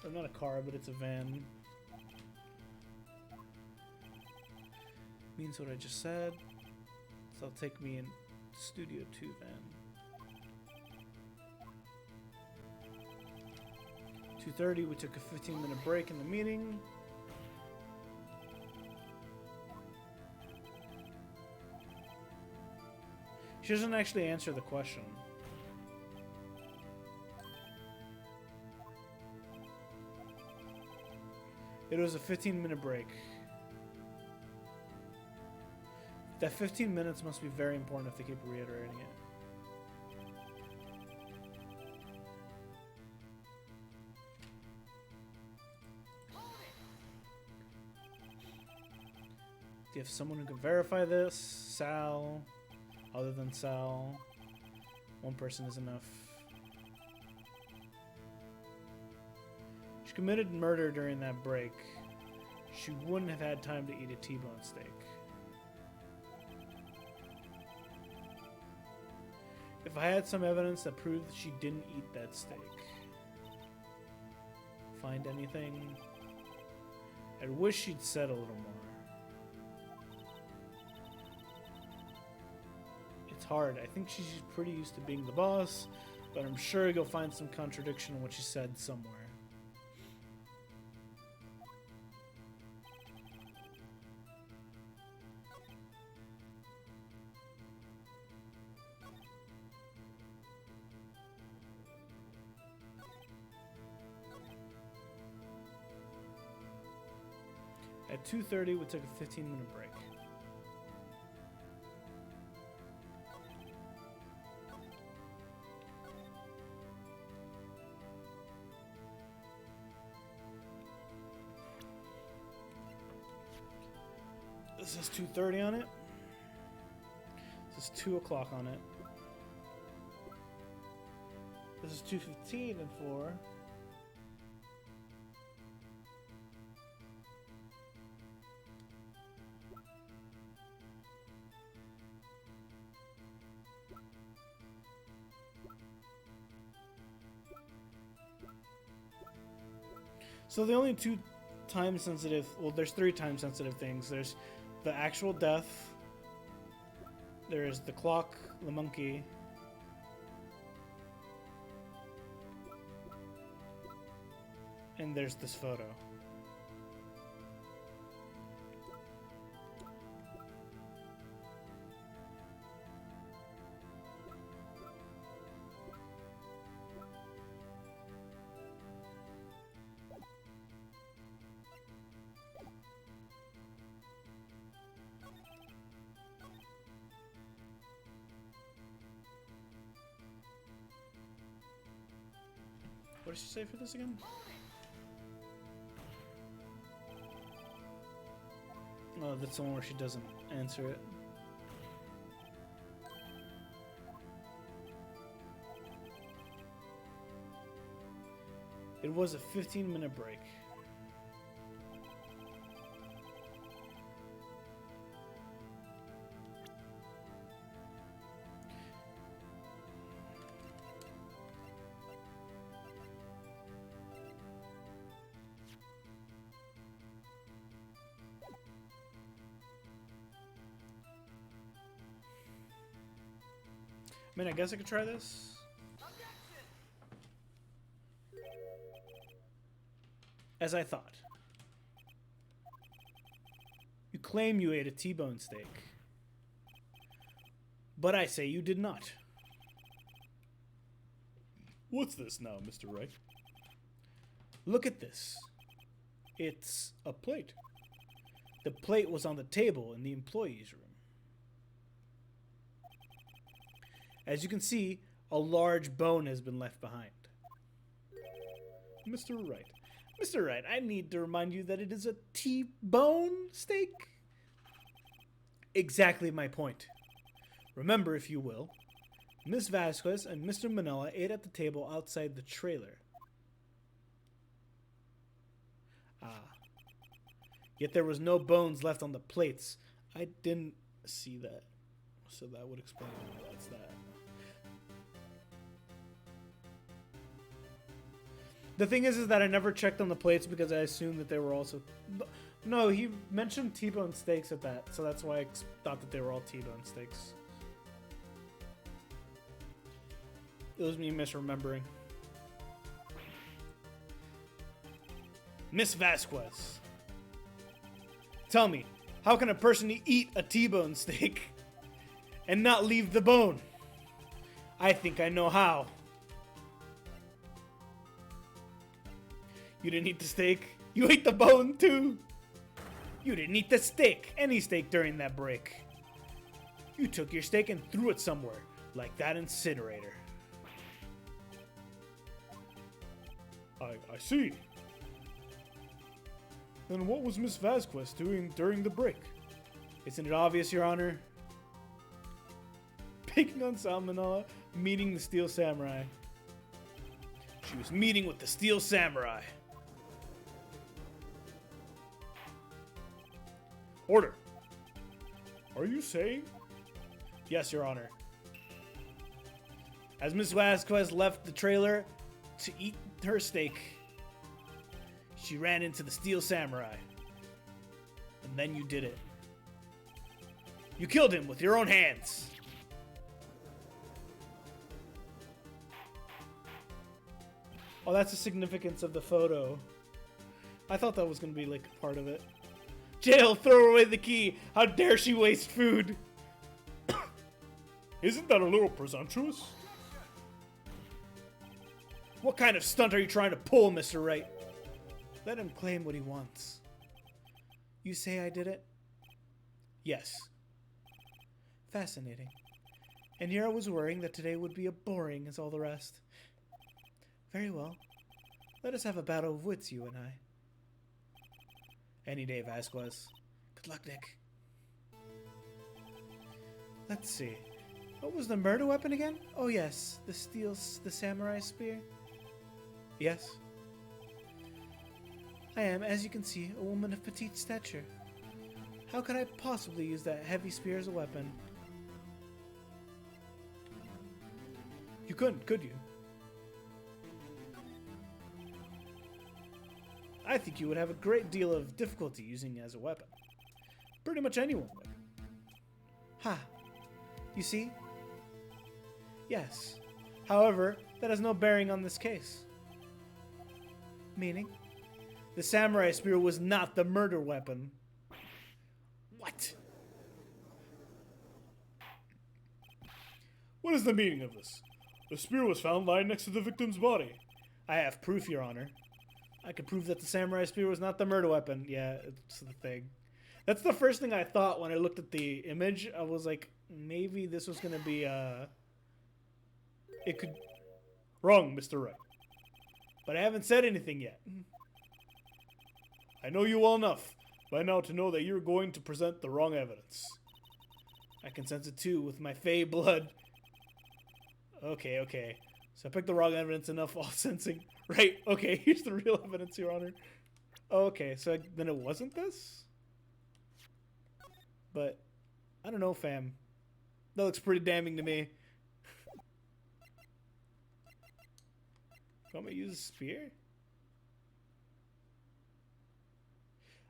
Or not a car, but it's a van. Means what I just said. So I'll take me in Studio 2 van. 2:30, we took a 15-minute break in the meeting. She doesn't actually answer the question. It was a 15-minute break. That 15 minutes must be very important if they keep reiterating it. Do you have someone who can verify this? Sal. Other than Sal. One person is enough. She committed murder during that break. She wouldn't have had time to eat a T-bone steak. If I had some evidence that proved she didn't eat that steak. Find anything? I wish she'd said a little more. It's hard. I think she's pretty used to being the boss, but I'm sure you'll find some contradiction in what she said somewhere. At 2:30, we took a 15-minute break. This is 2:30 on it. This is 2 o'clock on it. This is 2:15 and 4. So the only two time sensitive, well, there's 3 time sensitive things. There's the actual death, there's the clock, the monkey, and there's this photo. What did she say for this again? Oh, that's the one where she doesn't answer it. It was a 15-minute break. I mean, I guess I could try this. As I thought. You claim you ate a T-bone steak. But I say you did not. What's this now, Mr. Wright? Look at this. It's a plate. The plate was on the table in the employees' room. As you can see, a large bone has been left behind. Mr. Wright. Mr. Wright, I need to remind you that it is a T-bone steak. Exactly my point. Remember, if you will, Miss Vasquez and Mr. Manila ate at the table outside the trailer. Yet there was no bones left on the plates. I didn't see that. So that would explain why that's that. The thing is that I never checked on the plates because I assumed that they were also... No, he mentioned T-bone steaks at that, so that's why I thought that they were all T-bone steaks. It was me misremembering. Miss Vasquez. Tell me, how can a person eat a T-bone steak and not leave the bone? I think I know how. You didn't eat the steak. You ate the bone too. You didn't eat the steak, any steak during that break. You took your steak and threw it somewhere, like that incinerator. I see. Then what was Miss Vasquez doing during the break? Isn't it obvious, Your Honor? Picking on Salmonella, meeting the Steel Samurai. She was meeting with the Steel Samurai. Order. Are you saying? Yes, Your Honor. As Miss Vasquez left the trailer to eat her steak, she ran into the Steel Samurai. And then you did it. You killed him with your own hands. Oh, that's the significance of the photo. I thought that was going to be like part of it. Jail, throw away the key. How dare she waste food? Isn't that a little presumptuous? What kind of stunt are you trying to pull, Mr. Wright? Let him claim what he wants. You say I did it? Yes. Fascinating. And here I was worrying that today would be as boring as all the rest. Very well. Let us have a battle of wits, you and I. Any day, Vasquez. Good luck, Nick. Let's see. What was the murder weapon again? Oh yes, the samurai spear. Yes. I am, as you can see, a woman of petite stature. How could I possibly use that heavy spear as a weapon? You couldn't, could you? I think you would have a great deal of difficulty using it as a weapon. Pretty much anyone would. Ha! You see? Yes. However, that has no bearing on this case. Meaning? The samurai spear was not the murder weapon. What? What is the meaning of this? The spear was found lying next to the victim's body. I have proof, Your Honor. I can prove that the samurai spear was not the murder weapon. Yeah, it's the thing. That's the first thing I thought when I looked at the image. I was like, maybe this was going to be, it could... Wrong, Mr. Wright. But I haven't said anything yet. I know you well enough by now to know that you're going to present the wrong evidence. I can sense it too with my fey blood. Okay. So I picked the wrong evidence enough while sensing. Right, okay, here's the real evidence, Your Honor. Okay, so then it wasn't this? But, I don't know, fam. That looks pretty damning to me. Want me to use a spear?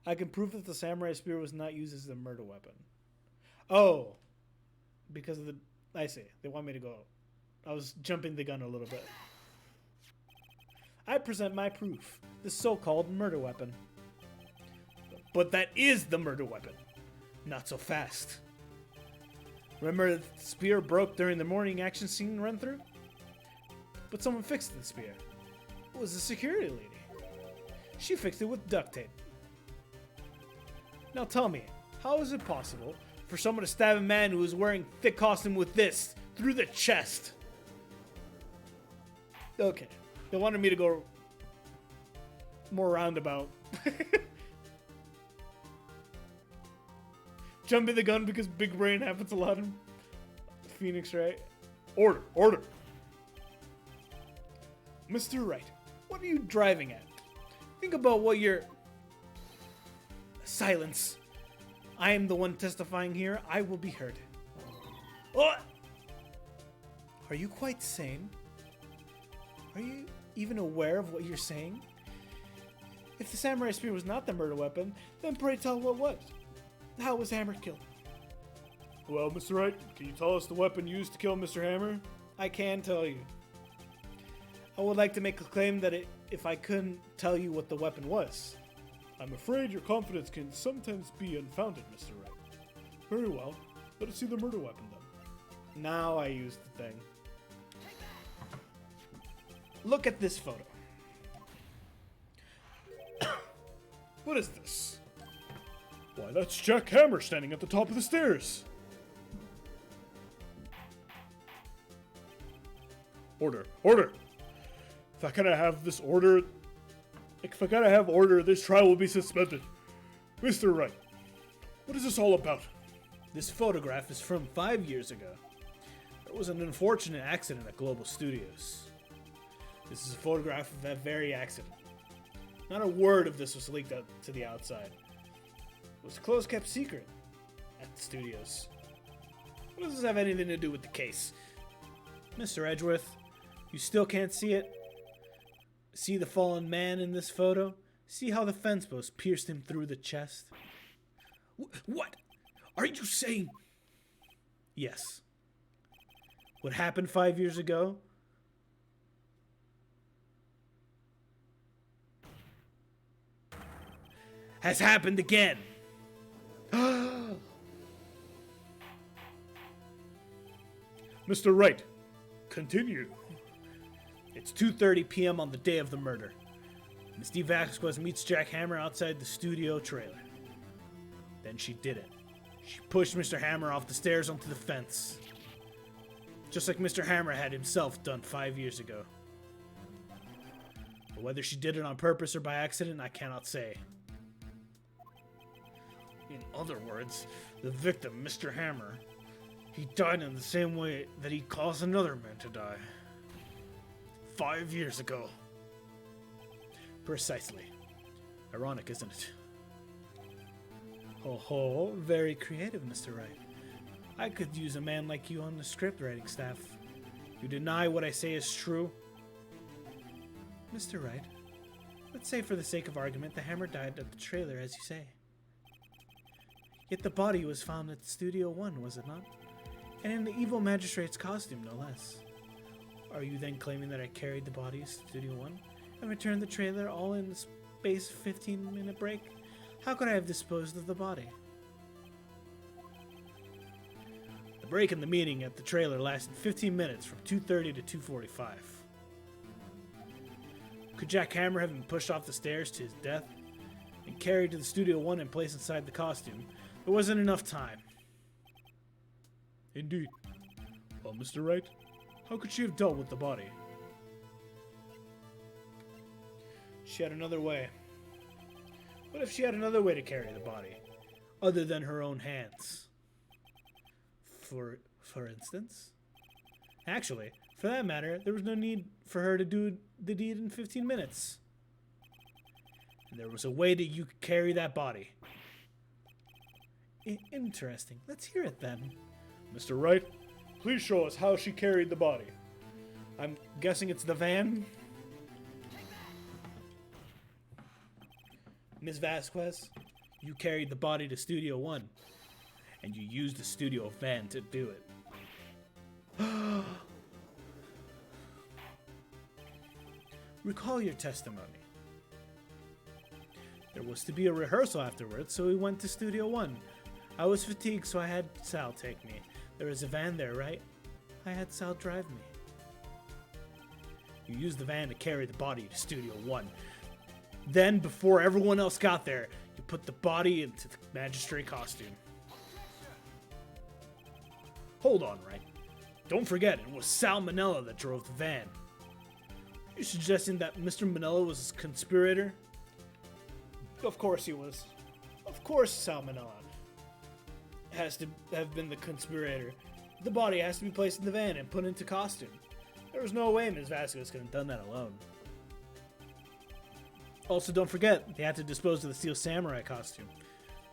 I can prove that the samurai spear was not used as a murder weapon. Oh. Because of the... I see. They want me to go... I was jumping the gun a little bit. I present my proof. The so-called murder weapon. But that is the murder weapon. Not so fast. Remember the spear broke during the morning action scene run-through? But someone fixed the spear. It was the security lady. She fixed it with duct tape. Now tell me, how is it possible for someone to stab a man who is wearing thick costume with this through the chest? Okay, they wanted me to go more roundabout. Jumping the gun because big brain happens a lot in Phoenix, right? Order, order. Mr. Wright, what are you driving at? Think about what you're... Silence. I am the one testifying here. I will be heard. Oh! Are you quite sane? Are you even aware of what you're saying? If the samurai spear was not the murder weapon, then pray tell what was. How was Hammer killed? Well, Mr. Wright, can you tell us the weapon used to kill Mr. Hammer? I can tell you. I would like to make a claim that if I couldn't tell you what the weapon was. I'm afraid your confidence can sometimes be unfounded, Mr. Wright. Very well. Let us see the murder weapon then. Now I use the thing. Look at this photo. What is this? Why, that's Jack Hammer standing at the top of the stairs. Order, order. If I gotta have order, this trial will be suspended. Mr. Wright, what is this all about? This photograph is from 5 years ago. There was an unfortunate accident at Global Studios. This is a photograph of that very accident. Not a word of this was leaked out to the outside. It was a close-kept secret at the studios. What does this have anything to do with the case? Mr. Edgeworth, you still can't see it? See the fallen man in this photo? See how the fence post pierced him through the chest? What are you saying? Yes. What happened 5 years ago has happened again. Mr. Wright, continue. It's 2:30 p.m. on the day of the murder. Miss D. Vasquez meets Jack Hammer outside the studio trailer. Then she did it. She pushed Mr. Hammer off the stairs onto the fence. Just like Mr. Hammer had himself done 5 years ago. But whether she did it on purpose or by accident, I cannot say. In other words, the victim, Mr. Hammer, he died in the same way that he caused another man to die. 5 years ago. Precisely. Ironic, isn't it? Ho ho, very creative, Mr. Wright. I could use a man like you on the script writing staff. You deny what I say is true? Mr. Wright, let's say for the sake of argument the Hammer died at the trailer, as you say. Yet the body was found at Studio One, was it not? And in the evil magistrate's costume, no less. Are you then claiming that I carried the bodies to Studio One and returned the trailer all in the space of 15-minute break? How could I have disposed of the body? The break in the meeting at the trailer lasted 15 minutes from 2:30 to 2:45. Could Jack Hammer have been pushed off the stairs to his death and carried to the Studio One and placed inside the costume? There wasn't enough time. Indeed. Well, Mr. Wright, how could she have dealt with the body? She had another way. What if she had another way to carry the body, other than her own hands? For instance? Actually, for that matter, there was no need for her to do the deed in 15 minutes. And there was a way that you could carry that body. Interesting. Let's hear it then. Mr. Wright, please show us how she carried the body. I'm guessing it's the van? Ms. Vasquez, you carried the body to Studio One, and you used the studio van to do it. Recall your testimony. There was to be a rehearsal afterwards, so we went to Studio One. I was fatigued, so I had Sal take me. There was a van there, right? I had Sal drive me. You used the van to carry the body to Studio One. Then, before everyone else got there, you put the body into the magistrate costume. Hold on, Wright. Don't forget, it was Sal Manella that drove the van. Are you suggesting that Mr. Manella was a conspirator? Of course he was. Of course Salmonon has to have been the conspirator. The body has to be placed in the van and put into costume. There was no way Ms. Vasquez could have done that alone. Also, don't forget, they had to dispose of the Steel Samurai costume.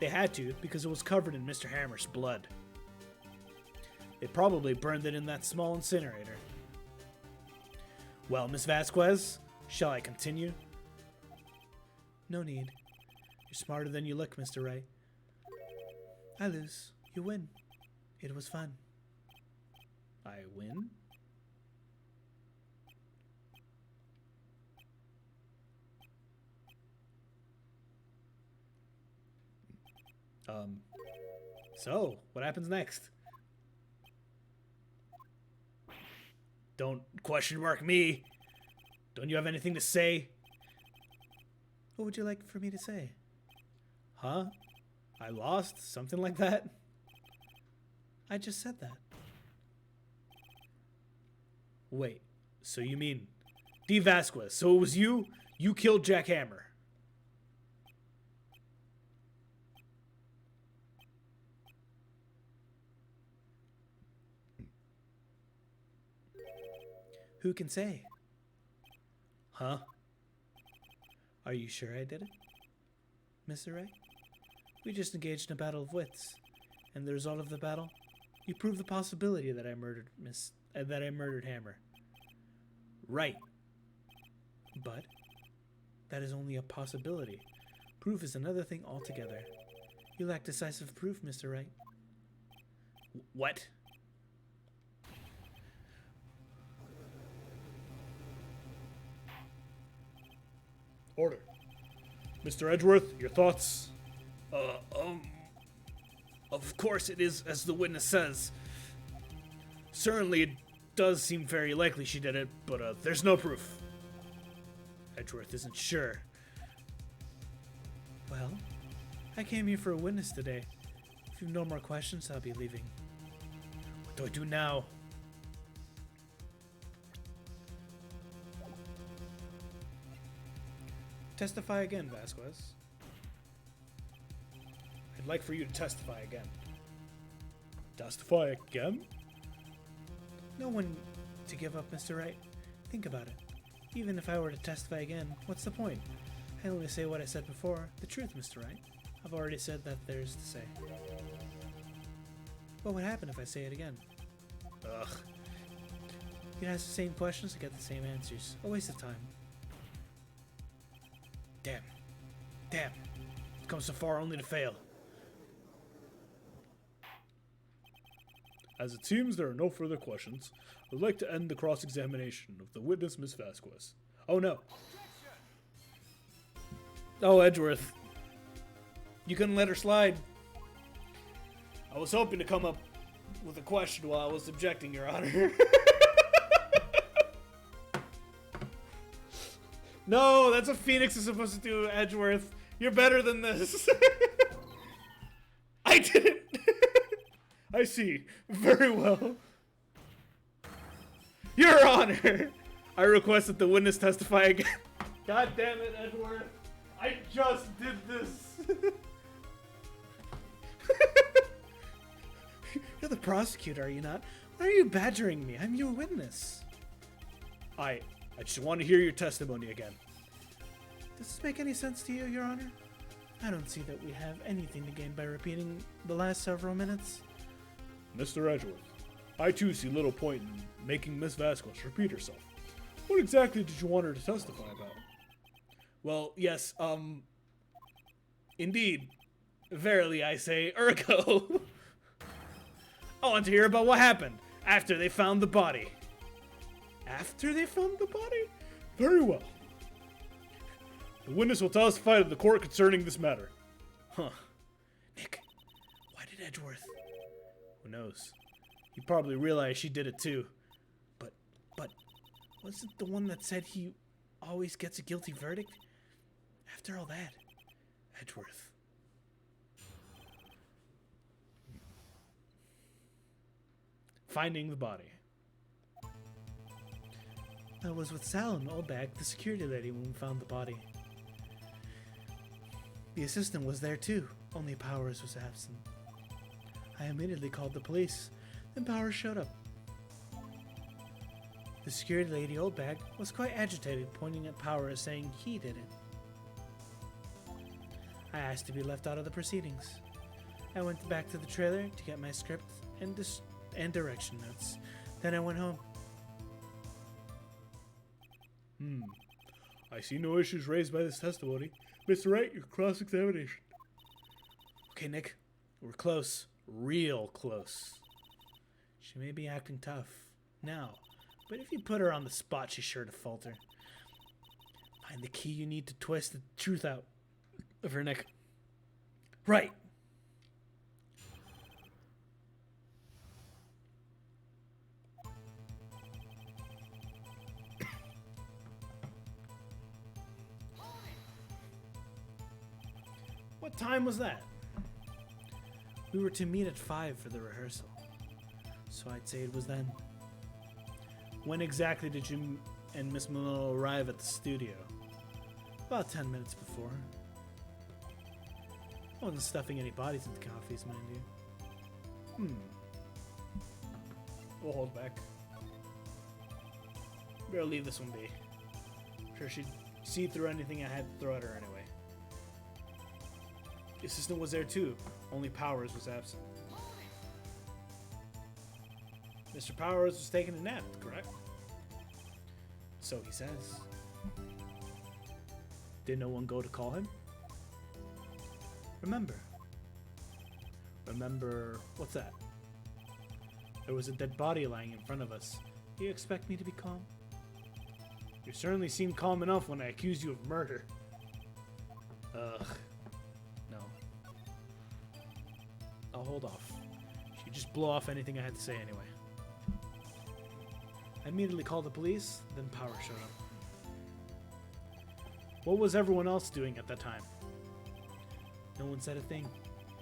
They had to because it was covered in Mr. Hammer's blood. They probably burned it in that small incinerator. Well, Miss Vasquez, shall I continue? No need. You're smarter than you look, Mr. Wright. I lose. You win. It was fun. I win? So, what happens next? Don't question mark me. Don't you have anything to say? What would you like for me to say? Huh? I lost? Something like that? I just said that. Wait, so you mean D. Vasquez, so it was you? You killed Jack Hammer. Who can say? Huh? Are you sure I did it, Mr. Wright? We just engaged in a battle of wits, and the result of the battle, you proved the possibility that I murdered Hammer. Right. But that is only a possibility. Proof is another thing altogether. You lack decisive proof, Mr. Wright. What? Order. Mr. Edgeworth, your thoughts? Of course it is as the witness says. Certainly it does seem very likely she did it, but there's no proof. Edgeworth isn't sure. Well, I came here for a witness today. If you've no more questions, I'll be leaving. What do I do now? Testify again, Vasquez. I'd like for you to testify again. Testify again? No one to give up, Mr. Wright. Think about it. Even if I were to testify again, what's the point? I only say what I said before, the truth, Mr. Wright. I've already said that there's to say. What would happen if I say it again? Ugh. You'd ask the same questions to get the same answers. A waste of time. Damn. Damn. I've come so far only to fail. As it seems there are no further questions, I would like to end the cross-examination of the witness, Miss Vasquez. Oh no. Oh, Edgeworth. You couldn't let her slide. I was hoping to come up with a question while I was objecting, Your Honor. No, that's what Phoenix is supposed to do, Edgeworth. You're better than this. I didn't. I see. Very well. Your Honor, I request that the witness testify again. God damn it, Edgeworth. I just did this. You're the prosecutor, are you not? Why are you badgering me? I'm your witness. I just want to hear your testimony again. Does this make any sense to you, Your Honor? I don't see that we have anything to gain by repeating the last several minutes. Mr. Edgeworth, I too see little point in making Miss Vasquez repeat herself. What exactly did you want her to testify about? Well, yes, indeed. Verily, I say, ergo. I want to hear about what happened after they found the body. After they found the body? Very well. The witness will testify to the court concerning this matter. Huh. Nick, why did Edgeworth? Who knows? He probably realized she did it too. But, wasn't the one that said he always gets a guilty verdict? After all that, Edgeworth. Finding the body. I was with Sal and Olbach, the security lady, when we found the body. The assistant was there too, only Powers was absent. I immediately called the police, then Powers showed up. The security lady, Oldbag, was quite agitated, pointing at Powers, saying he did it. I asked to be left out of the proceedings. I went back to the trailer to get my script and direction notes. Then I went home. I see no issues raised by this testimony. Mr. Wright, your cross-examination. Okay, Nick, we're close. Real close. She may be acting tough now, but if you put her on the spot, she's sure to falter. Find the key you need to twist the truth out of her neck. Right. What time was that? We were to meet at 5 for the rehearsal, so I'd say it was then. When exactly did you and Miss Malone arrive at the studio? About 10 minutes before. I wasn't stuffing any bodies into coffees, mind you. We'll hold back. Better leave this one be. I'm sure she'd see through anything I had to throw at her anyway. The assistant was there too, only Powers was absent. Mr. Powers was taking a nap, correct? So he says. Did no one go to call him? Remember, what's that? There was a dead body lying in front of us. Do you expect me to be calm? You certainly seemed calm enough when I accused you of murder. Ugh. No. I'll hold off. She'd just blow off anything I had to say anyway. I immediately called the police, then Power showed up. What was everyone else doing at that time? No one said a thing.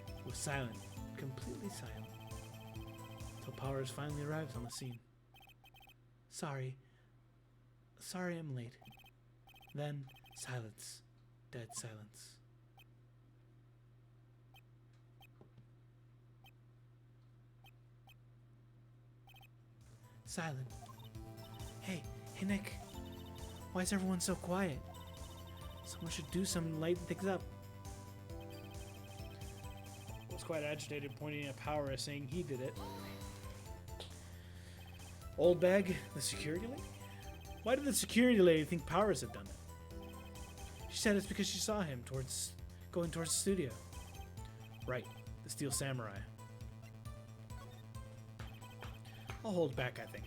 It was silent, completely silent. Till Powers finally arrived on the scene. Sorry I'm late. Then, silence. Dead silence. Silent. Hey Nick. Why is everyone so quiet? Someone should do something to lighten things up. I was quite agitated, pointing at Power, saying he did it. Old Bag, the security lady? Why did the security lady think Powers had done it? She said it's because she saw him going towards the studio. Right, the Steel Samurai. I'll hold back, I think.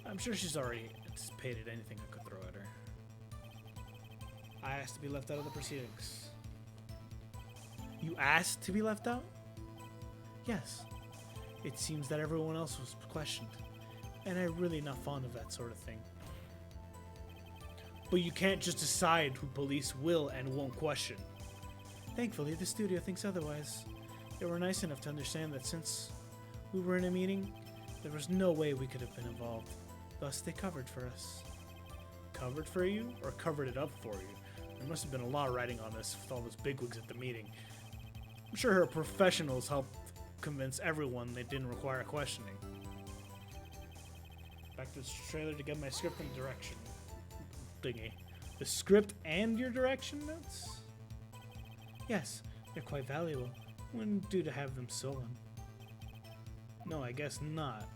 I'm sure she's already anticipated anything I could throw at her. I asked to be left out of the proceedings. You asked to be left out? Yes. It seems that everyone else was questioned, and I'm really not fond of that sort of thing. But you can't just decide who police will and won't question. Thankfully, the studio thinks otherwise. They were nice enough to understand that since we were in a meeting, there was no way we could have been involved. Thus, they covered for us. Covered for you, or covered it up for you? There must have been a lot of writing on this with all those bigwigs at the meeting. I'm sure her professionals helped convince everyone they didn't require questioning. Back to the trailer to get my script and direction thingy. The script and your direction notes? Yes, they're quite valuable. Wouldn't do to have them stolen. No, I guess not.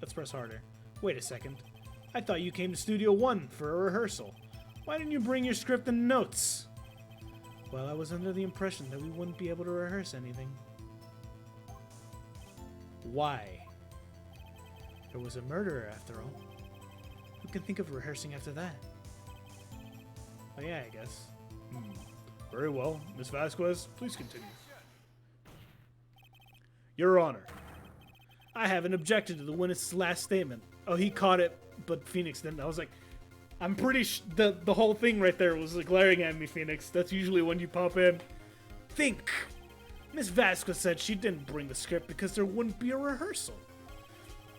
Let's press harder. Wait a second. I thought you came to Studio 1 for a rehearsal. Why didn't you bring your script and notes? Well, I was under the impression that we wouldn't be able to rehearse anything. Why? There was a murderer after all. Who can think of rehearsing after that? Oh yeah, I guess. Very well. Miss Vasquez, please continue. Your Honor. I haven't objected to the witness's last statement. Oh, he caught it, but Phoenix didn't. I was like, I'm pretty the whole thing right there was like glaring at me, Phoenix. That's usually when you pop in. Think. Miss Vasquez said she didn't bring the script because there wouldn't be a rehearsal.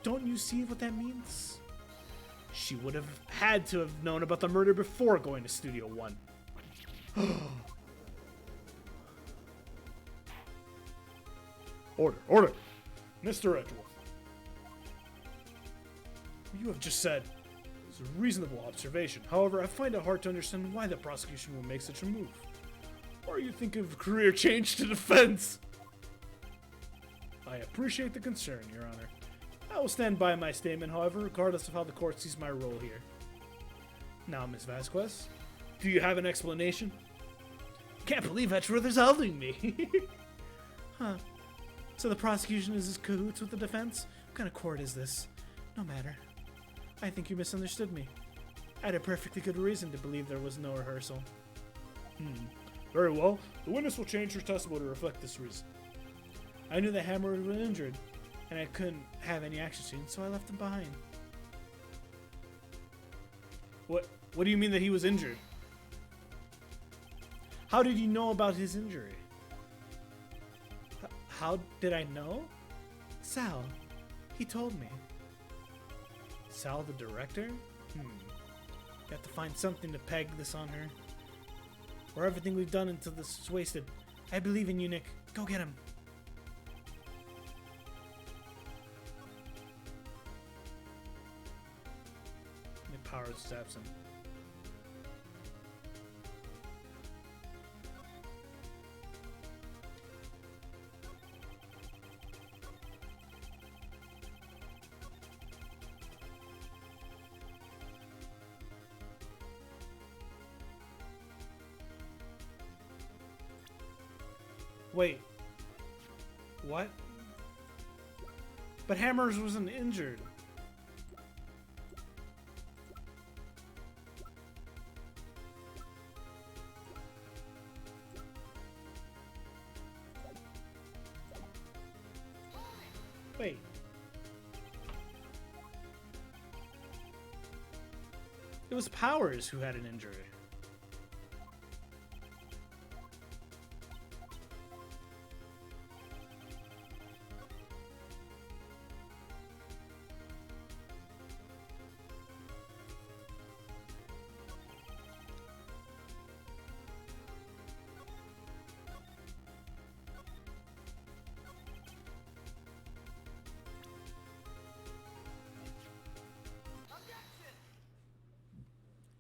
Don't you see what that means? She would have had to have known about the murder before going to Studio 1. Order, order. Mr. Edgeworth. What you have just said is a reasonable observation. However, I find it hard to understand why the prosecution would make such a move. Or are you thinking of a career change to defense? I appreciate the concern, Your Honor. I will stand by my statement, however, regardless of how the court sees my role here. Now, Miss Vasquez, do you have an explanation? Can't believe Edgeworth is holding me. Huh. So the prosecution is in cahoots with the defense? What kind of court is this? No matter. I think you misunderstood me. I had a perfectly good reason to believe there was no rehearsal. Very well. The witness will change her testimony to reflect this reason. I knew the hammer was injured, and I couldn't have any action scene, so I left him behind. What do you mean that he was injured? How did you know about his injury? How did I know? Sal. He told me. Sal, the director? You have to find something to peg this on her. Or everything we've done until this is wasted. I believe in you, Nick. Go get him. Nick Powers is absent. Wait. What? But Hammers wasn't injured. Wait. It was Powers who had an injury.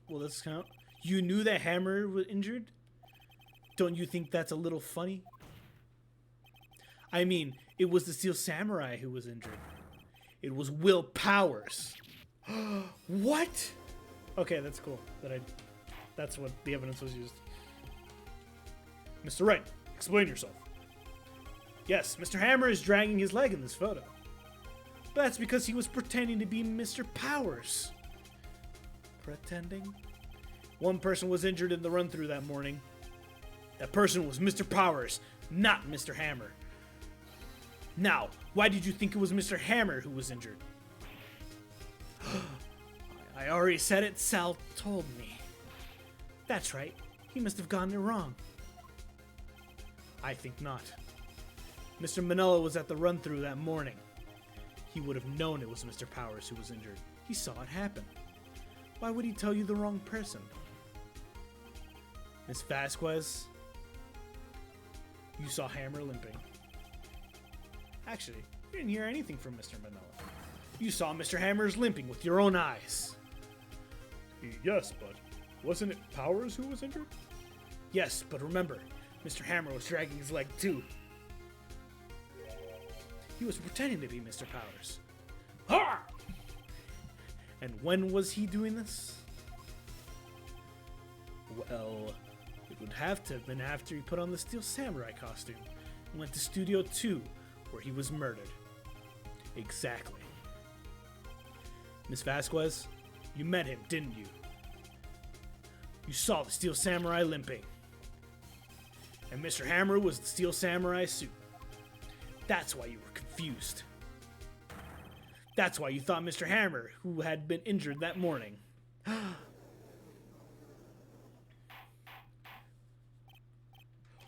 Will this count? You knew that Hammer was injured? Don't you think that's a little funny? I mean, it was the Steel Samurai who was injured. It was Will Powers. What? Okay, that's cool. That's what the evidence was used. Mr. Wright, explain yourself. Yes, Mr. Hammer is dragging his leg in this photo. But that's because he was pretending to be Mr. Powers. Pretending? One person was injured in the run-through that morning. That person was Mr. Powers, not Mr. Hammer. Now, why did you think it was Mr. Hammer who was injured? I already said it, Sal told me. That's right, he must have gotten it wrong. I think not. Mr. Manella was at the run-through that morning. He would have known it was Mr. Powers who was injured. He saw it happen. Why would he tell you the wrong person? Miss Vasquez, you saw Hammer limping. Actually, you didn't hear anything from Mr. Manella. You saw Mr. Hammer's limping with your own eyes. Yes, but wasn't it Powers who was injured? Yes, but remember, Mr. Hammer was dragging his leg too. He was pretending to be Mr. Powers. Ha! And when was he doing this? Well, it would have to have been after he put on the Steel Samurai costume and went to Studio 2, where he was murdered. Exactly. Miss Vasquez, you met him, didn't you? You saw the Steel Samurai limping. And Mr. Hammer was the Steel Samurai suit. That's why you were confused. That's why you thought Mr. Hammer, who had been injured that morning.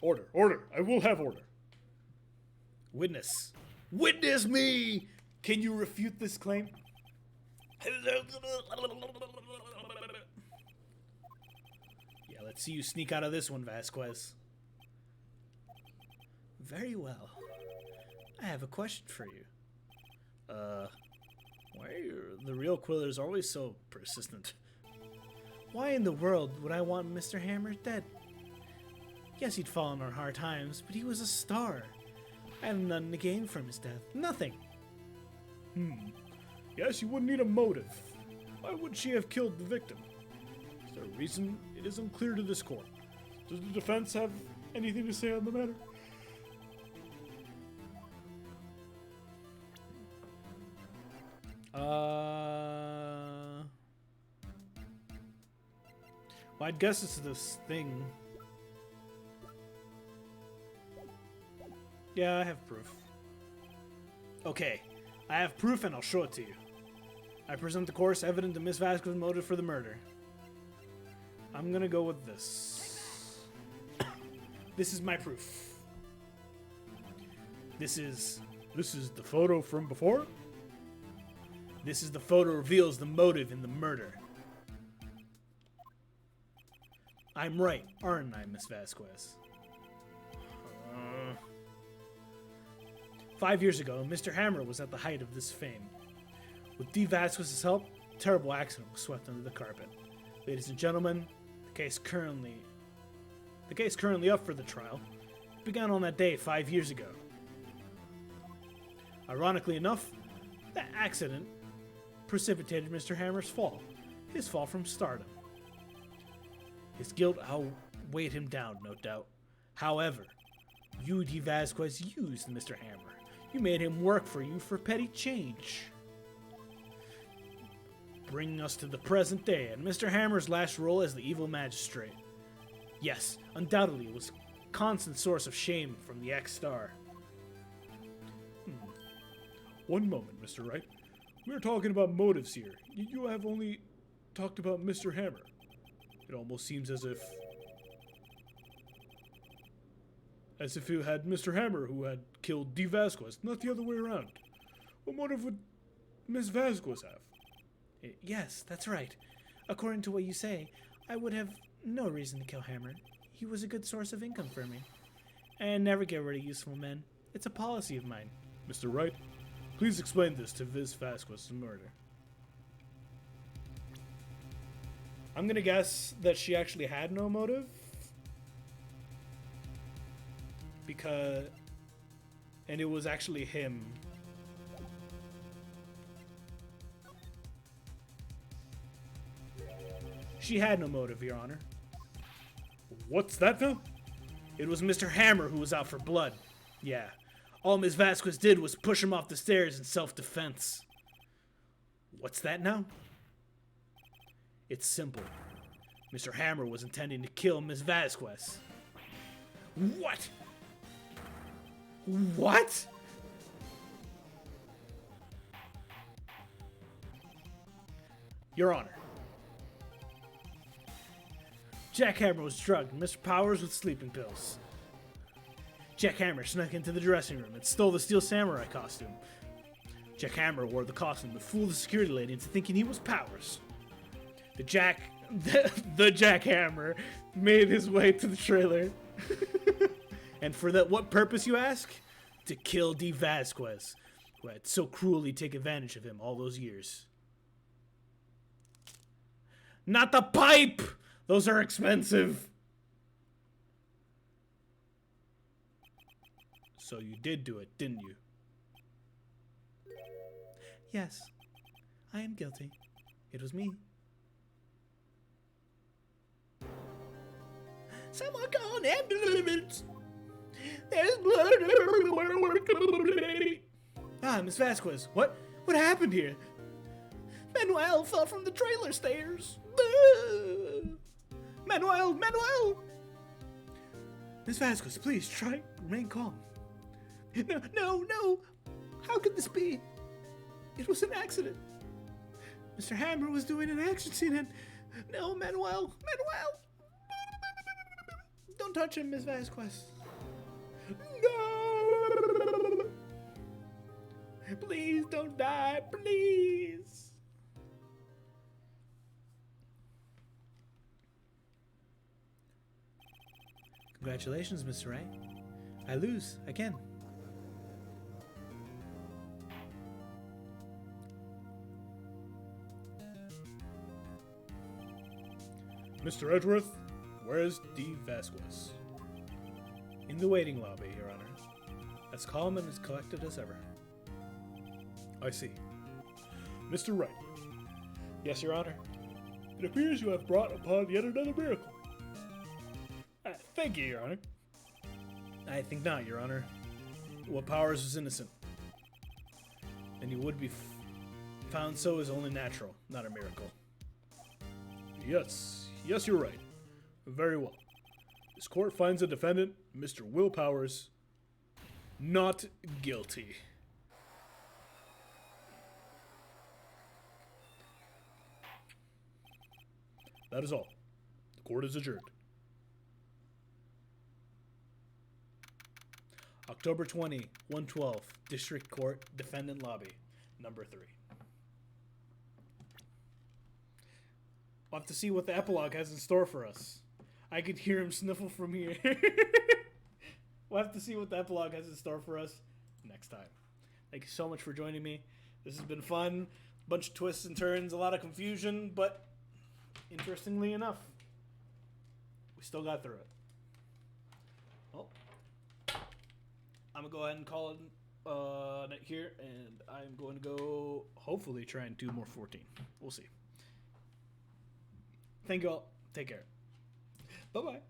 Order, order. I will have order. Witness. Witness me! Can you refute this claim? Yeah, let's see you sneak out of this one, Vasquez. Very well. I have a question for you. Why are the real Quillers always so persistent? Why in the world would I want Mr. Hammer dead? Yes, he'd fallen on hard times, but he was a star. I have nothing to gain from his death. Nothing. Yes, you would need a motive. Why would she have killed the victim? Is there a reason? It is unclear to this court. Does the defense have anything to say on the matter? Well, I'd guess it's this thing. Yeah, I have proof. Okay, I have proof and I'll show it to you. I present the course evident to Miss Vasquez's motive for the murder. I'm gonna go with this. This is my proof. This is the photo from before? This is the photo reveals the motive in the murder. I'm right, aren't I, Miss Vasquez? 5 years ago, Mr. Hammer was at the height of this fame. With D. Vasquez's help, a terrible accident was swept under the carpet. Ladies and gentlemen, the case currently up for the trial began on that day 5 years ago. Ironically enough, that accident precipitated Mr. Hammer's fall, his fall from stardom. His guilt outweighed him down, no doubt. However, you, D. Vasquez, used Mr. Hammer. You made him work for you for petty change. Bringing us to the present day and Mr. Hammer's last role as the evil magistrate. Yes, undoubtedly it was a constant source of shame from the ex-star. One moment, Mr. Wright. We're talking about motives here. You have only talked about Mr. Hammer. It almost seems as if you had Mr. Hammer who had killed D. Vasquez, not the other way around. What motive would Miss Vasquez have? Yes, that's right. According to what you say, I would have no reason to kill Hammer. He was a good source of income for me. And never get rid of useful men. It's a policy of mine. Mr. Wright, please explain this to Miss Vasquez's murder. I'm gonna guess that she actually had no motive. And it was actually him. She had no motive, Your Honor. What's that now? It was Mr. Hammer who was out for blood. Yeah. All Miss Vasquez did was push him off the stairs in self-defense. What's that now? It's simple. Mr. Hammer was intending to kill Miss Vasquez. What? What? Your Honor. Jack Hammer was drugged and Mr. Powers with sleeping pills. Jack Hammer snuck into the dressing room and stole the Steel Samurai costume. Jack Hammer wore the costume to fool the security lady into thinking he was Powers. The Jack Hammer made his way to the trailer. And for that, what purpose, you ask? To kill D. Vasquez, who had so cruelly taken advantage of him all those years. Not the pipe! Those are expensive. So you did do it, didn't you? Yes, I am guilty. It was me. Someone call an ambulance! There's blood! Ah, Miss Vasquez, what happened here? Manuel fell from the trailer stairs! Manuel! Miss Vasquez, please try remain calm. No! How could this be? It was an accident. Mr. Hammer was doing an action scene and... No, Manuel! Don't touch him, Miss Vasquez. No! Please don't die, please! Congratulations, Mr. Wright. I lose, again. Mr. Edgeworth, where's D. Vasquez? In the waiting lobby, Your Honor. As calm and as collected as ever. I see. Mr. Wright, Yes, Your Honor. it appears you have brought upon yet another miracle. Thank you, Your Honor. I think not, Your Honor. What Powers was innocent. And he would be found so is only natural, not a miracle. Yes, you're right. Very well. This court finds the defendant, Mr. Will Powers, not guilty. That is all. The court is adjourned. October 20, 112, District Court, Defendant Lobby, number 3. We'll have to see what the epilogue has in store for us. I could hear him sniffle from here. We'll have to see what the epilogue has in store for us next time. Thank you so much for joining me. This has been fun. Bunch of twists and turns, a lot of confusion, but interestingly enough, we still got through it. Well, I'm going to go ahead and call it night here, and I'm going to go hopefully try and do more 14. We'll see. Thank you all. Take care. Bye-bye.